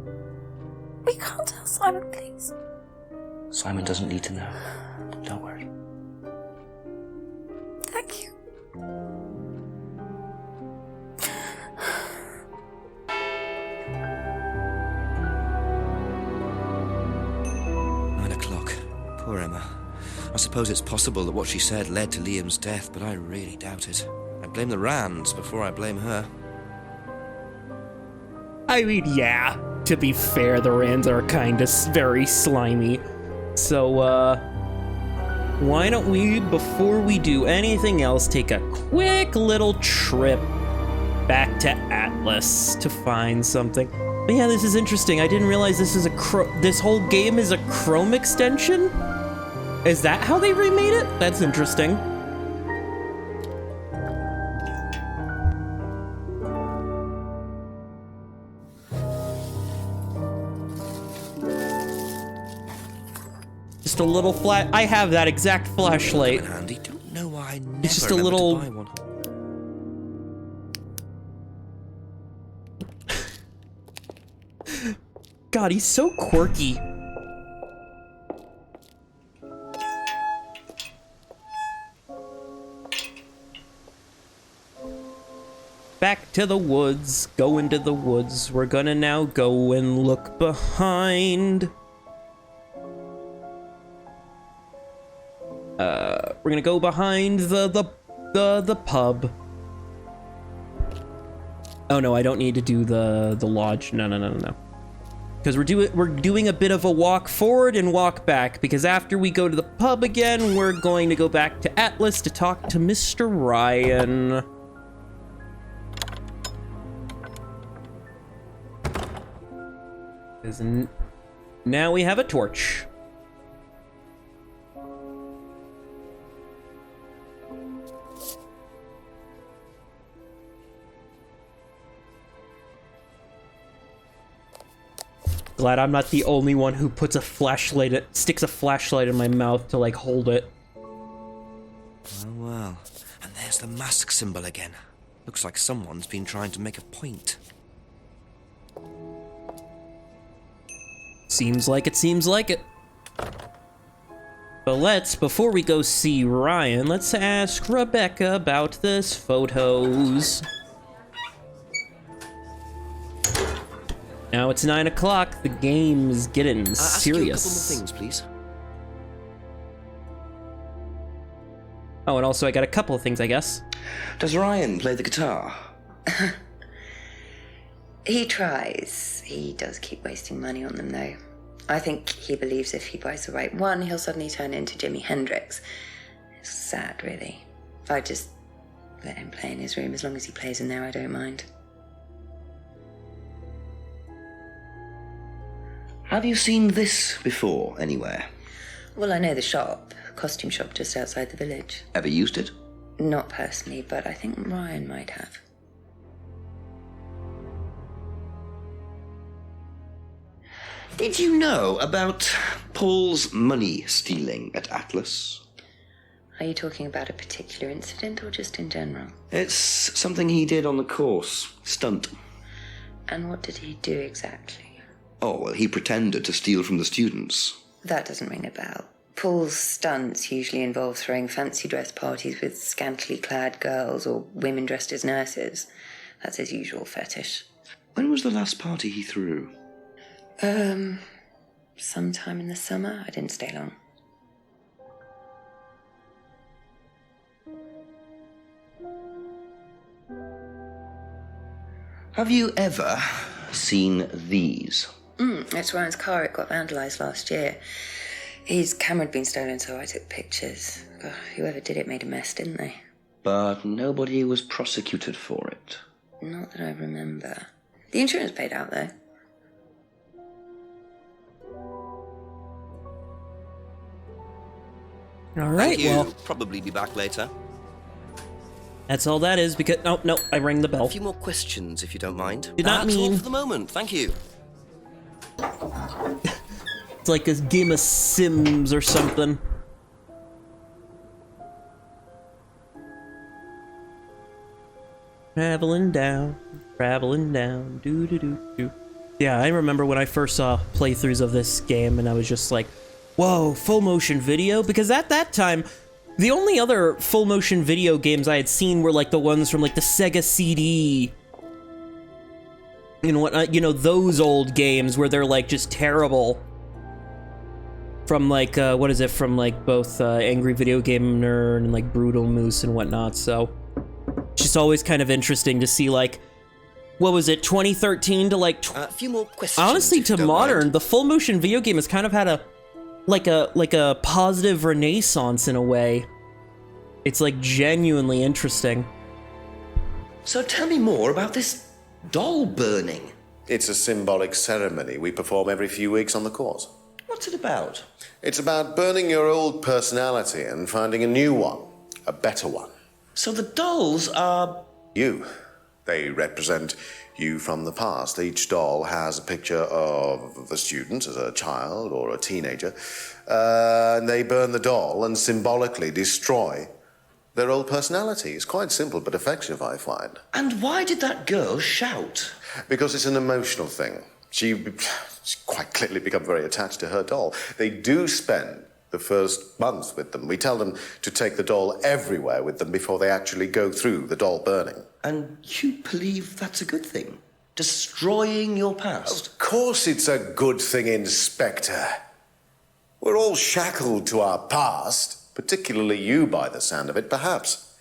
We can't tell Simon, please. Simon doesn't need to know. Don't worry. Thank you. Poor Emma. I suppose it's possible that what she said led to Liam's death, but I really doubt it. I blame the Rands before I blame her. I mean, yeah, to be fair, the Rands are kind of very slimy. So, why don't we, before we do anything else, take a quick little trip back to Atlas to find something. But yeah, this is interesting. I didn't realize this is this whole game is a Chrome extension? Is that how they remade it? That's interesting. Just a little I have that exact flashlight. Andy, don't know why I never It's just a little. to buy one. God, he's so quirky. Back to the woods, go into the woods. We're gonna now go and look behind. We're gonna go behind the pub. Oh no, I don't need to do the lodge. No. Because we're doing a bit of a walk forward and walk back, because after we go to the pub again, we're going to go back to Atlas to talk to Mr. Ryan. Now we have a torch. Glad I'm not the only one who puts a flashlight, sticks a flashlight in my mouth to like hold it. Well. And there's the mask symbol again. Looks like someone's been trying to make a point. Seems like it. But before we go see Ryan, let's ask Rebecca about this photos. Now it's 9 o'clock, the game is getting serious. Ask you a couple more things, please. Oh, and also I got a couple of things, I guess. Does Ryan play the guitar? He tries. He does keep wasting money on them, though. I think he believes if he buys the right one, he'll suddenly turn into Jimi Hendrix. It's sad, really. I just let him play in his room. As long as he plays in there, I don't mind. Have you seen this before, anywhere? Well, I know the shop. Costume shop just outside the village. Ever used it? Not personally, but I think Ryan might have. Did you know about Paul's money stealing at Atlas? Are you talking about a particular incident or just in general? It's something he did on the course. Stunt. And what did he do exactly? Oh, well, he pretended to steal from the students. That doesn't ring a bell. Paul's stunts usually involve throwing fancy dress parties with scantily clad girls or women dressed as nurses. That's his usual fetish. When was the last party he threw? Sometime in the summer. I didn't stay long. Have you ever seen these? It's Ryan's car. It got vandalised last year. His camera had been stolen, so I took pictures. God, whoever did it made a mess, didn't they? But nobody was prosecuted for it. Not that I remember. The insurance paid out, though. All right, Thank you. well, Probably be back later. that's all that is because... No, I rang the bell. A few more questions, if you don't mind. Did not That's all mean- for the moment. Thank you. It's like a game of Sims or something. Traveling down, do. Yeah, I remember when I first saw playthroughs of this game and I was just like, whoa, full motion video? Because at that time, the only other full motion video games I had seen were like the ones from like the Sega CD. You know what? You know, those old games where they're like just terrible. From like, what is it? From like both Angry Video Game Nerd and like Brutal Moose and whatnot. So it's just always kind of interesting to see like, what was it? 2013 to like. A few more questions. Honestly, if you to don't modern, mind. the full motion video game has kind of had a like a positive renaissance in a way. It's like genuinely interesting. So tell me more about this doll burning. It's a symbolic ceremony we perform every few weeks on the course. What's it about? It's about burning your old personality and finding a new one, a better one. So the dolls are... You. They represent you from the past. Each doll has a picture of the student as a child or a teenager. And they burn the doll and symbolically destroy their old personality. It's quite simple but effective, I find. And why did that girl shout? Because it's an emotional thing. She's quite clearly become very attached to her doll. They do spend the first month with them. We tell them to take the doll everywhere with them before they actually go through the doll burning. And you believe that's a good thing? Destroying your past? Of course it's a good thing, Inspector. We're all shackled to our past, particularly you by the sound of it. Perhaps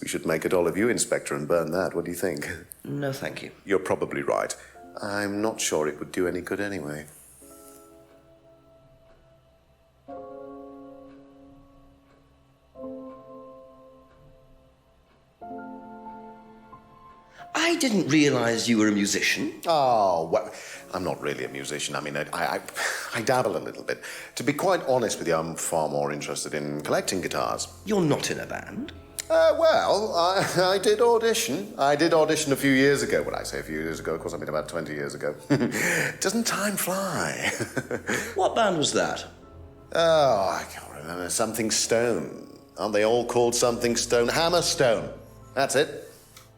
we should make a doll of you, Inspector, and burn that. What do you think? No, thank you. You're probably right. I'm not sure it would do any good anyway. I didn't realize you were a musician. Oh, well, I'm not really a musician. I mean, I dabble a little bit. To be quite honest with you, I'm far more interested in collecting guitars. You're not in a band? Well, I did audition. I did audition a few years ago. When I say a few years ago, of course, I mean about 20 years ago. Doesn't time fly? What band was that? Oh, I can't remember. Something Stone. Aren't they all called Something Stone? Hammerstone. That's it.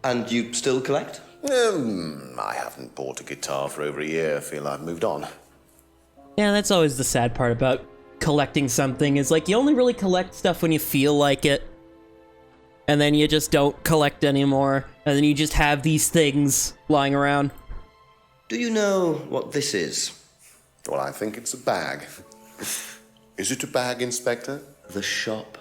And you still collect? I haven't bought a guitar for over a year. I feel I've moved on. Yeah, that's always the sad part about collecting something is like you only really collect stuff when you feel like it. And then you just don't collect anymore. And then you just have these things lying around. Do you know what this is? Well, I think it's a bag. Is it a bag, Inspector? The shop.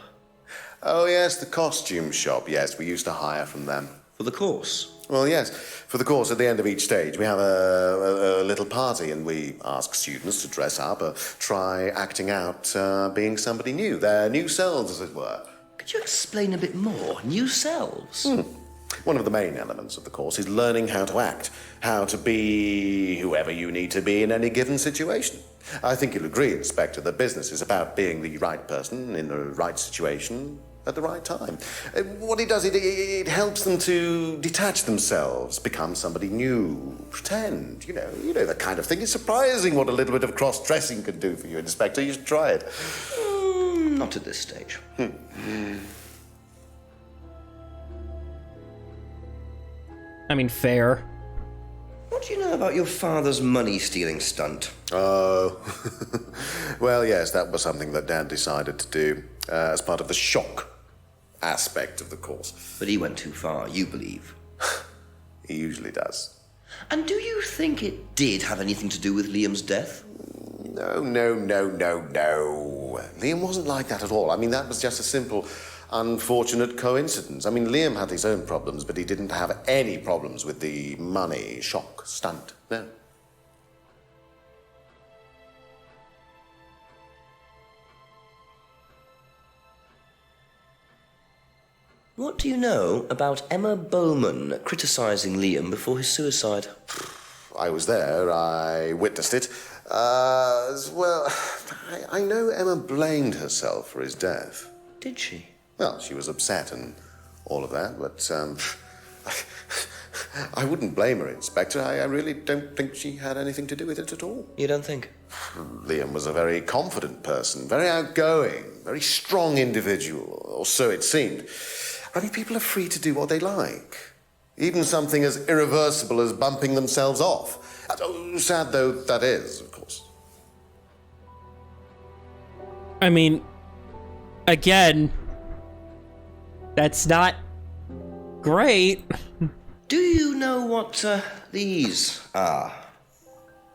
Oh, yes, the costume shop. Yes, we used to hire from them. For the course? Well, yes. For the course, at the end of each stage, we have a little party and we ask students to dress up or try acting out being somebody new, their new selves, as it were. Could you explain a bit more? New selves? One of the main elements of the course is learning how to act, how to be whoever you need to be in any given situation. I think you'll agree, Inspector, that business is about being the right person in the right situation at the right time. What it does, it helps them to detach themselves, become somebody new, pretend, you know, that kind of thing. It's surprising what a little bit of cross-dressing can do for you, Inspector. You should try it. Not at this stage. I mean, fair. What do you know about your father's money-stealing stunt? Oh, well, yes, that was something that Dad decided to do as part of the shock aspect of the course. But he went too far, you believe. He usually does. And do you think it did have anything to do with Liam's death? No. Liam wasn't like that at all. I mean, that was just a simple, unfortunate coincidence. I mean, Liam had his own problems, but he didn't have any problems with the money shock stunt. No. What do you know about Emma Bowman criticising Liam before his suicide? I was there. I witnessed it. Well, I know Emma blamed herself for his death. Did she? Well, she was upset and all of that, but I wouldn't blame her, Inspector. I really don't think she had anything to do with it at all. You don't think? Liam was a very confident person, very outgoing, very strong individual, or so it seemed. I mean, people are free to do what they like. Even something as irreversible as bumping themselves off. Sad though that is, of course. I mean, again, that's not great. Do you know what these are?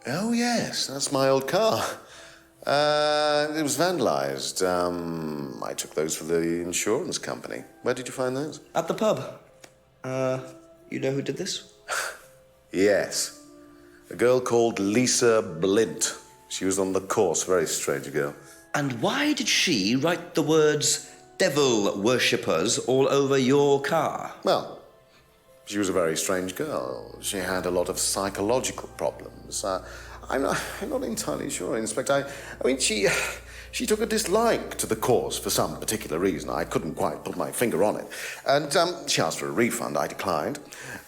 Oh, yes, that's my old car. It was vandalized. I took those for the insurance company. Where did you find those? At the pub. You know who did this? Yes. A girl called Lisa Blint. She was on the course, very strange girl. And why did she write the words devil worshippers all over your car? Well, she was a very strange girl. She had a lot of psychological problems. I'm not entirely sure, Inspector. I mean, she took a dislike to the course for some particular reason. I couldn't quite put my finger on it. And she asked for a refund. I declined.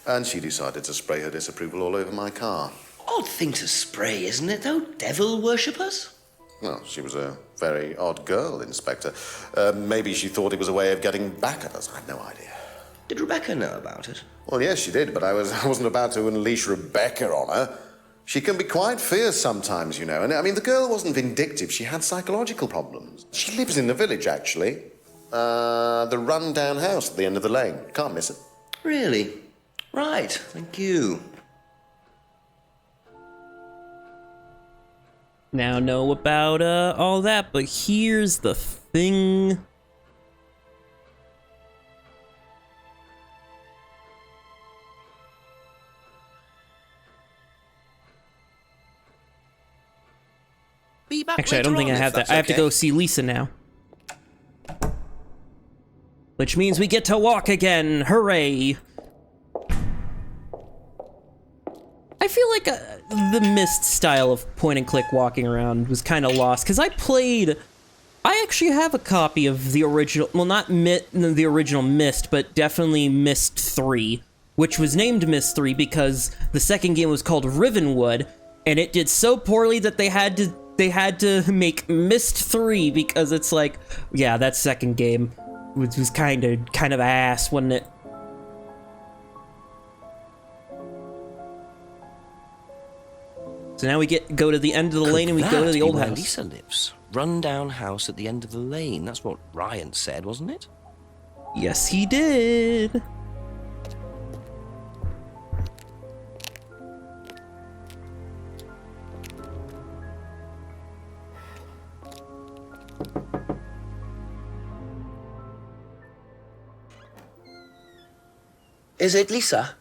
And she decided to spray her disapproval all over my car. Odd thing to spray, isn't it, though? Devil worshippers? Well, she was a very odd girl, Inspector. Maybe she thought it was a way of getting back at us. I had no idea. Did Rebecca know about it? Well, yes, she did, but I wasn't about to unleash Rebecca on her. She can be quite fierce sometimes, you know. And I mean, the girl wasn't vindictive. She had psychological problems. She lives in the village, actually. The run-down house at the end of the lane. Can't miss it. Really? Right, thank you. Now know about all that, but here's the thing. Actually, I don't think I have that. I have to go see Lisa now. Which means we get to walk again. Hooray! I feel like the Myst style of point-and-click walking around was kind of lost, because I actually have a copy of the original, well, not the original Myst, but definitely Myst 3, which was named Myst 3 because the second game was called Rivenwood, and it did so poorly that they had to make Myst 3 because it's like, yeah, that second game was kind of ass, wasn't it? So now we go to the end of the lane and we go to the old house. Lisa lives. Run-down house at the end of the lane. That's what Ryan said, wasn't it? Yes, he did. Is it Lisa?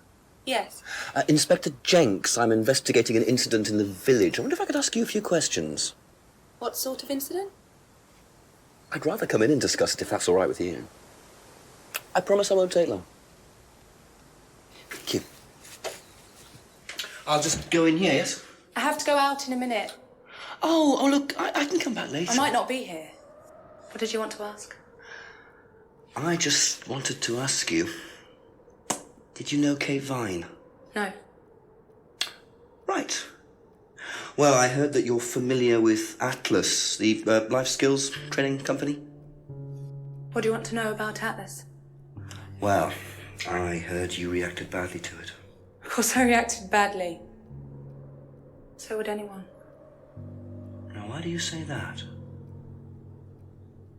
Yes. Inspector Jenks, I'm investigating an incident in the village. I wonder if I could ask you a few questions. What sort of incident? I'd rather come in and discuss it if that's all right with you. I promise I won't take long. Thank you. I'll just go in here, yes? I have to go out in a minute. Oh, look, I can come back later. I might not be here. What did you want to ask? I just wanted to ask you, did you know Kate Vine? No. Right. Well, I heard that you're familiar with Atlas, the life skills training company. What do you want to know about Atlas? Well, I heard you reacted badly to it. Of course I reacted badly. So would anyone. Now, why do you say that?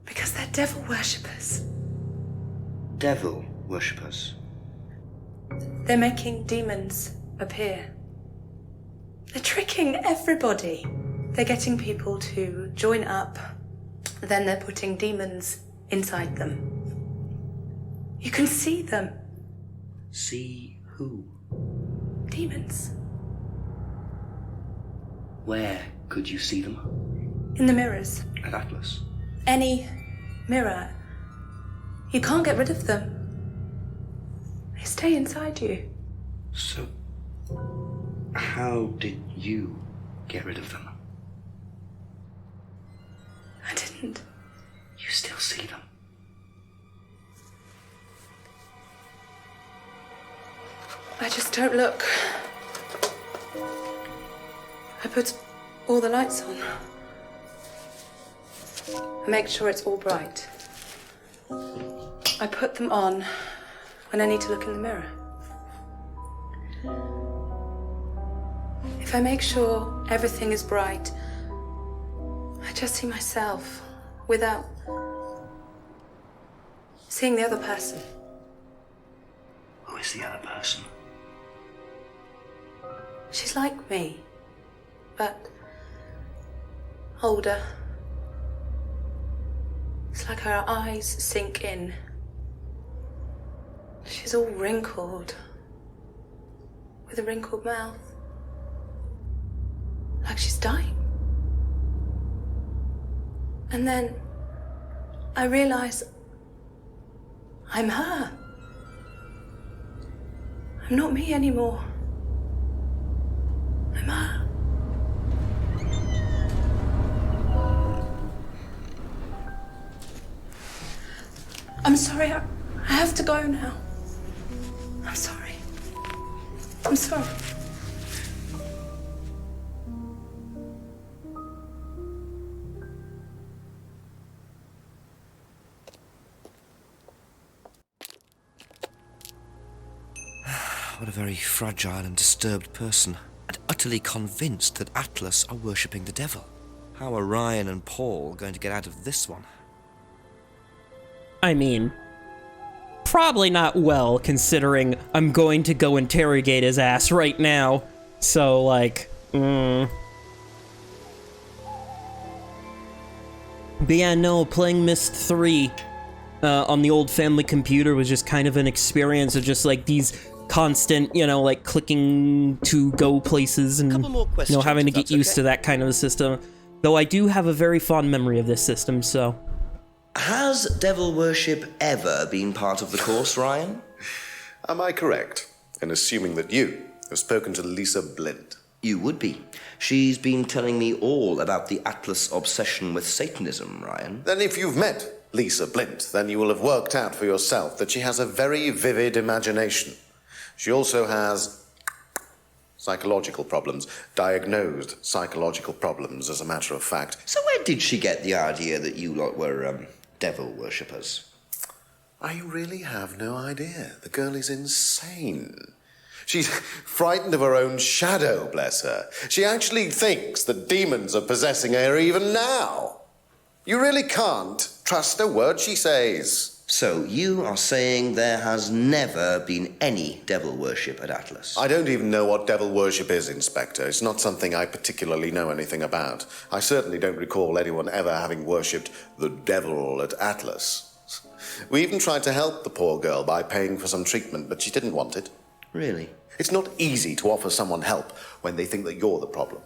Because they're devil worshippers. Devil worshippers? They're making demons appear. They're tricking everybody. They're getting people to join up, then they're putting demons inside them. You can see them. See who? Demons. Where could you see them? In the mirrors. At Atlas. Any mirror. You can't get rid of them. They stay inside you. So, how did you get rid of them? I didn't. You still see them? I just don't look. I put all the lights on. I make sure it's all bright. I put them on when I need to look in the mirror. If I make sure everything is bright, I just see myself without seeing the other person. Who is the other person? She's like me, but older. It's like her eyes sink in. She's all wrinkled, with a wrinkled mouth, like she's dying. And then I realize I'm her. I'm not me anymore. I'm her. I'm sorry, I have to go now. I'm sorry. I'm sorry. What a very fragile and disturbed person, and utterly convinced that Atlas are worshipping the devil. How are Ryan and Paul going to get out of this one? I mean, probably not well, considering I'm going to go interrogate his ass right now. So, like, But yeah, no, playing Myst 3 on the old family computer was just kind of an experience of just, like, these constant, you know, like, clicking to go places and, you know, having to get used to that kind of a system. Though I do have a very fond memory of this system, so... Has devil worship ever been part of the course, Ryan? Am I correct in assuming that you have spoken to Lisa Blint? You would be. She's been telling me all about the Atlas obsession with Satanism, Ryan. Then if you've met Lisa Blint, then you will have worked out for yourself that she has a very vivid imagination. She also has psychological problems, diagnosed psychological problems, as a matter of fact. So where did she get the idea that you lot were, devil worshippers? I really have no idea. The girl is insane. She's frightened of her own shadow, bless her. She actually thinks that demons are possessing her even now. You really can't trust a word she says. So you are saying there has never been any devil worship at Atlas? I don't even know what devil worship is, Inspector. It's not something I particularly know anything about. I certainly don't recall anyone ever having worshipped the devil at Atlas. We even tried to help the poor girl by paying for some treatment, but she didn't want it. Really? It's not easy to offer someone help when they think that you're the problem.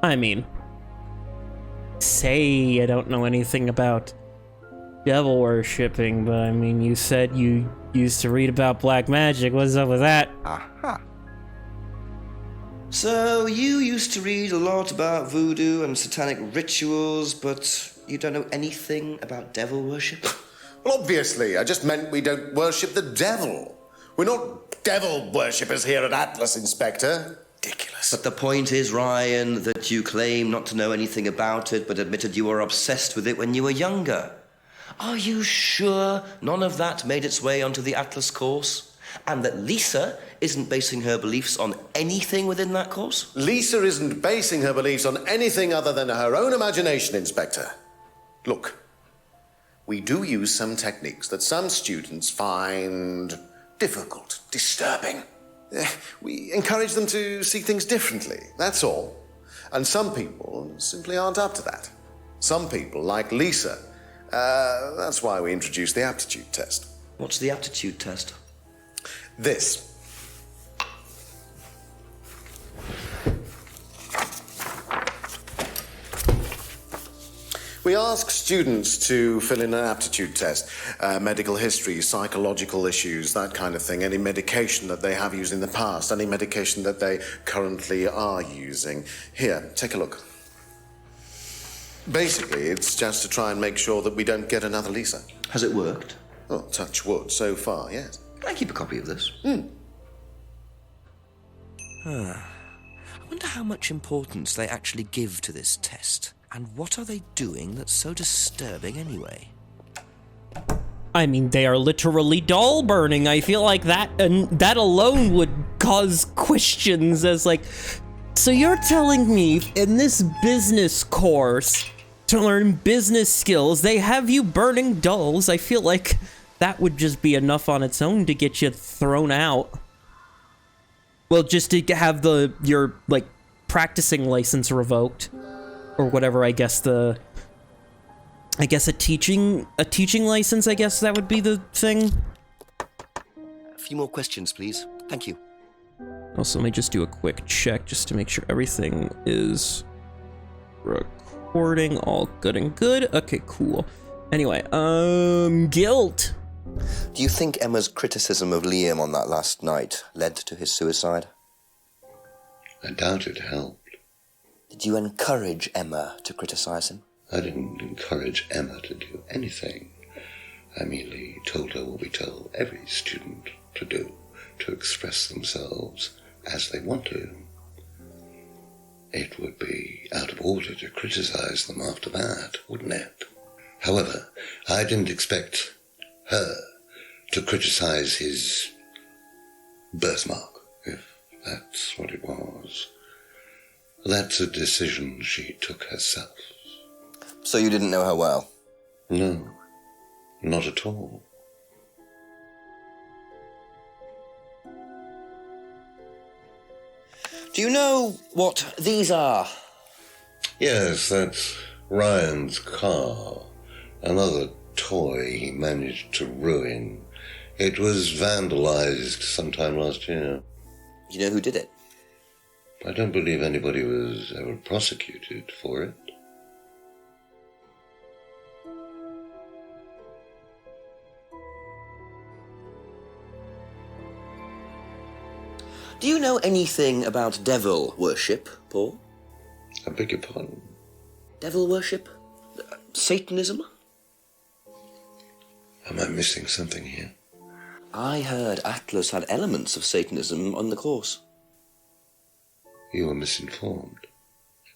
I mean, say I don't know anything about devil worshipping, but I mean, you said you used to read about black magic. What's up with that? Aha. So you used to read a lot about voodoo and satanic rituals, but you don't know anything about devil worship? Well, obviously, I just meant we don't worship the devil. We're not devil worshippers here at Atlas, Inspector. Ridiculous. But the point is, Ryan, that you claim not to know anything about it, but admitted you were obsessed with it when you were younger. Are you sure none of that made its way onto the Atlas course? And that Lisa isn't basing her beliefs on anything within that course? Lisa isn't basing her beliefs on anything other than her own imagination, Inspector. Look, we do use some techniques that some students find difficult, disturbing. We encourage them to see things differently, that's all. And some people simply aren't up to that. Some people, like Lisa, that's why we introduced the aptitude test. What's the aptitude test? This. We ask students to fill in an aptitude test, medical history, psychological issues, that kind of thing, any medication that they have used in the past, any medication that they currently are using. Here, take a look. Basically, it's just to try and make sure that we don't get another Lisa. Has it worked? Well, touch wood, so far, yes. Can I keep a copy of this? I wonder how much importance they actually give to this test. And what are they doing that's so disturbing anyway? I mean, they are literally doll burning. I feel like that alone would cause questions as like, so you're telling me in this business course to learn business skills, they have you burning dolls? I feel like that would just be enough on its own to get you thrown out. Well, just to have your like practicing license revoked. Or whatever, I guess a teaching license, I guess that would be the thing. A few more questions, please. Thank you. Also, let me just do a quick check just to make sure everything is recording, all good and good. Okay, cool. Anyway, guilt. Do you think Emma's criticism of Liam on that last night led to his suicide? I doubt it helped. Did you encourage Emma to criticize him? I didn't encourage Emma to do anything. I merely told her what we tell every student to do, to express themselves as they want to. It would be out of order to criticize them after that, wouldn't it? However, I didn't expect her to criticize his birthmark, if that's what it was. That's a decision she took herself. So you didn't know her well? No, not at all. Do you know what these are? Yes, that's Ryan's car. Another toy he managed to ruin. It was vandalized sometime last year. Do you know who did it? I don't believe anybody was ever prosecuted for it. Do you know anything about devil worship, Paul? I beg your pardon? Devil worship? Satanism? Am I missing something here? I heard Atlas had elements of Satanism on the course. You are misinformed.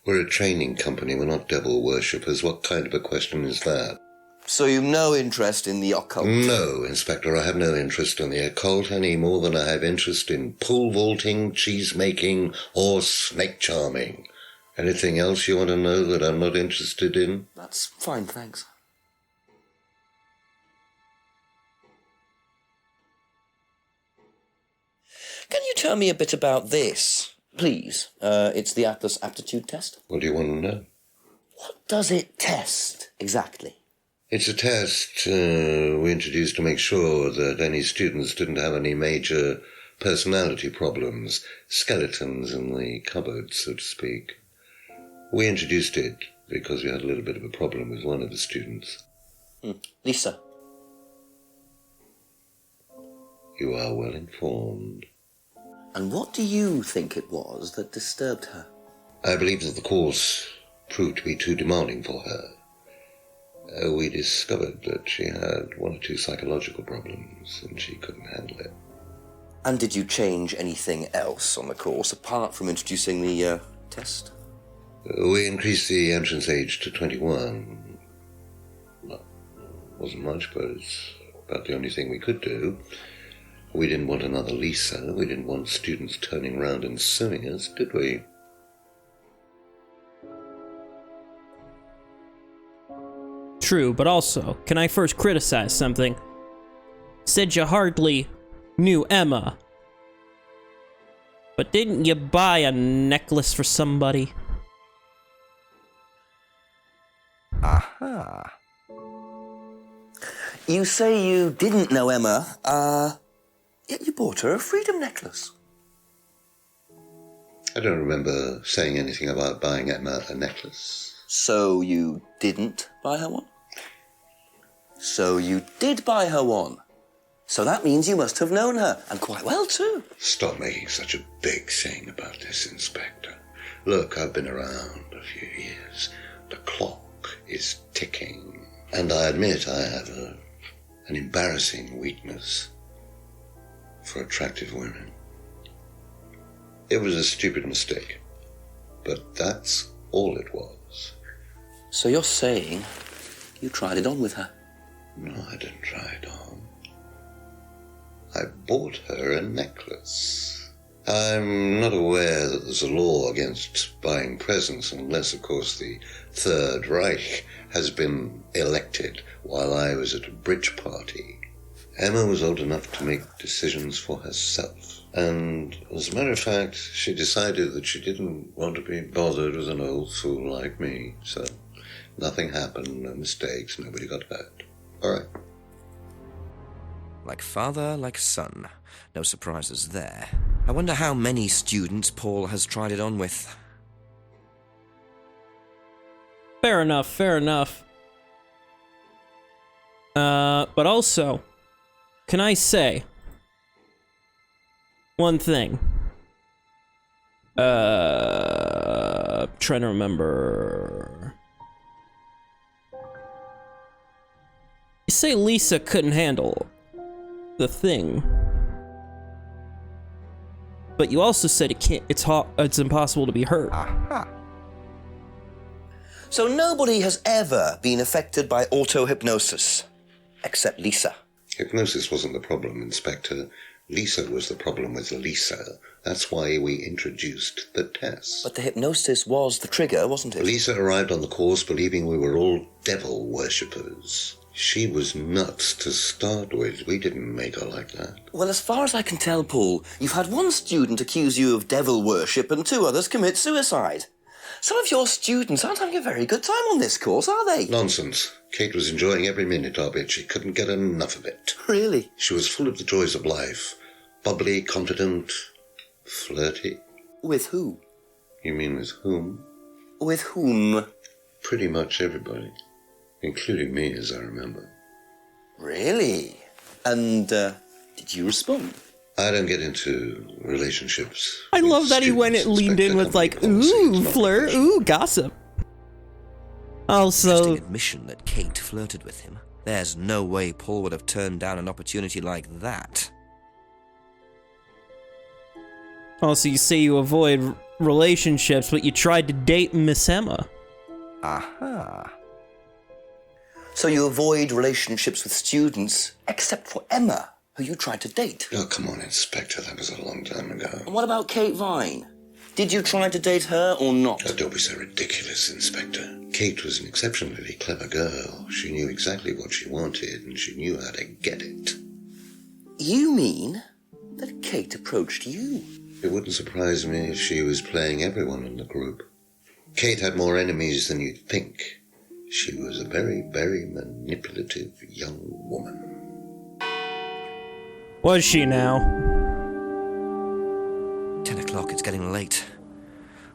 We're a training company, we're not devil worshippers. What kind of a question is that? So you've no interest in the occult? No, Inspector, I have no interest in the occult any more than I have interest in pole vaulting, cheese making, or snake charming. Anything else you want to know that I'm not interested in? That's fine, thanks. Can you tell me a bit about this, please? It's the Atlas aptitude test. What do you want to know? What does it test, exactly? It's a test we introduced to make sure that any students didn't have any major personality problems, skeletons in the cupboard, so to speak. We introduced it because we had a little bit of a problem with one of the students. Lisa. You are well informed. And what do you think it was that disturbed her? I believe that the course proved to be too demanding for her. We discovered that she had one or two psychological problems and she couldn't handle it. And did you change anything else on the course apart from introducing the test? We increased the entrance age to 21. Well, wasn't much, but it's about the only thing we could do. We didn't want another Lisa. We didn't want students turning around and suing us, did we? True, but also, can I first criticize something? Said you hardly knew Emma. But didn't you buy a necklace for somebody? Aha. You say you didn't know Emma, yet you bought her a freedom necklace. I don't remember saying anything about buying Emma a necklace. So you didn't buy her one? So you did buy her one. So that means you must have known her, and quite well too. Stop making such a big thing about this, Inspector. Look, I've been around a few years. The clock is ticking. And I admit I have an embarrassing weakness for attractive women. It was a stupid mistake, but that's all it was. So you're saying you tried it on with her? No, I didn't try it on. I bought her a necklace. I'm not aware that there's a law against buying presents unless, of course, the Third Reich has been elected while I was at a bridge party. Emma was old enough to make decisions for herself. And as a matter of fact, she decided that she didn't want to be bothered with an old fool like me. So nothing happened, no mistakes, nobody got hurt. All right. Like father, like son. No surprises there. I wonder how many students Paul has tried it on with. Fair enough, fair enough. But also, can I say one thing? Trying to remember. You say Lisa couldn't handle the thing, but you also said it's impossible to be hurt. Aha. So nobody has ever been affected by auto-hypnosis, except Lisa. Hypnosis wasn't the problem, Inspector. Lisa was the problem with Lisa. That's why we introduced the test. But the hypnosis was the trigger, wasn't it? Lisa arrived on the course believing we were all devil worshippers. She was nuts to start with. We didn't make her like that. Well, as far as I can tell, Paul, you've had one student accuse you of devil worship and 2 others commit suicide. Some of your students aren't having a very good time on this course, are they? Nonsense. Kate was enjoying every minute of it. She couldn't get enough of it. Really? She was full of the joys of life. Bubbly, confident, flirty. With who? You mean with whom? With whom? Pretty much everybody. Including me, as I remember. Really? And, did you respond? I don't get into relationships. I love that he went and leaned in with like, ooh, flirt, ooh, gossip. Also, interesting admission that Kate flirted with him. There's no way Paul would have turned down an opportunity like that. Also, you say you avoid relationships, but you tried to date Miss Emma. Aha. So you avoid relationships with students, except for Emma, who you tried to date. Oh, come on, Inspector. That was a long time ago. And what about Kate Vine? Did you try to date her or not? Oh, don't be so ridiculous, Inspector. Kate was an exceptionally clever girl. She knew exactly what she wanted, and she knew how to get it. You mean that Kate approached you? It wouldn't surprise me if she was playing everyone in the group. Kate had more enemies than you'd think. She was a very, very manipulative young woman. Was she now? 10 o'clock, it's getting late.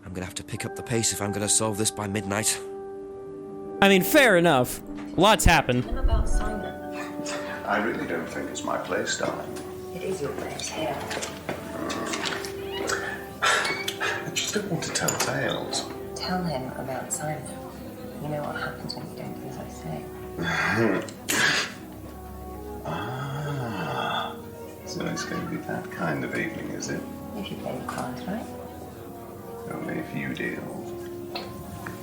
I'm gonna have to pick up the pace if I'm gonna solve this by midnight. I mean, fair enough. Lots happened. What about Simon? I really don't think it's my place, darling. It is your place here. I just don't want to tell tales. Tell him about Simon. You know what happens when you don't do as I say. Ah, so it's going to be that kind of evening, is it? If you play your cards right. Only if you deal.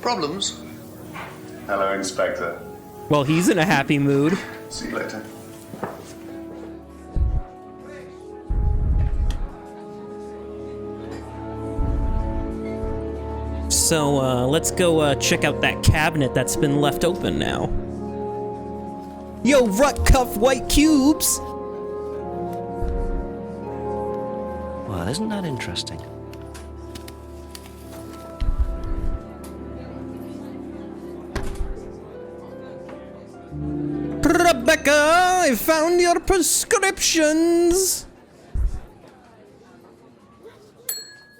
Problems? Hello, Inspector. Well, he's in a happy mood. See you later. So, let's go check out that cabinet that's been left open now. Yo, Rut Cuff White Cubes! Well, isn't that interesting? Rebecca, I found your prescriptions!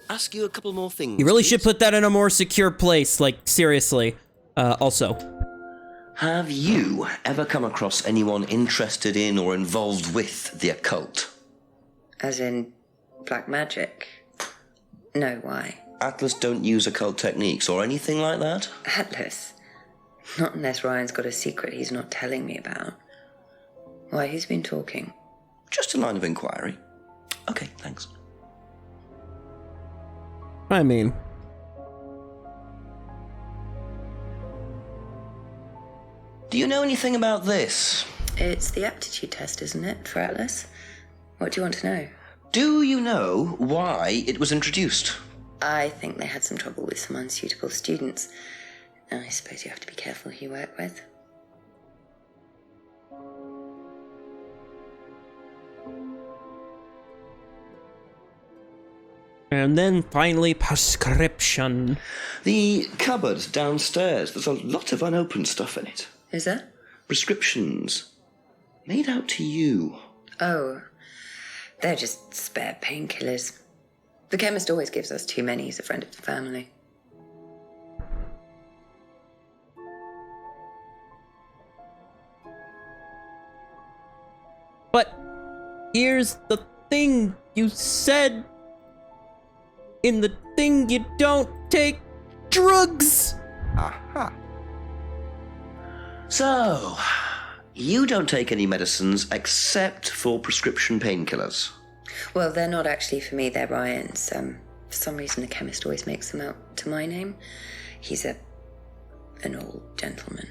Ask you a couple more things. You really please. should put that in a more secure place, like, seriously. Also. Have you ever come across anyone interested in or involved with the occult? As in black magic? No, why? Atlas don't use occult techniques or anything like that? Atlas? Not unless Ryan's got a secret he's not telling me about. Why, who's been talking? Just a line of inquiry. Okay, thanks. I mean... Do you know anything about this? It's the aptitude test, isn't it, for Atlas? What do you want to know? Do you know why it was introduced? I think they had some trouble with some unsuitable students. I suppose you have to be careful who you work with. And then finally, prescription. The cupboard downstairs, there's a lot of unopened stuff in it. Is there? Prescriptions. Made out to you. Oh, they're just spare painkillers. The chemist always gives us too many. He's a friend of the family. But here's the thing, you said in the thing you don't take drugs. Aha. So, you don't take any medicines except for prescription painkillers. Well, they're not actually for me, they're Ryan's. For some reason, the chemist always makes them out to my name. He's an old gentleman.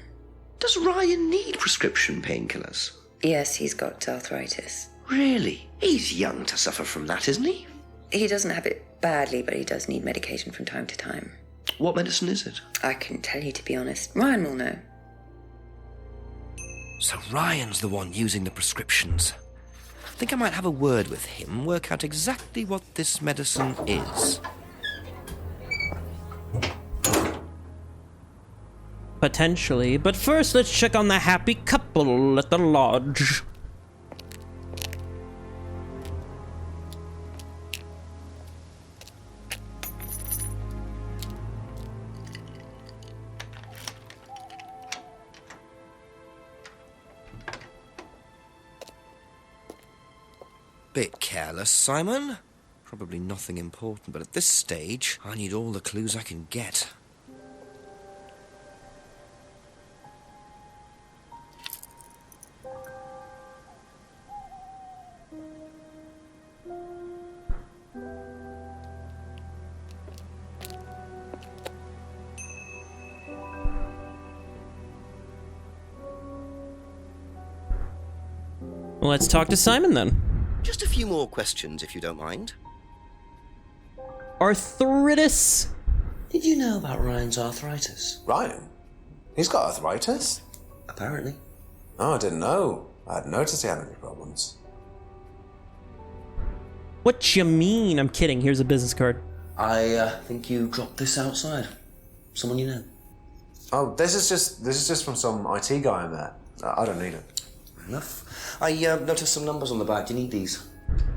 Does Ryan need prescription painkillers? Yes, he's got arthritis. Really? He's young to suffer from that, isn't he? He doesn't have it badly, but he does need medication from time to time. What medicine is it? I couldn't tell you, to be honest. Ryan will know. So Ryan's the one using the prescriptions. I think I might have a word with him, work out exactly what this medicine is. Potentially, but first let's check on the happy couple at the lodge. Bit careless, Simon. Probably nothing important, but at this stage, I need all the clues I can get. Well, let's talk to Simon then. Just a few more questions, if you don't mind. Arthritis? Did you know about Ryan's arthritis? Ryan? He's got arthritis? Apparently. Oh, I didn't know. I hadn't noticed he had any problems. What you mean? I'm kidding. Here's a business card. I think you dropped this outside. Someone you know. Oh, this is just from some IT guy I met. I don't need it. Fair enough. I noticed some numbers on the back. Do you need these?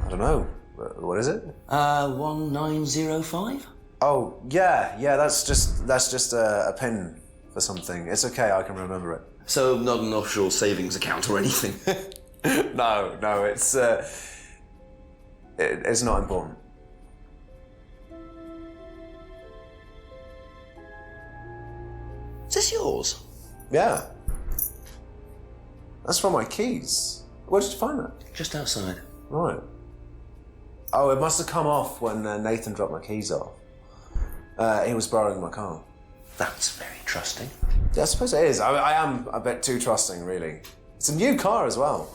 I don't know. What is it? 1905? Oh, yeah, that's just a pin for something. It's okay, I can remember it. So not an offshore savings account or anything? No, it's not important. Is this yours? Yeah. That's from my keys. Where did you find that? Just outside. Right. Oh, it must have come off when Nathan dropped my keys off. He was borrowing my car. That's very trusting. Yeah, I suppose it is. I am a bit too trusting, really. It's a new car as well.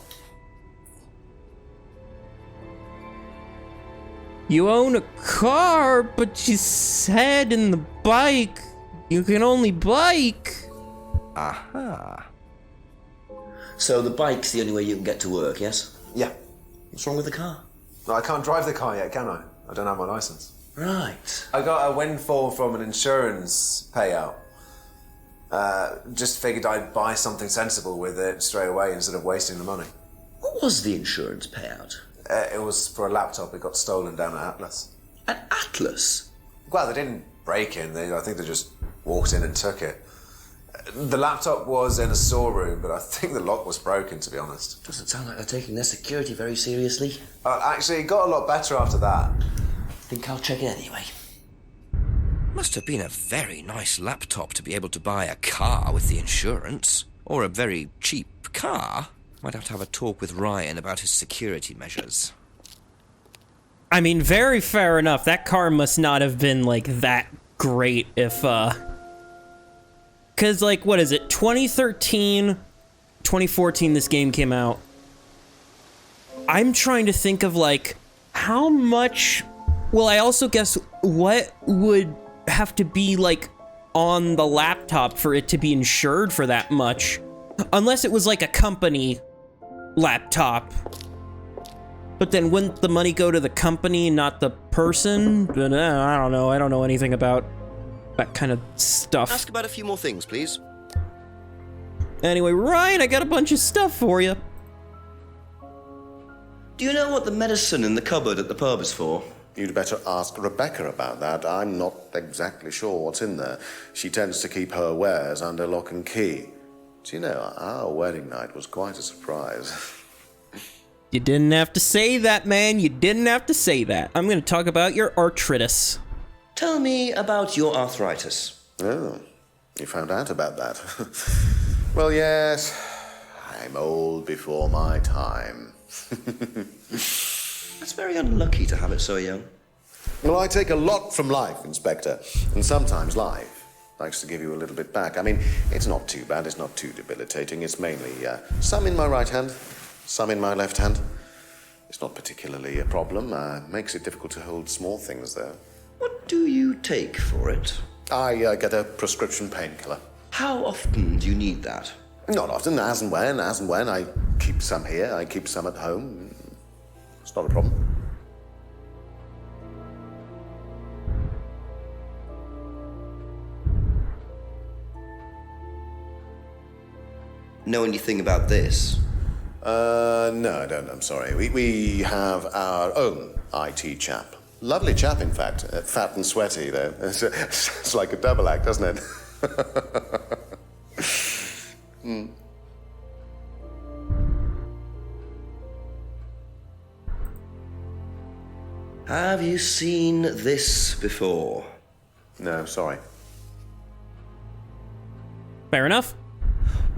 You own a car, but you said in the bike you can only bike. Aha. So the bike's the only way you can get to work, yes? Yeah. What's wrong with the car? No, I can't drive the car yet, can I? I don't have my licence. Right. I got a windfall from an insurance payout. Just figured I'd buy something sensible with it straight away instead of wasting the money. What was the insurance payout? It was for a laptop. It got stolen down at Atlas. At Atlas? Well, they didn't break in. I think they just walked in and took it. The laptop was in a storeroom, but I think the lock was broken, to be honest. Doesn't sound like they're taking their security very seriously. Actually, it got a lot better after that. Think I'll check it anyway. Must have been a very nice laptop to be able to buy a car with the insurance. Or a very cheap car. Might have to have a talk with Ryan about his security measures. I mean, very fair enough. That car must not have been, like, that great if, Because, like, what is it? 2013, 2014 this game came out. I'm trying to think of, like, how much... Well, I also guess what would have to be, like, on the laptop for it to be insured for that much. Unless it was, like, a company laptop. But then wouldn't the money go to the company, not the person? But, I don't know. I don't know anything about that kind of stuff. Ask about a few more things, please. Anyway, Ryan, I got a bunch of stuff for you. Do you know what the medicine in the cupboard at the pub is for? You'd better ask Rebecca about that. I'm not exactly sure what's in there. She tends to keep her wares under lock and key. Do you know, our wedding night was quite a surprise. You didn't have to say that, man. You didn't have to say that. I'm going to talk about your arthritis. Tell me about your arthritis. Oh, you found out about that. Well, yes, I'm old before my time. That's very unlucky to have it so young. Well, I take a lot from life, Inspector. And sometimes life likes to give you a little bit back. I mean, it's not too bad, it's not too debilitating. It's mainly some in my right hand, some in my left hand. It's not particularly a problem. Makes it difficult to hold small things, though. What do you take for it? I get a prescription painkiller. How often do you need that? Not often, as and when. I keep some here, I keep some at home. It's not a problem. Know anything about this? No, I don't. I'm sorry. We have our own IT chap. Lovely chap, in fact. Fat and sweaty, though. It's like a double act, doesn't it? Hmm. Have you seen this before? No, sorry. Fair enough.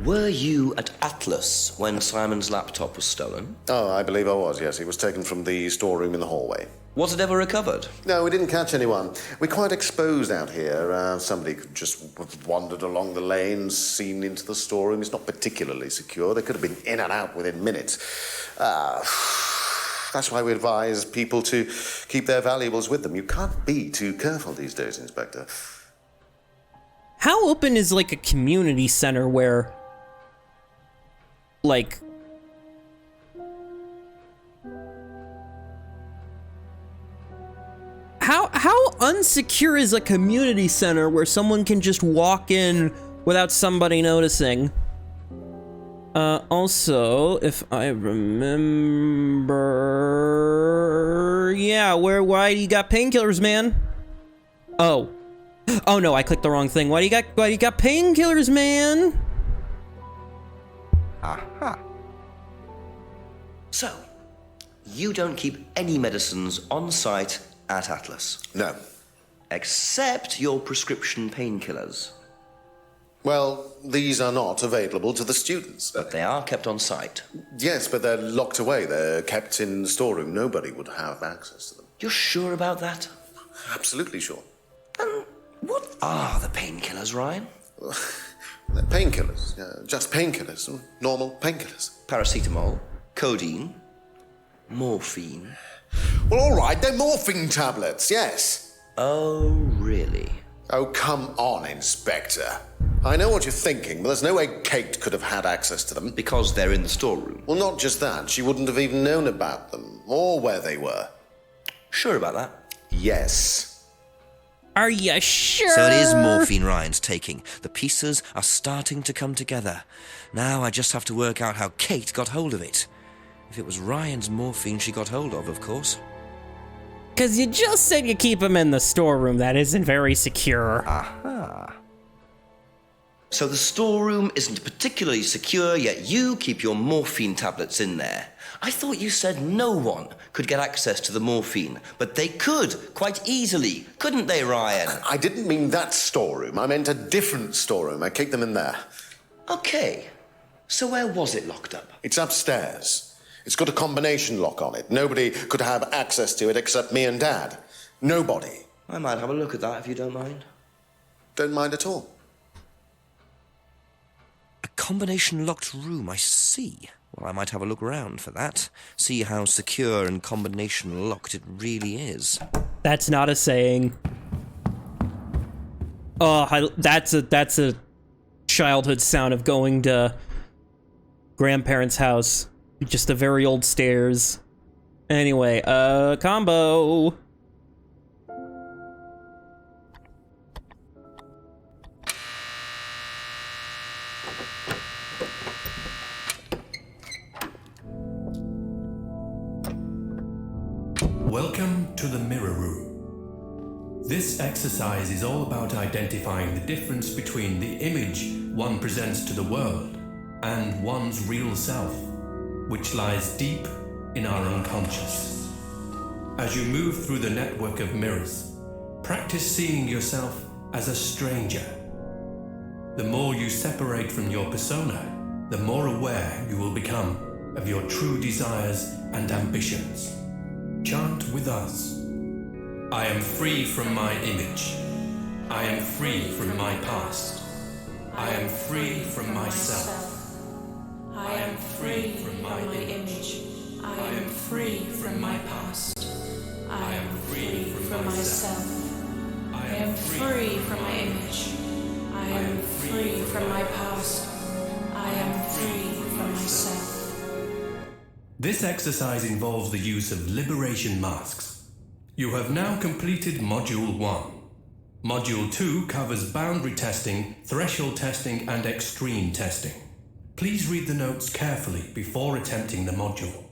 Were you at Atlas when Simon's laptop was stolen? Oh, I believe I was, yes. It was taken from the storeroom in the hallway. Was it ever recovered? No, we didn't catch anyone. We're quite exposed out here. Somebody could just have wandered along the lanes, seen into the storeroom. It's not particularly secure. They could have been in and out within minutes. That's why we advise people to keep their valuables with them. You can't be too careful these days, Inspector. How open is, like, a community center where, like... How unsecure is a community center where someone can just walk in without somebody noticing? Also, if I remember... Yeah, why do you got painkillers, man? Oh. Oh no, I clicked the wrong thing. Why do you got painkillers, man? Aha. So, you don't keep any medicines on site at Atlas? No. Except your prescription painkillers? Well, these are not available to the students. But they are kept on site? Yes, but they're locked away. They're kept in the storeroom. Nobody would have access to them. You're sure about that? Absolutely sure. And what are the painkillers, Ryan? They're painkillers. Just painkillers. Normal painkillers. Paracetamol, codeine, morphine. Well, all right, they're morphine tablets, yes. Oh, really? Oh, come on, Inspector. I know what you're thinking, but there's no way Kate could have had access to them. Because they're in the storeroom? Well, not just that. She wouldn't have even known about them, or where they were. Sure about that? Yes. Are you sure? So it is morphine Ryan's taking. The pieces are starting to come together. Now I just have to work out how Kate got hold of it. If it was Ryan's morphine she got hold of course. Because you just said you keep him in the storeroom. That isn't very secure. Aha. So the storeroom isn't particularly secure, yet you keep your morphine tablets in there. I thought you said no one could get access to the morphine, but they could, quite easily, couldn't they, Ryan? I didn't mean that storeroom. I meant a different storeroom. I keep them in there. Okay. So where was it locked up? It's upstairs. It's got a combination lock on it. Nobody could have access to it except me and Dad. Nobody. I might have a look at that if you don't mind. Don't mind at all. A combination locked room, I see. Well, I might have a look around for that. See how secure and combination locked it really is. That's not a saying. Oh, that's a childhood sound of going to grandparents' house. Just the very old stairs. Anyway, combo. Welcome to the Mirror Room. This exercise is all about identifying the difference between the image one presents to the world and one's real self, which lies deep in our unconscious. As you move through the network of mirrors, practice seeing yourself as a stranger. The more you separate from your persona, the more aware you will become of your true desires and ambitions. Chant with us. I am free from my image. I am free from my past. I am free from myself. I am free from my image. I am free from my past. I am free from myself. I am free from my image. I am free from my past. I am free from myself. This exercise involves the use of liberation masks. You have now completed Module 1. Module 2 covers boundary testing, threshold testing, and extreme testing. Please read the notes carefully before attempting the module.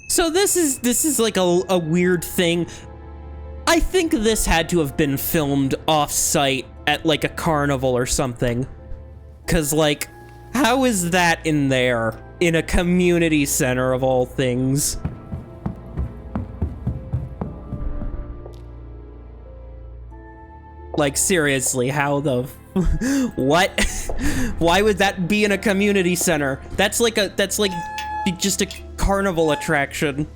So this is like a weird thing. I think this had to have been filmed off-site at like a carnival or something. 'Cause like, how is that in there? In a community center of all things. Like seriously, how the what? Why would that be in a community center? That's like just a carnival attraction.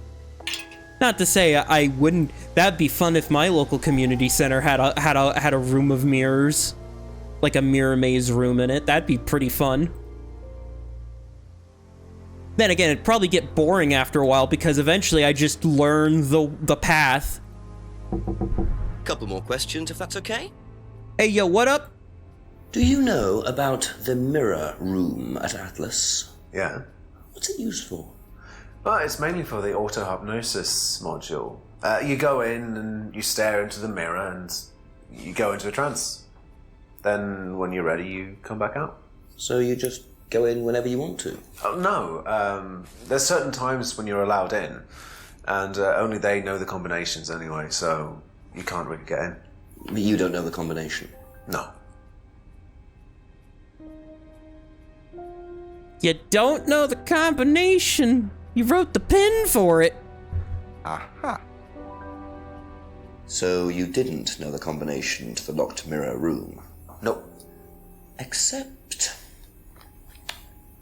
Not to say I wouldn't. That'd be fun if my local community center had a room of mirrors, like a mirror maze room in it. That'd be pretty fun. Then again, it'd probably get boring after a while because eventually I just learn the path. Couple more questions, if that's okay? Hey, yo, what up? Do you know about the mirror room at Atlas? Yeah. What's it used for? Well, it's mainly for the auto-hypnosis module. You go in and you stare into the mirror and you go into a trance. Then, when you're ready, you come back out. So you just go in whenever you want to? Oh, no. There's certain times when you're allowed in, and only they know the combinations anyway, so you can't really get in. But you don't know the combination? No. You don't know the combination. You wrote the pin for it. Aha. So you didn't know the combination to the locked mirror room? Nope. Except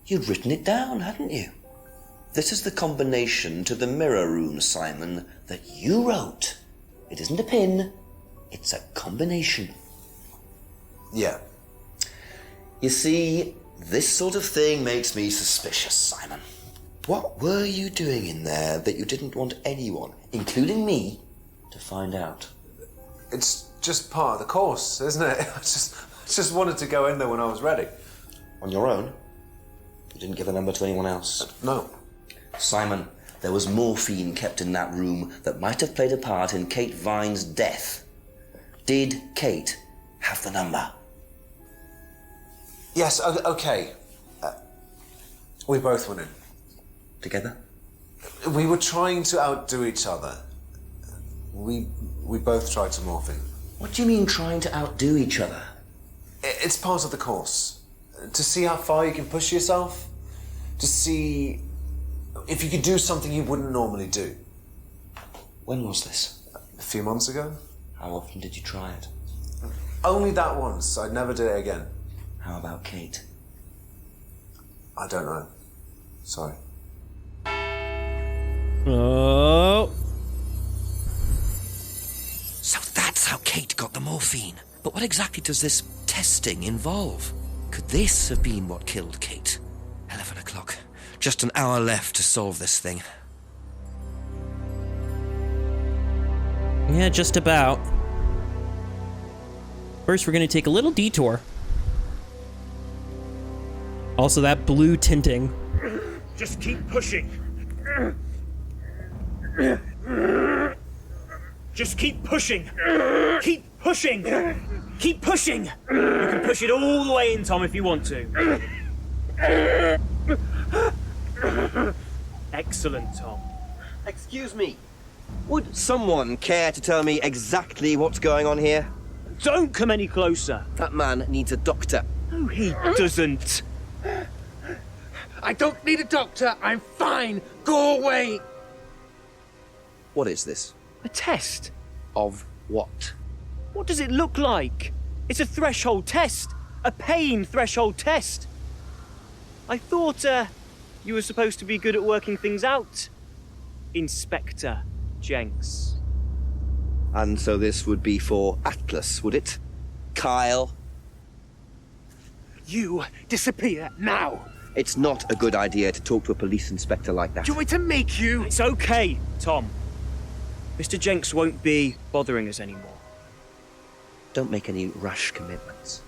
you'd written it down, hadn't you? This is the combination to the mirror room, Simon, that you wrote. It isn't a pin, it's a combination. Yeah. You see, this sort of thing makes me suspicious, Simon. What were you doing in there that you didn't want anyone, including me, to find out? It's just part of the course, isn't it? I just wanted to go in there when I was ready. On your own? You didn't give a number to anyone else? No. Simon, there was morphine kept in that room that might have played a part in Kate Vine's death. Did Kate have the number? Yes, okay. We both went in. Together? We were trying to outdo each other. We both tried to morph in. What do you mean trying to outdo each other? It's part of the course. To see how far you can push yourself. To see if you could do something you wouldn't normally do. When was this? A few months ago. How often did you try it? Only that once. I'd never do it again. How about Kate? I don't know. Sorry. Oh. So that's how Kate got the morphine. But what exactly does this testing involve? Could this have been what killed Kate? 11 o'clock. Just an hour left to solve this thing. Yeah, just about. First, we're going to take a little detour. Also, that blue tinting. Just keep pushing. Just keep pushing. Keep pushing. Keep pushing. You can push it all the way in, Tom, if you want to. Excellent, Tom. Excuse me. Would someone care to tell me exactly what's going on here? Don't come any closer. That man needs a doctor. No, he doesn't. I don't need a doctor. I'm fine. Go away. What is this? A test. Of what? What does it look like? It's a threshold test. A pain threshold test. I thought, you were supposed to be good at working things out, Inspector Jenks. And so this would be for Atlas, would it? Kyle? You disappear now. It's not a good idea to talk to a police inspector like that. Do you want me to make you? It's okay, Tom. Mr. Jenks won't be bothering us anymore. Don't make any rash commitments.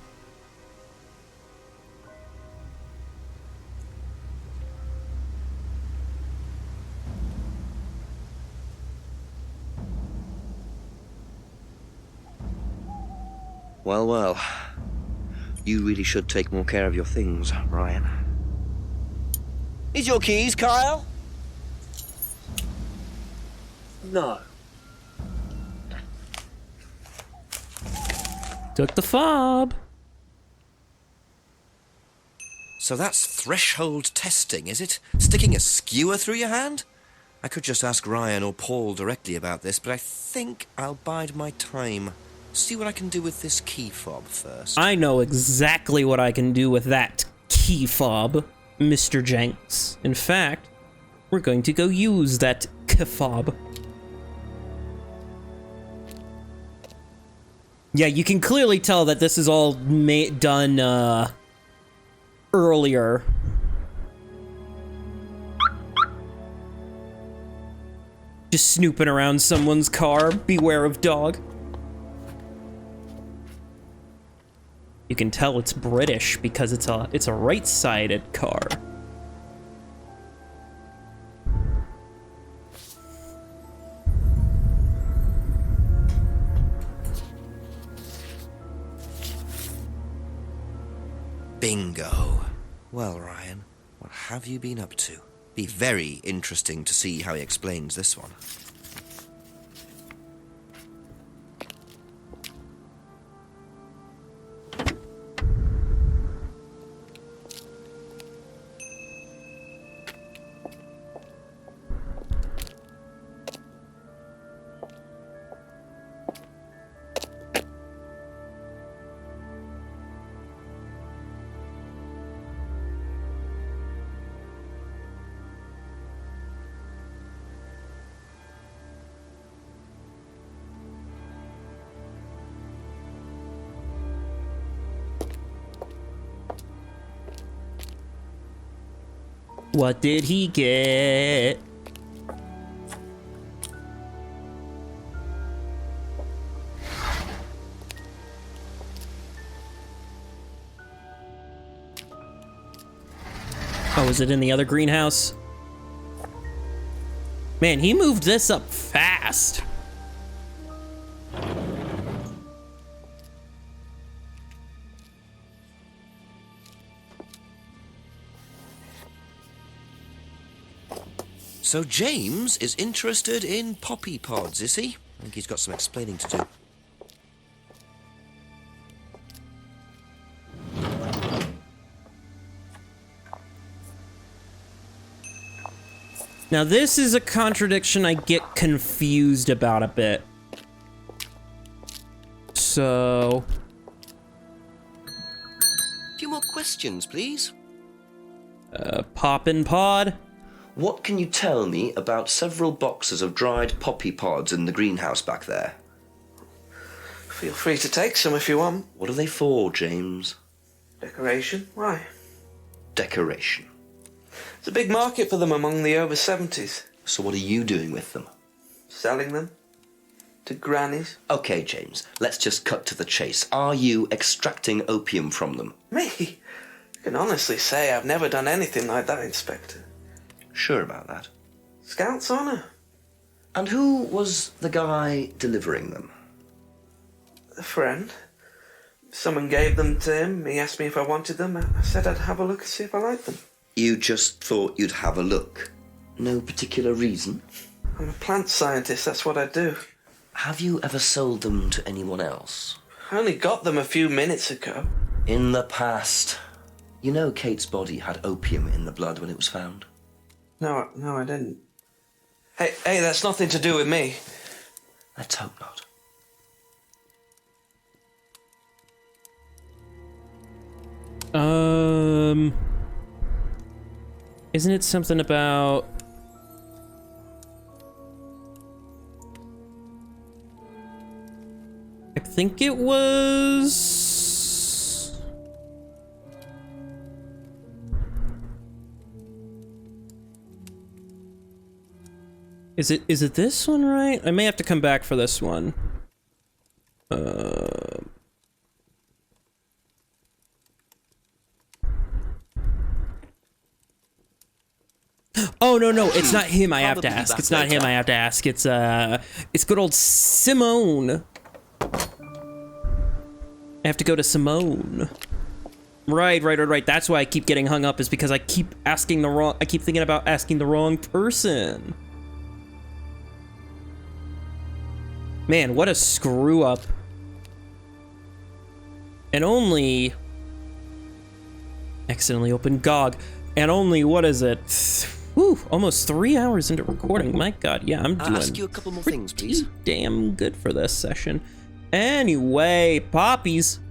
Well, well. You really should take more care of your things, Ryan. Is your keys, Kyle? No. Took the fob. So that's threshold testing, is it? Sticking a skewer through your hand? I could just ask Ryan or Paul directly about this, but I think I'll bide my time. See what I can do with this key fob first. I know exactly what I can do with that key fob, Mr. Jenks. In fact, we're going to go use that key fob. Yeah, you can clearly tell that this is all done earlier. Just snooping around someone's car. Beware of dog. You can tell it's British because it's a right-sided car. Bingo. Well, Ryan, what have you been up to? Be very interesting to see how he explains this one. What did he get? Oh, is it in the other greenhouse? Man, he moved this up fast. So James is interested in poppy pods, is he? I think he's got some explaining to do. Now this is a contradiction I get confused about a bit. So... A few more questions, please. Poppin' pod? What can you tell me about several boxes of dried poppy pods in the greenhouse back there? Feel free to take some if you want. What are they for, James? Decoration? Why? Decoration. There's a big market for them among the over 70s. So what are you doing with them? Selling them to grannies. Okay, James, let's just cut to the chase. Are you extracting opium from them? Me? I can honestly say I've never done anything like that, Inspector. Sure about that? Scout's honour. And who was the guy delivering them? A friend. Someone gave them to him. He asked me if I wanted them. I said I'd have a look and see if I liked them. You just thought you'd have a look? No particular reason? I'm a plant scientist, that's what I do. Have you ever sold them to anyone else? I only got them a few minutes ago. In the past. You know Kate's body had opium in the blood when it was found? No, I didn't. Hey, that's nothing to do with me. Let's hope not. Isn't it something about... I think it was... Is it this one, right? I may have to come back for this one. Oh, no, it's not him I have to ask. It's not him I have to ask. It's good old Simone. I have to go to Simone. Right. That's why I keep getting hung up, is because I keep thinking about asking the wrong person. Man, what a screw up. And only... Accidentally opened GOG. And only, what is it? Whew, almost 3 hours into recording. My God, yeah, I'm doing... I'll ask you a couple more things, please. Damn good for this session. Anyway, poppies.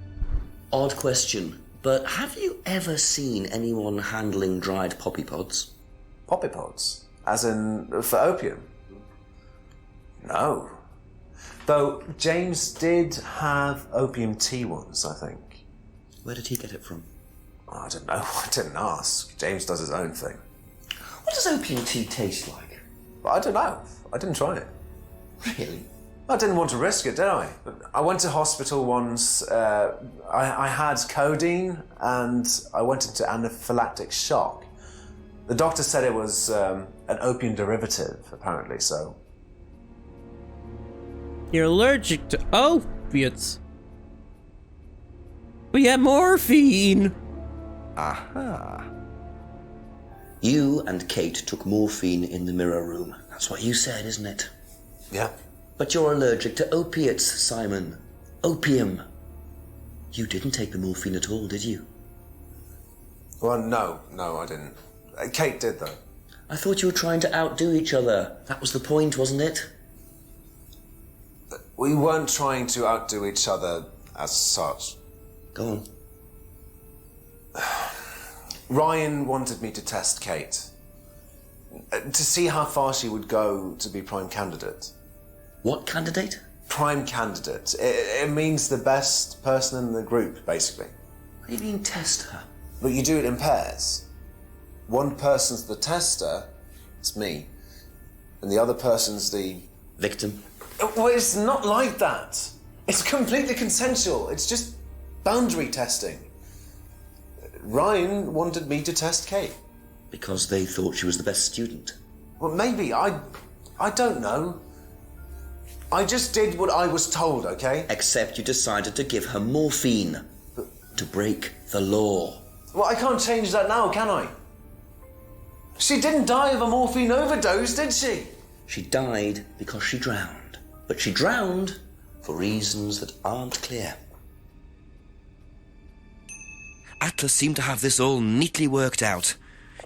Odd question, but have you ever seen anyone handling dried poppy pods? Poppy pods? As in, for opium? No. Though James did have opium tea once, I think. Where did he get it from? I don't know. I didn't ask. James does his own thing. What does opium tea taste like? I don't know. I didn't try it. Really? I didn't want to risk it, did I? I went to hospital once. I had codeine and I went into anaphylactic shock. The doctor said it was an opium derivative, apparently, so... You're allergic to opiates. But yeah, morphine. Aha. You and Kate took morphine in the mirror room. That's what you said, isn't it? Yeah. But you're allergic to opiates, Simon. Opium. You didn't take the morphine at all, did you? Well, no, I didn't. Kate did, though. I thought you were trying to outdo each other. That was the point, wasn't it? We weren't trying to outdo each other as such. Go on. Ryan wanted me to test Kate. To see how far she would go to be prime candidate. What candidate? Prime candidate. It means the best person in the group, basically. What do you mean, test her? But you do it in pairs. One person's the tester, it's me, and the other person's the... victim? Well, it's not like that. It's completely consensual. It's just boundary testing. Ryan wanted me to test Kate. Because they thought she was the best student? Well, maybe. I I don't know. I just did what I was told, okay? Except you decided to give her morphine. To break the law. Well, I can't change that now, can I? She didn't die of a morphine overdose, did she? She died because she drowned. But she drowned for reasons that aren't clear. Atlas seemed to have this all neatly worked out.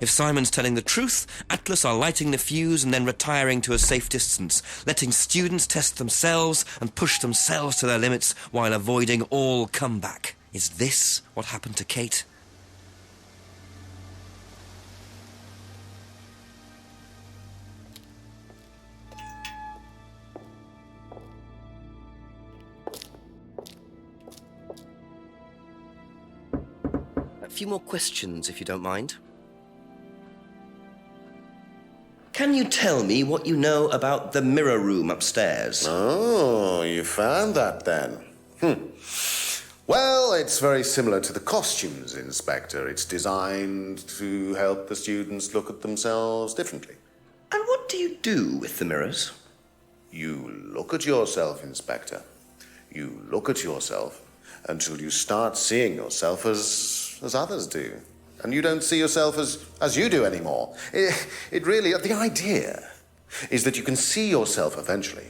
If Simon's telling the truth, Atlas are lighting the fuse and then retiring to a safe distance, letting students test themselves and push themselves to their limits while avoiding all comeback. Is this what happened to Kate? A few more questions, if you don't mind. Can you tell me what you know about the mirror room upstairs? Oh, you found that then. Well, it's very similar to the costumes, Inspector. It's designed to help the students look at themselves differently. And what do you do with the mirrors? You look at yourself, Inspector. You look at yourself until you start seeing yourself as others do. And you don't see yourself as you do anymore. It really, the idea is that you can see yourself eventually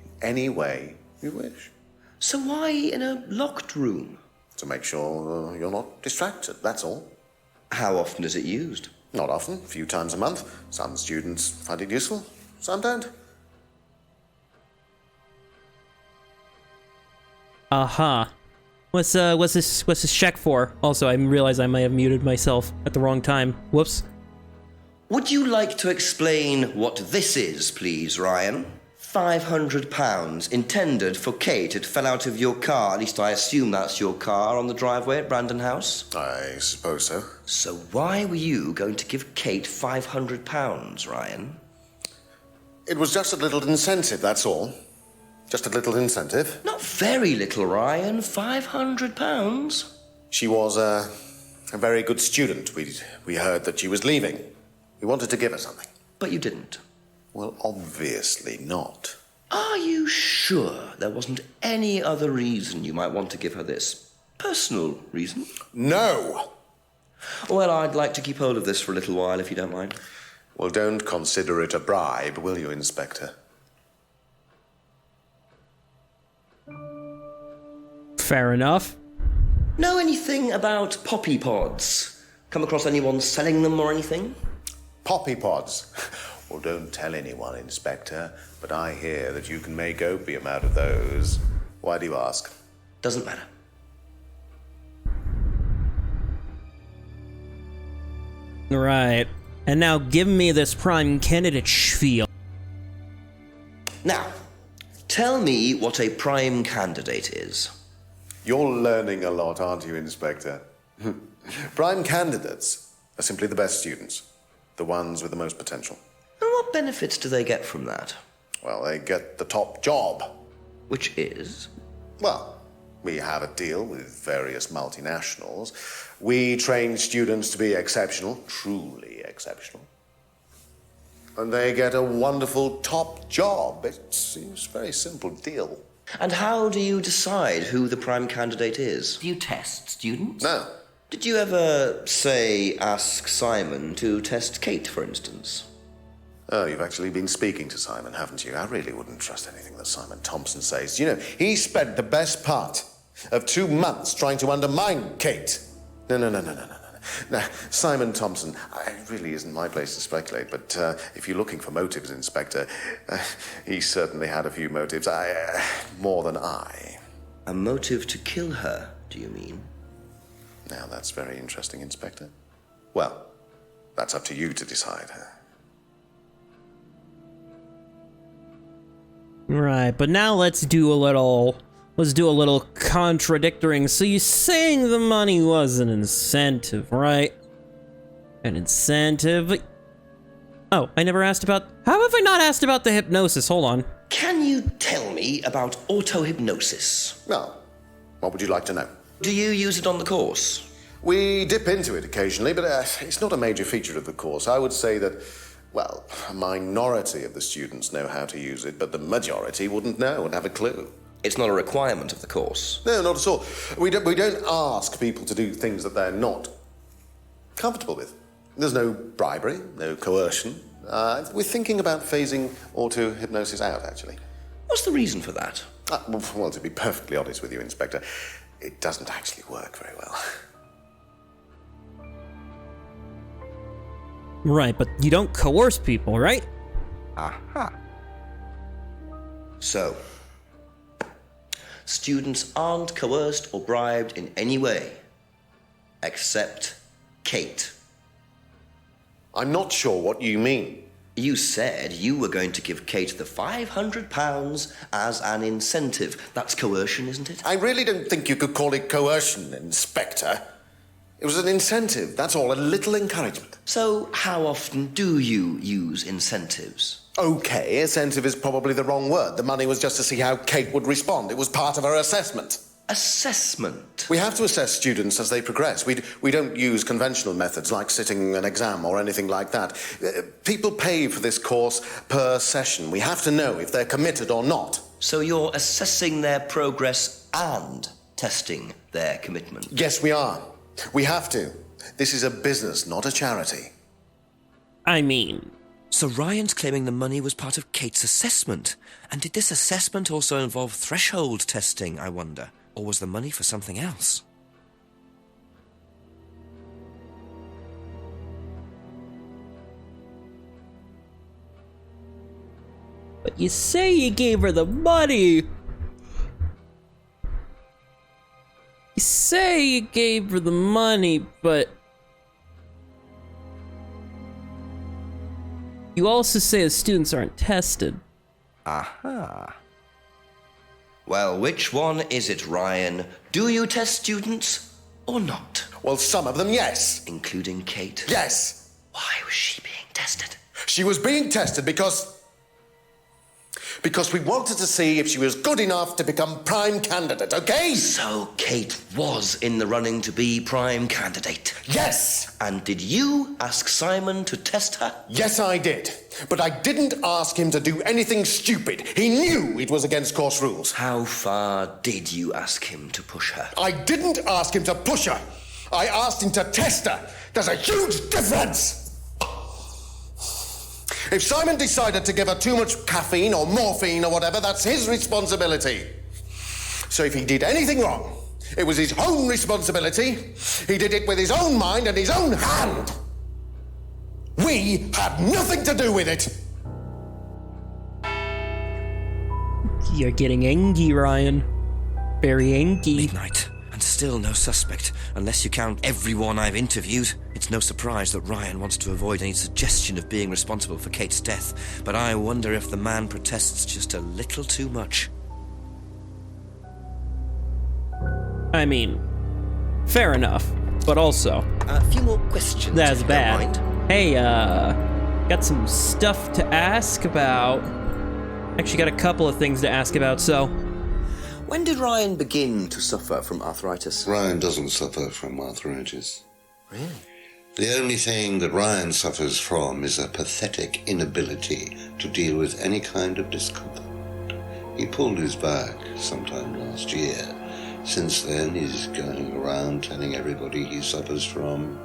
in any way you wish. So why in a locked room? To make sure you're not distracted, that's all. How often is it used? Not often, a few times a month. Some students find it useful, some don't. Aha. What's this check for? Also, I realize I may have muted myself at the wrong time. Whoops. Would you like to explain what this is, please, Ryan? £500 intended for Kate. It fell out of your car. At least I assume that's your car on the driveway at Brandon House. I suppose so. So why were you going to give Kate £500, Ryan? It was just a little incentive, that's all. Just a little incentive. Not very little, Ryan. £500. She was a very good student. We heard that she was leaving. We wanted to give her something. But you didn't. Well, obviously not. Are you sure there wasn't any other reason you might want to give her this? Personal reason? No! Well, I'd like to keep hold of this for a little while, if you don't mind. Well, don't consider it a bribe, will you, Inspector? Fair enough. Know anything about poppy pods? Come across anyone selling them or anything? Poppy pods? Well, don't tell anyone, Inspector, but I hear that you can make opium out of those. Why do you ask? Doesn't matter. Right. And now give me this prime candidate spiel. Now, tell me what a prime candidate is. You're learning a lot, aren't you, Inspector? Prime candidates are simply the best students, the ones with the most potential. And what benefits do they get from that? Well, they get the top job. Which is? Well, we have a deal with various multinationals. We train students to be exceptional, truly exceptional. And they get a wonderful top job. It's a very simple deal. And how do you decide who the prime candidate is? Do you test students? No. Did you ever, say, ask Simon to test Kate, for instance? Oh, you've actually been speaking to Simon, haven't you? I really wouldn't trust anything that Simon Thompson says. You know, he spent the best part of 2 months trying to undermine Kate. No. Now, Simon Thompson, it really isn't my place to speculate, but if you're looking for motives, Inspector, he certainly had a few motives. More than I. A motive to kill her, do you mean? Now, that's very interesting, Inspector. Well, that's up to you to decide. Right, but now let's do a little contradicting. So you're saying the money was an incentive, right? An incentive. Oh, I never asked about. How have I not asked about the hypnosis? Hold on. Can you tell me about auto-hypnosis? Well, what would you like to know? Do you use it on the course? We dip into it occasionally, but it's not a major feature of the course. I would say that Well, a minority of the students know how to use it, but the majority wouldn't know and have a clue. It's not a requirement of the course. No, not at all. We don't ask people to do things that they're not comfortable with. There's no bribery, no coercion. We're thinking about phasing auto-hypnosis out, actually. What's the reason for that? Well, to be perfectly honest with you, Inspector, it doesn't actually work very well. Right, but you don't coerce people, right? Aha. So, students aren't coerced or bribed in any way, except Kate. I'm not sure what you mean. You said you were going to give Kate the £500 as an incentive. That's coercion, isn't it? I really don't think you could call it coercion, Inspector. It was an incentive, that's all, a little encouragement. So, how often do you use incentives? Okay, incentive is probably the wrong word. The money was just to see how Kate would respond. It was part of her assessment. Assessment? We have to assess students as they progress. We don't use conventional methods like sitting an exam or anything like that. People pay for this course per session. We have to know if they're committed or not. So you're assessing their progress and testing their commitment? Yes, we are. We have to. This is a business, not a charity. I mean... So Ryan's claiming the money was part of Kate's assessment. And did this assessment also involve threshold testing, I wonder? Or was the money for something else? But you say you gave her the money. You say you gave her the money, but... you also say the students aren't tested. Aha. Well, which one is it, Ryan? Do you test students or not? Well, some of them, yes. Including Kate? Yes. Why was she being tested? She was being tested because we wanted to see if she was good enough to become prime candidate, okay? So Kate was in the running to be prime candidate? Yes! And did you ask Simon to test her? Yes, I did. But I didn't ask him to do anything stupid. He knew it was against course rules. How far did you ask him to push her? I didn't ask him to push her. I asked him to test her. There's a huge difference! If Simon decided to give her too much caffeine or morphine or whatever, that's his responsibility. So if he did anything wrong, it was his own responsibility. He did it with his own mind and his own hand. We had nothing to do with it. You're getting angry, Ryan. Very angry. Midnight, and still no suspect, unless you count everyone I've interviewed. It's no surprise that Ryan wants to avoid any suggestion of being responsible for Kate's death, but I wonder if the man protests just a little too much. I mean, fair enough, but also... A few more questions. That's if you bad. don't mind. Hey, got some stuff to ask about. Actually got a couple of things to ask about, so... When did Ryan begin to suffer from arthritis? Ryan doesn't suffer from arthritis. Really? The only thing that Ryan suffers from is a pathetic inability to deal with any kind of discomfort. He pulled his back sometime last year. Since then, he's going around telling everybody he suffers from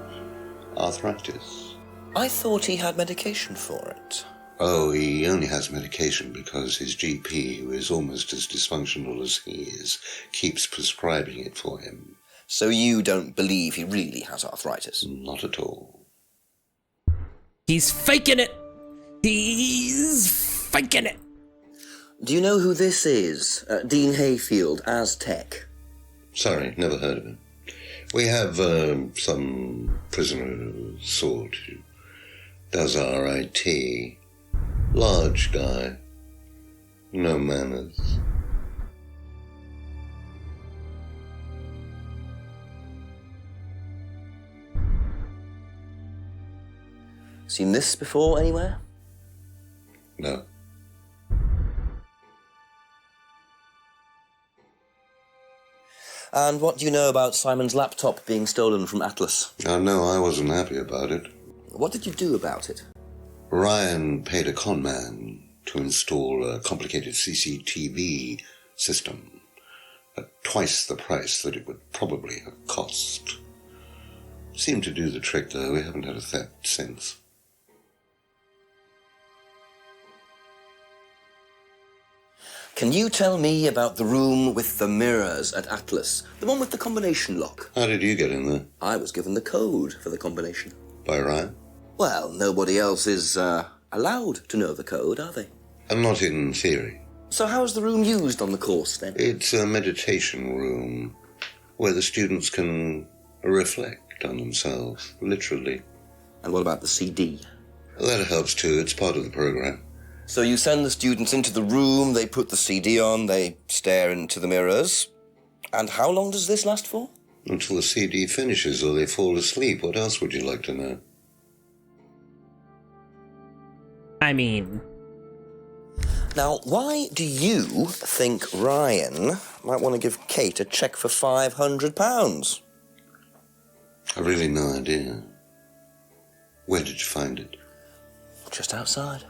arthritis. I thought he had medication for it. Oh, he only has medication because his GP, who is almost as dysfunctional as he is, keeps prescribing it for him. So you don't believe he really has arthritis? Not at all. He's faking it! He's faking it! Do you know who this is? Dean Hayfield, Aztec. Sorry, never heard of him. We have some prisoner sort who does our IT. Large guy. No manners. Seen this before anywhere? No. And what do you know about Simon's laptop being stolen from Atlas? No, I wasn't happy about it. What did you do about it? Ryan paid a con man to install a complicated CCTV system at twice the price that it would probably have cost. Seemed to do the trick, though. We haven't had a theft since. Can you tell me about the room with the mirrors at Atlas? The one with the combination lock? How did you get in there? I was given the code for the combination. By Ryan? Well, nobody else is allowed to know the code, are they? And not in theory. So how's the room used on the course, then? It's a meditation room where the students can reflect on themselves, literally. And what about the CD? That helps too. It's part of the program. So you send the students into the room, they put the CD on, they stare into the mirrors. And how long does this last for? Until the CD finishes or they fall asleep. What else would you like to know? I mean... Now, why do you think Ryan might want to give Kate a cheque for £500? I've really no idea. Where did you find it? Just outside.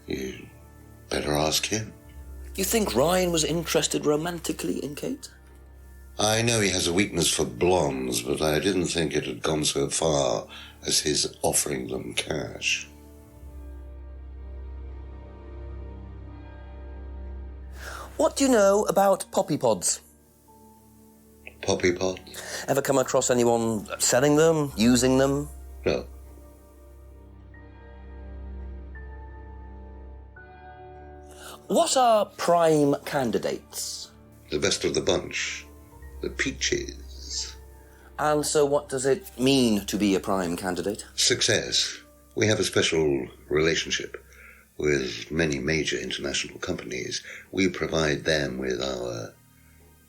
You better ask him. You think Ryan was interested romantically in Kate? I know he has a weakness for blondes, but I didn't think it had gone so far as his offering them cash. What do you know about poppy pods? Poppy pods? Ever come across anyone selling them, using them? No. What are prime candidates? The best of the bunch. The peaches. And so what does it mean to be a prime candidate? Success. We have a special relationship with many major international companies. We provide them with our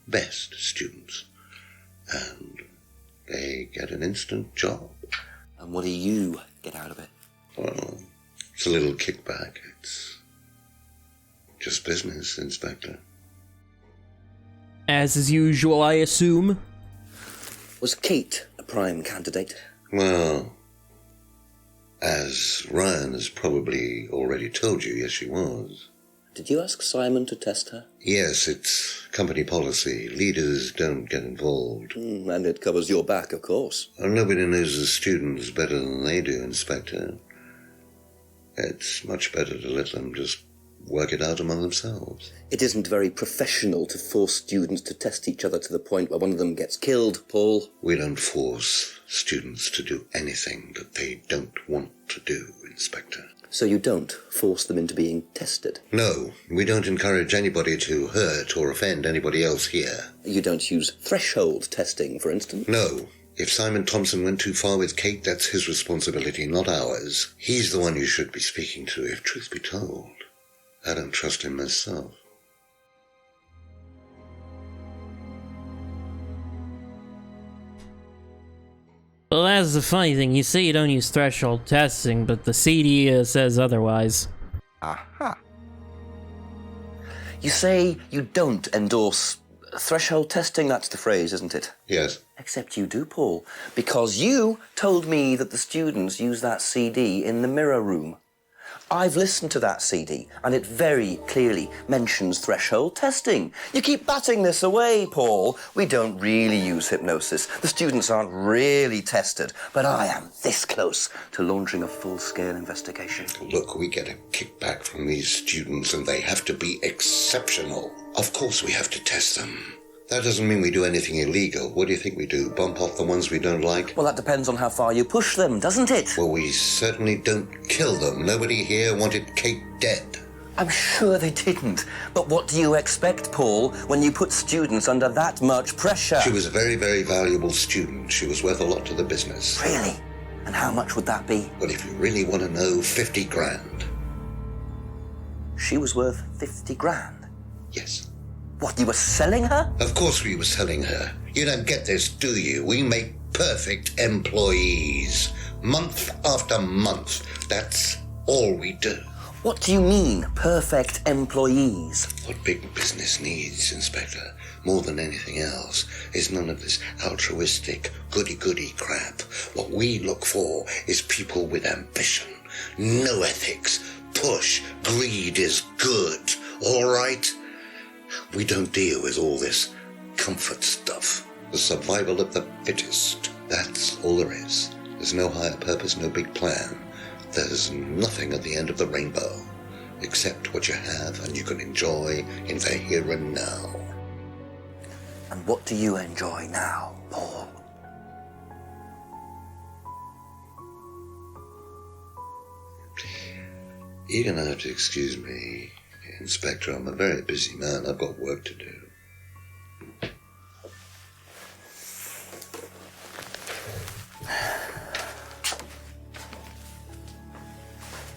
best students. And they get an instant job. And what do you get out of it? Well, it's a little kickback. It's just business, Inspector. As is usual, I assume. Was Kate a prime candidate? Well, as Ryan has probably already told you, yes, she was. Did you ask Simon to test her? Yes, it's company policy. Leaders don't get involved. And it covers your back, of course. Well, nobody knows the students better than they do, Inspector. It's much better to let them just work it out among themselves. It isn't very professional to force students to test each other to the point where one of them gets killed, Paul. We don't force students to do anything that they don't want to do, Inspector. So you don't force them into being tested? No, we don't encourage anybody to hurt or offend anybody else here. You don't use threshold testing, for instance? No. If Simon Thompson went too far with Kate, that's his responsibility, not ours. He's the one you should be speaking to, if truth be told. I don't trust him myself. Well, that's the funny thing. You say you don't use threshold testing, but the CD says otherwise. Aha. You say you don't endorse threshold testing, that's the phrase, isn't it? Yes. Except you do, Paul, because you told me that the students use that CD in the mirror room. I've listened to that CD, and it very clearly mentions threshold testing. You keep batting this away, Paul. We don't really use hypnosis. The students aren't really tested, but I am this close to launching a full-scale investigation. Look, we get a kickback from these students, and they have to be exceptional. Of course we have to test them. That doesn't mean we do anything illegal. What do you think we do? Bump off the ones we don't like? Well, that depends on how far you push them, doesn't it? Well, we certainly don't kill them. Nobody here wanted Kate dead. I'm sure they didn't. But what do you expect, Paul, when you put students under that much pressure? She was a very, very valuable student. She was worth a lot to the business. Really? And how much would that be? Well, if you really want to know, 50 grand. She was worth 50 grand? Yes. What, you were selling her? Of course we were selling her. You don't get this, do you? We make perfect employees. Month after month. That's all we do. What do you mean, perfect employees? What big business needs, Inspector, more than anything else, is none of this altruistic, goody-goody crap. What we look for is people with ambition, No ethics. Push. Greed is good. All right? We don't deal with all this comfort stuff. The survival of the fittest. That's all there is. There's no higher purpose, no big plan. There's nothing at the end of the rainbow, except what you have and you can enjoy in the here and now. And what do you enjoy now, Paul? You're going to have to excuse me, Inspector. I'm a very busy man. I've got work to do.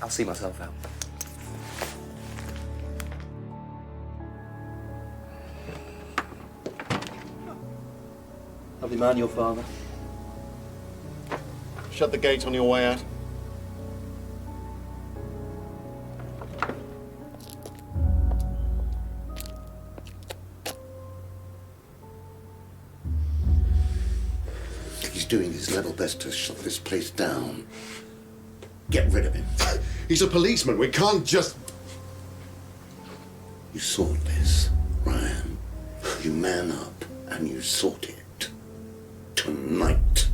I'll see myself out. Lovely man, your father. Shut the gate on your way out. He's doing his level best to shut this place down. Get rid of him. He's a policeman. We can't just... You sort this, Ryan. You man up and you sort it. Tonight.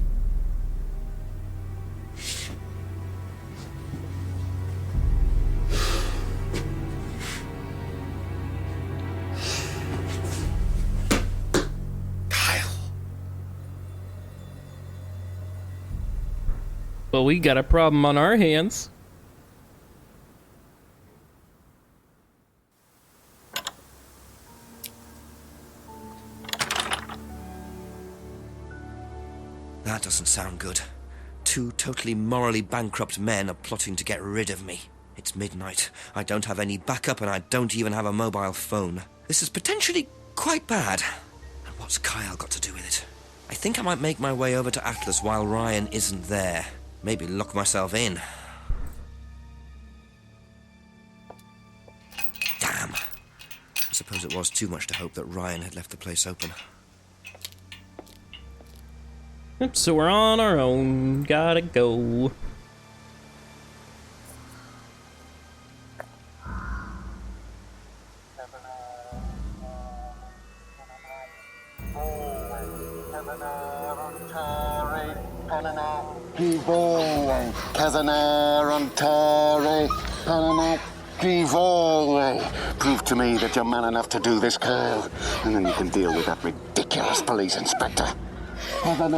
Well, we got a problem on our hands. That doesn't sound good. Two totally morally bankrupt men are plotting to get rid of me. It's midnight. I don't have any backup and I don't even have a mobile phone. This is potentially quite bad. And what's Kyle got to do with it? I think I might make my way over to Atlas while Ryan isn't there. Maybe lock myself in. Damn. I suppose it was too much to hope that Ryan had left the place open. Yep, so we're on our own. Gotta go. Prove to me that you're man enough to do this, Kyle, and then you can deal with that ridiculous police inspector. What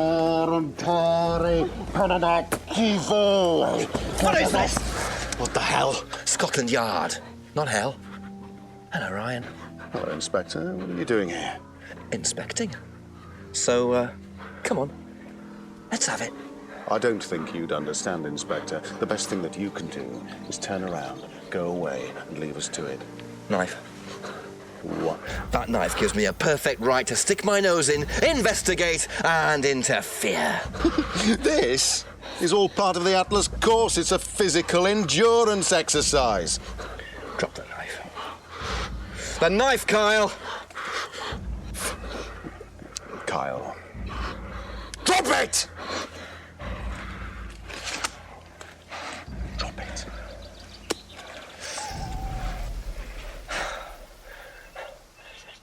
is this? What the hell? Scotland Yard. Not hell. Hello, Ryan. Hello, Inspector. What are you doing here? Inspecting. So, come on. Let's have it. I don't think you'd understand, Inspector. The best thing that you can do is turn around, go away, and leave us to it. Knife. What? That knife gives me a perfect right to stick my nose in, investigate, and interfere. This is all part of the Atlas course. It's a physical endurance exercise. Drop the knife. The knife, Kyle! Kyle. Drop it! Drop it.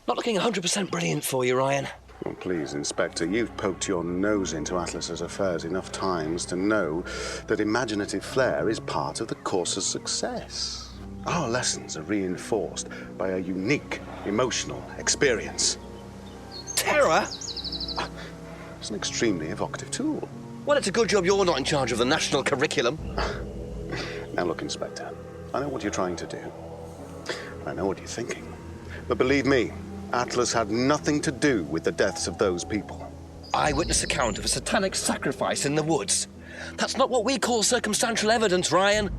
Not looking 100% brilliant for you, Ryan. Well, please, Inspector, you've poked your nose into Atlas's affairs enough times to know that imaginative flair is part of the course's success. Our lessons are reinforced by a unique emotional experience. Terror? It's an extremely evocative tool. Well, it's a good job you're not in charge of the national curriculum. Now look, Inspector, I know what you're trying to do. I know what you're thinking. But believe me, Atlas had nothing to do with the deaths of those people. Eyewitness account of a satanic sacrifice in the woods. That's not what we call circumstantial evidence, Ryan.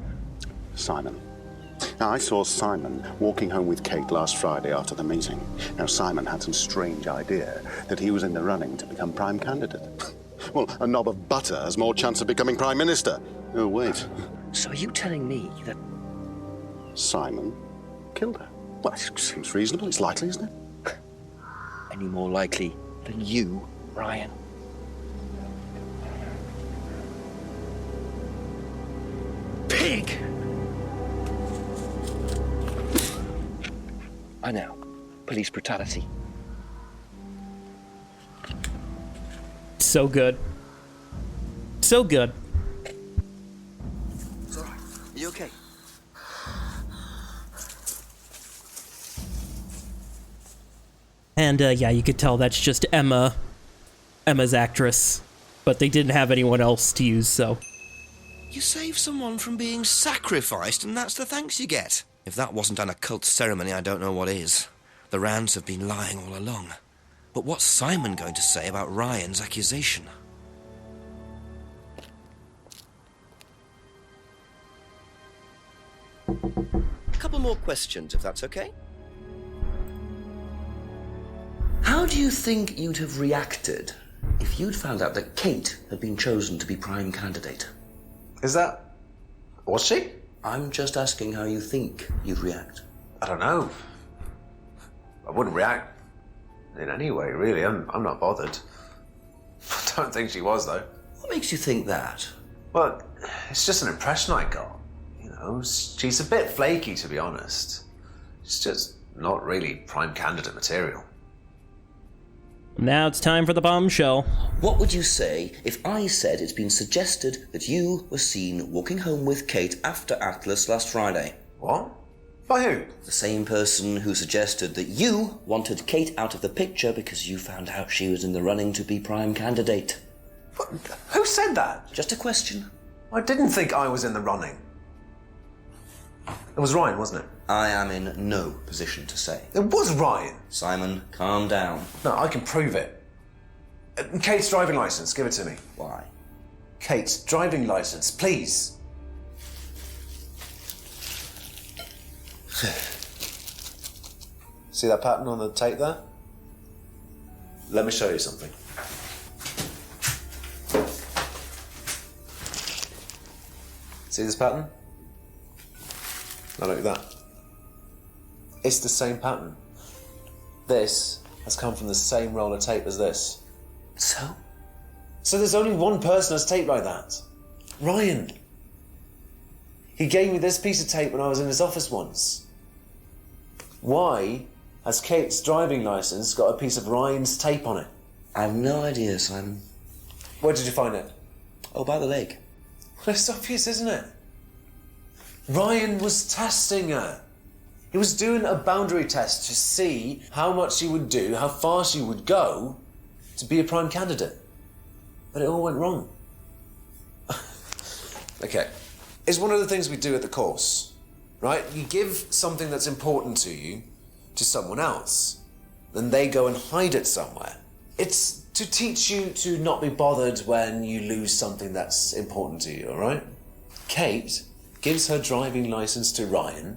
Simon. Now, I saw Simon walking home with Kate last Friday after the meeting. Now, Simon had some strange idea that he was in the running to become prime candidate. Well, a knob of butter has more chance of becoming prime minister. Oh, wait. So are you telling me that Simon killed her? Well, it seems reasonable. It's likely, isn't it? any more likely than you, Ryan? big. I know. Police brutality. So good. So good. It's all right. Are you okay? And yeah, you could tell that's just Emma's actress, but they didn't have anyone else to use, so. You save someone from being sacrificed, and that's the thanks you get. If that wasn't an occult ceremony, I don't know what is. The Rands have been lying all along. But what's Simon going to say about Ryan's accusation? A couple more questions, if that's okay. How do you think you'd have reacted if you'd found out that Kate had been chosen to be prime candidate? Was she? I'm just asking how you think you'd react. I don't know. I wouldn't react in any way, really. I'm not bothered. I don't think she was, though. What makes you think that? Well, it's just an impression I got. You know, she's a bit flaky, to be honest. She's just not really prime candidate material. Now it's time for the bombshell. What would you say if I said it's been suggested that you were seen walking home with Kate after Atlas last Friday? What? By who? The same person who suggested that you wanted Kate out of the picture because you found out she was in the running to be prime candidate. What? Who said that? Just a question. I didn't think I was in the running. It was Ryan, wasn't it? I am in no position to say. It was Ryan. Simon, calm down. No, I can prove it. Kate's driving license, give it to me. Why? Kate's driving license, please. See that pattern on the tape there? Let me show you something. See this pattern? Now look at that. It's the same pattern. This has come from the same roll of tape as this. So? So there's only one person has tape like that. Ryan. He gave me this piece of tape when I was in his office once. Why has Kate's driving license got a piece of Ryan's tape on it? I have no idea, Simon. Where did you find it? Oh, by the lake. Well, it's obvious, isn't it? Ryan was testing her. He was doing a boundary test to see how much she would do, how far she would go to be a prime candidate. But it all went wrong. Okay. It's one of the things we do at the course, right? You give something that's important to you to someone else, then they go and hide it somewhere. It's to teach you to not be bothered when you lose something that's important to you, all right? Kate gives her driving license to Ryan.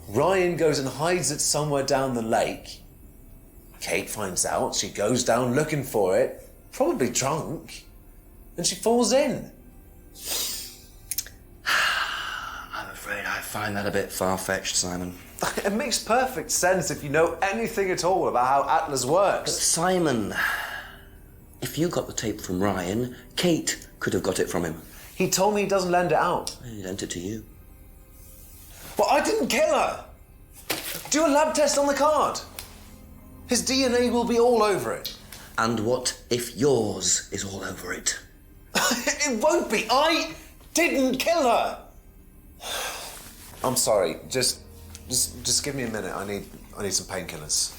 Ryan goes and hides it somewhere down the lake. Kate finds out, she goes down looking for it, probably drunk, and she falls in. I'm afraid I find that a bit far-fetched, Simon. It makes perfect sense if you know anything at all about how Atlas works. But Simon, if you got the tape from Ryan, Kate could have got it from him. He told me he doesn't lend it out. He lent it to you. But I didn't kill her! Do a lab test on the card. His DNA will be all over it. And what if yours is all over it? It won't be. I didn't kill her. I'm sorry. Just give me a minute. I need some painkillers.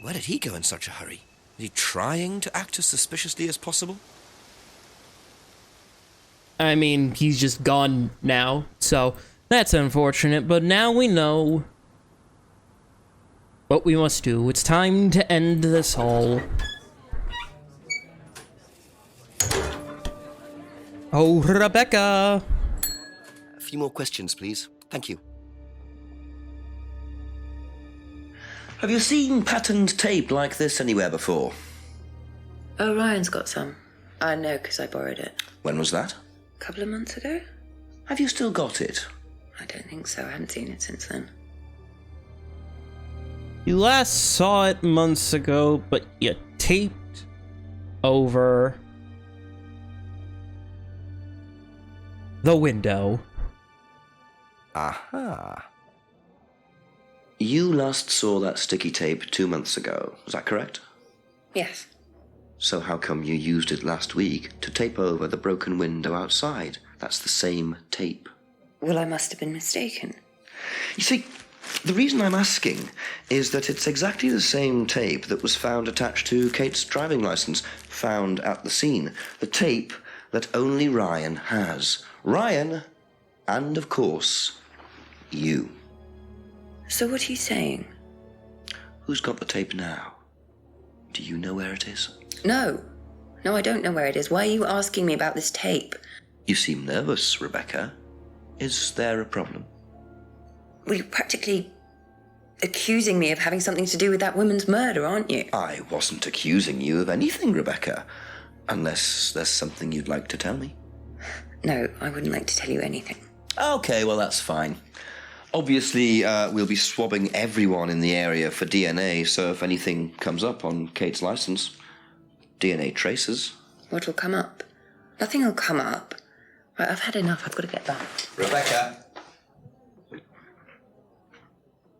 Where did he go in such a hurry? Was he trying to act as suspiciously as possible? I mean, he's just gone now, so that's unfortunate, but now we know what we must do. It's time to end this all. Oh, Rebecca! A few more questions, please. Thank you. Have you seen patterned tape like this anywhere before? Oh, Ryan's got some. I know, because I borrowed it. When was that? A couple of months ago? Have you still got it? I don't think so. I haven't seen it since then. You last saw it months ago, but you taped over the window. Aha. You last saw that sticky tape 2 months ago, is that correct? Yes. So how come you used it last week to tape over the broken window outside? That's the same tape. Well, I must have been mistaken. You see, the reason I'm asking is that it's exactly the same tape that was found attached to Kate's driving license, found at the scene. The tape that only Ryan has. Ryan, and of course, you. So what are you saying? Who's got the tape now? Do you know where it is? No. No, I don't know where it is. Why are you asking me about this tape? You seem nervous, Rebecca. Is there a problem? Well, you're practically accusing me of having something to do with that woman's murder, aren't you? I wasn't accusing you of anything, Rebecca. Unless there's something you'd like to tell me. No, I wouldn't like to tell you anything. Okay, well, that's fine. Obviously, we'll be swabbing everyone in the area for DNA, so if anything comes up on Kate's license, DNA traces. What'll come up? Nothing will come up. Right, I've had enough. I've got to get back. Rebecca!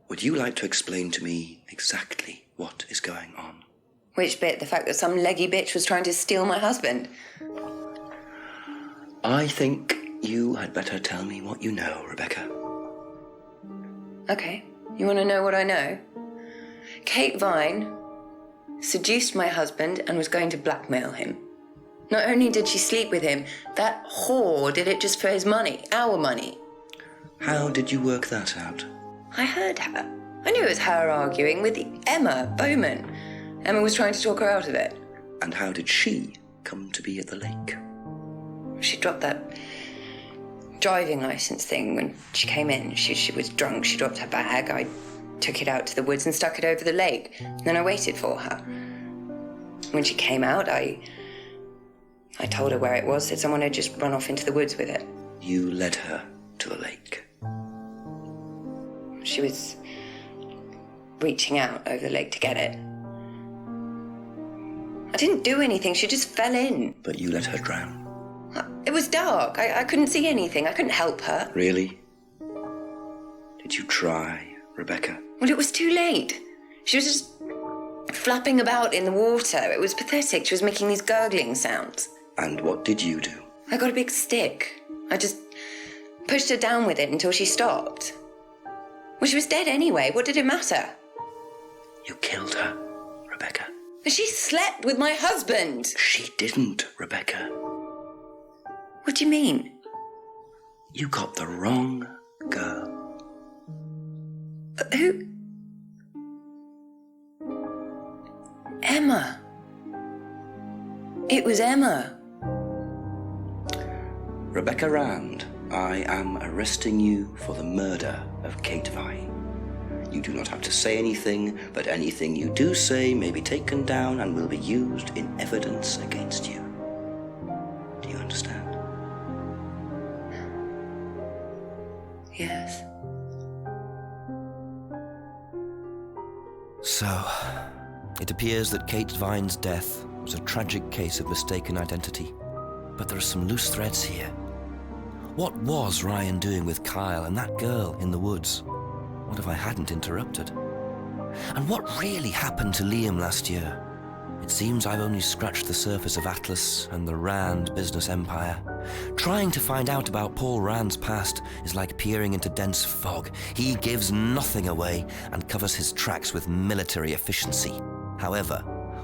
Would you like to explain to me exactly what is going on? Which bit? The fact that some leggy bitch was trying to steal my husband? I think you had better tell me what you know, Rebecca. Okay. You want to know what I know? Kate Vine seduced my husband and was going to blackmail him. Not only did she sleep with him, that whore did it just for his money, our money. How did you work that out? I heard her. I knew it was her arguing with Emma Bowman. Emma was trying to talk her out of it. And how did she come to be at the lake? She dropped that driving license thing when she came in. She was drunk. She dropped her bag. I took it out to the woods and stuck it over the lake. And then I waited for her. When she came out, I told her where it was, said someone had just run off into the woods with it. You led her to the lake. She was reaching out over the lake to get it. I didn't do anything. She just fell in. But you let her drown. It was dark. I couldn't see anything. I couldn't help her. Really? Did you try, Rebecca? Well, it was too late. She was just flapping about in the water. It was pathetic. She was making these gurgling sounds. And what did you do? I got a big stick. I just pushed her down with it until she stopped. Well, she was dead anyway. What did it matter? You killed her, Rebecca. But she slept with my husband. She didn't, Rebecca. What do you mean? You got the wrong girl. Who? Emma. It was Emma. Rebecca Rand, I am arresting you for the murder of Kate Vine. You do not have to say anything, but anything you do say may be taken down and will be used in evidence against you. Do you understand? Yes. So, it appears that Kate Vine's death was a tragic case of mistaken identity. But there are some loose threads here. What was Ryan doing with Kyle and that girl in the woods? What if I hadn't interrupted? And what really happened to Liam last year? It seems I've only scratched the surface of Atlas and the Rand business empire. Trying to find out about Paul Rand's past is like peering into dense fog. He gives nothing away and covers his tracks with military efficiency. However,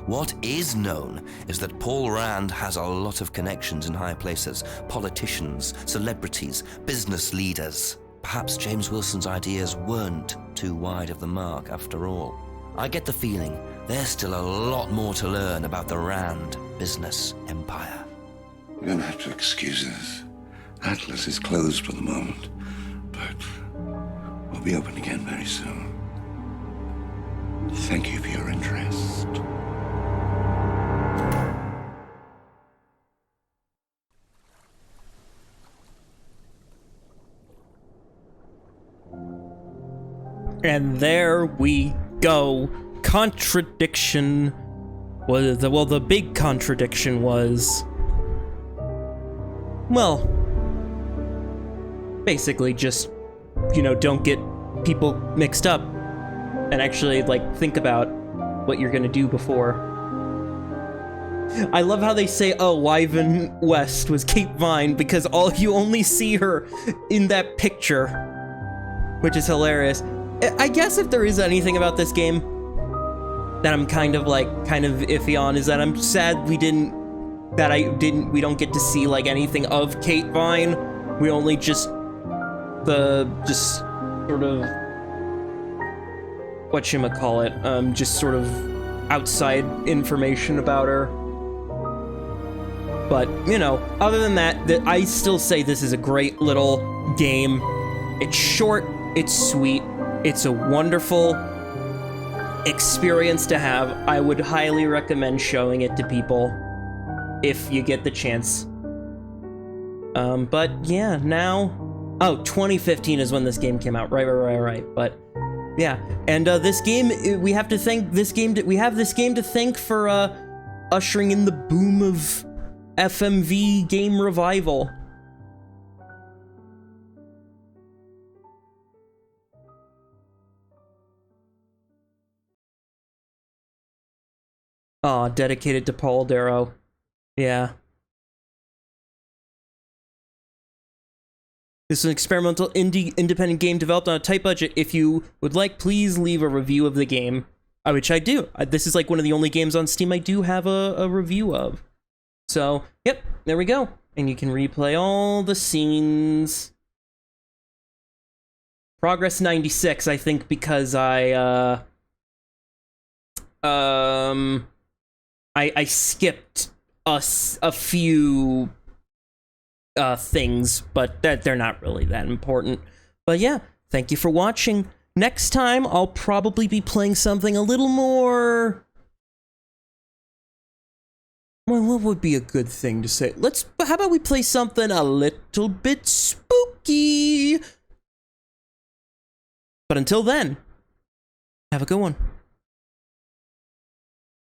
what is known is that Paul Rand has a lot of connections in high places, politicians, celebrities, business leaders. Perhaps James Wilson's ideas weren't too wide of the mark after all. I get the feeling there's still a lot more to learn about the Rand business empire. You're gonna have to excuse us. Atlas is closed for the moment, but we'll be open again very soon. Thank you for your interest. And there we go. Contradiction was the big contradiction was, well, basically just, you know, don't get people mixed up and actually like think about what you're gonna do before. I love how they say, oh, Wyvern West was Kate Vine because you only see her in that picture, which is hilarious. I guess if there is anything about this game that I'm kind of iffy on is that I'm sad we don't get to see like anything of Kate Vine. We only just sort of whatchamacallit, just sort of outside information about her. But, you know, other than that, I still say this is a great little game. It's short, it's sweet, it's a wonderful experience to have. I would highly recommend showing it to people if you get the chance. But yeah, now... Oh, 2015 is when this game came out. Right. But yeah, and this game, we have this game to thank for ushering in the boom of FMV game revival. Aw, dedicated to Paul Darrow. Yeah. This is an experimental independent game developed on a tight budget. If you would like, please leave a review of the game. Which I do. This is like one of the only games on Steam I do have a review of. So, yep, there we go. And you can replay all the scenes. Progress 96, I think, because I skipped a few things, but they're not really that important. But yeah, thank you for watching. Next time, I'll probably be playing something a little more... Well, what would be a good thing to say? How about we play something a little bit spooky? But until then, have a good one.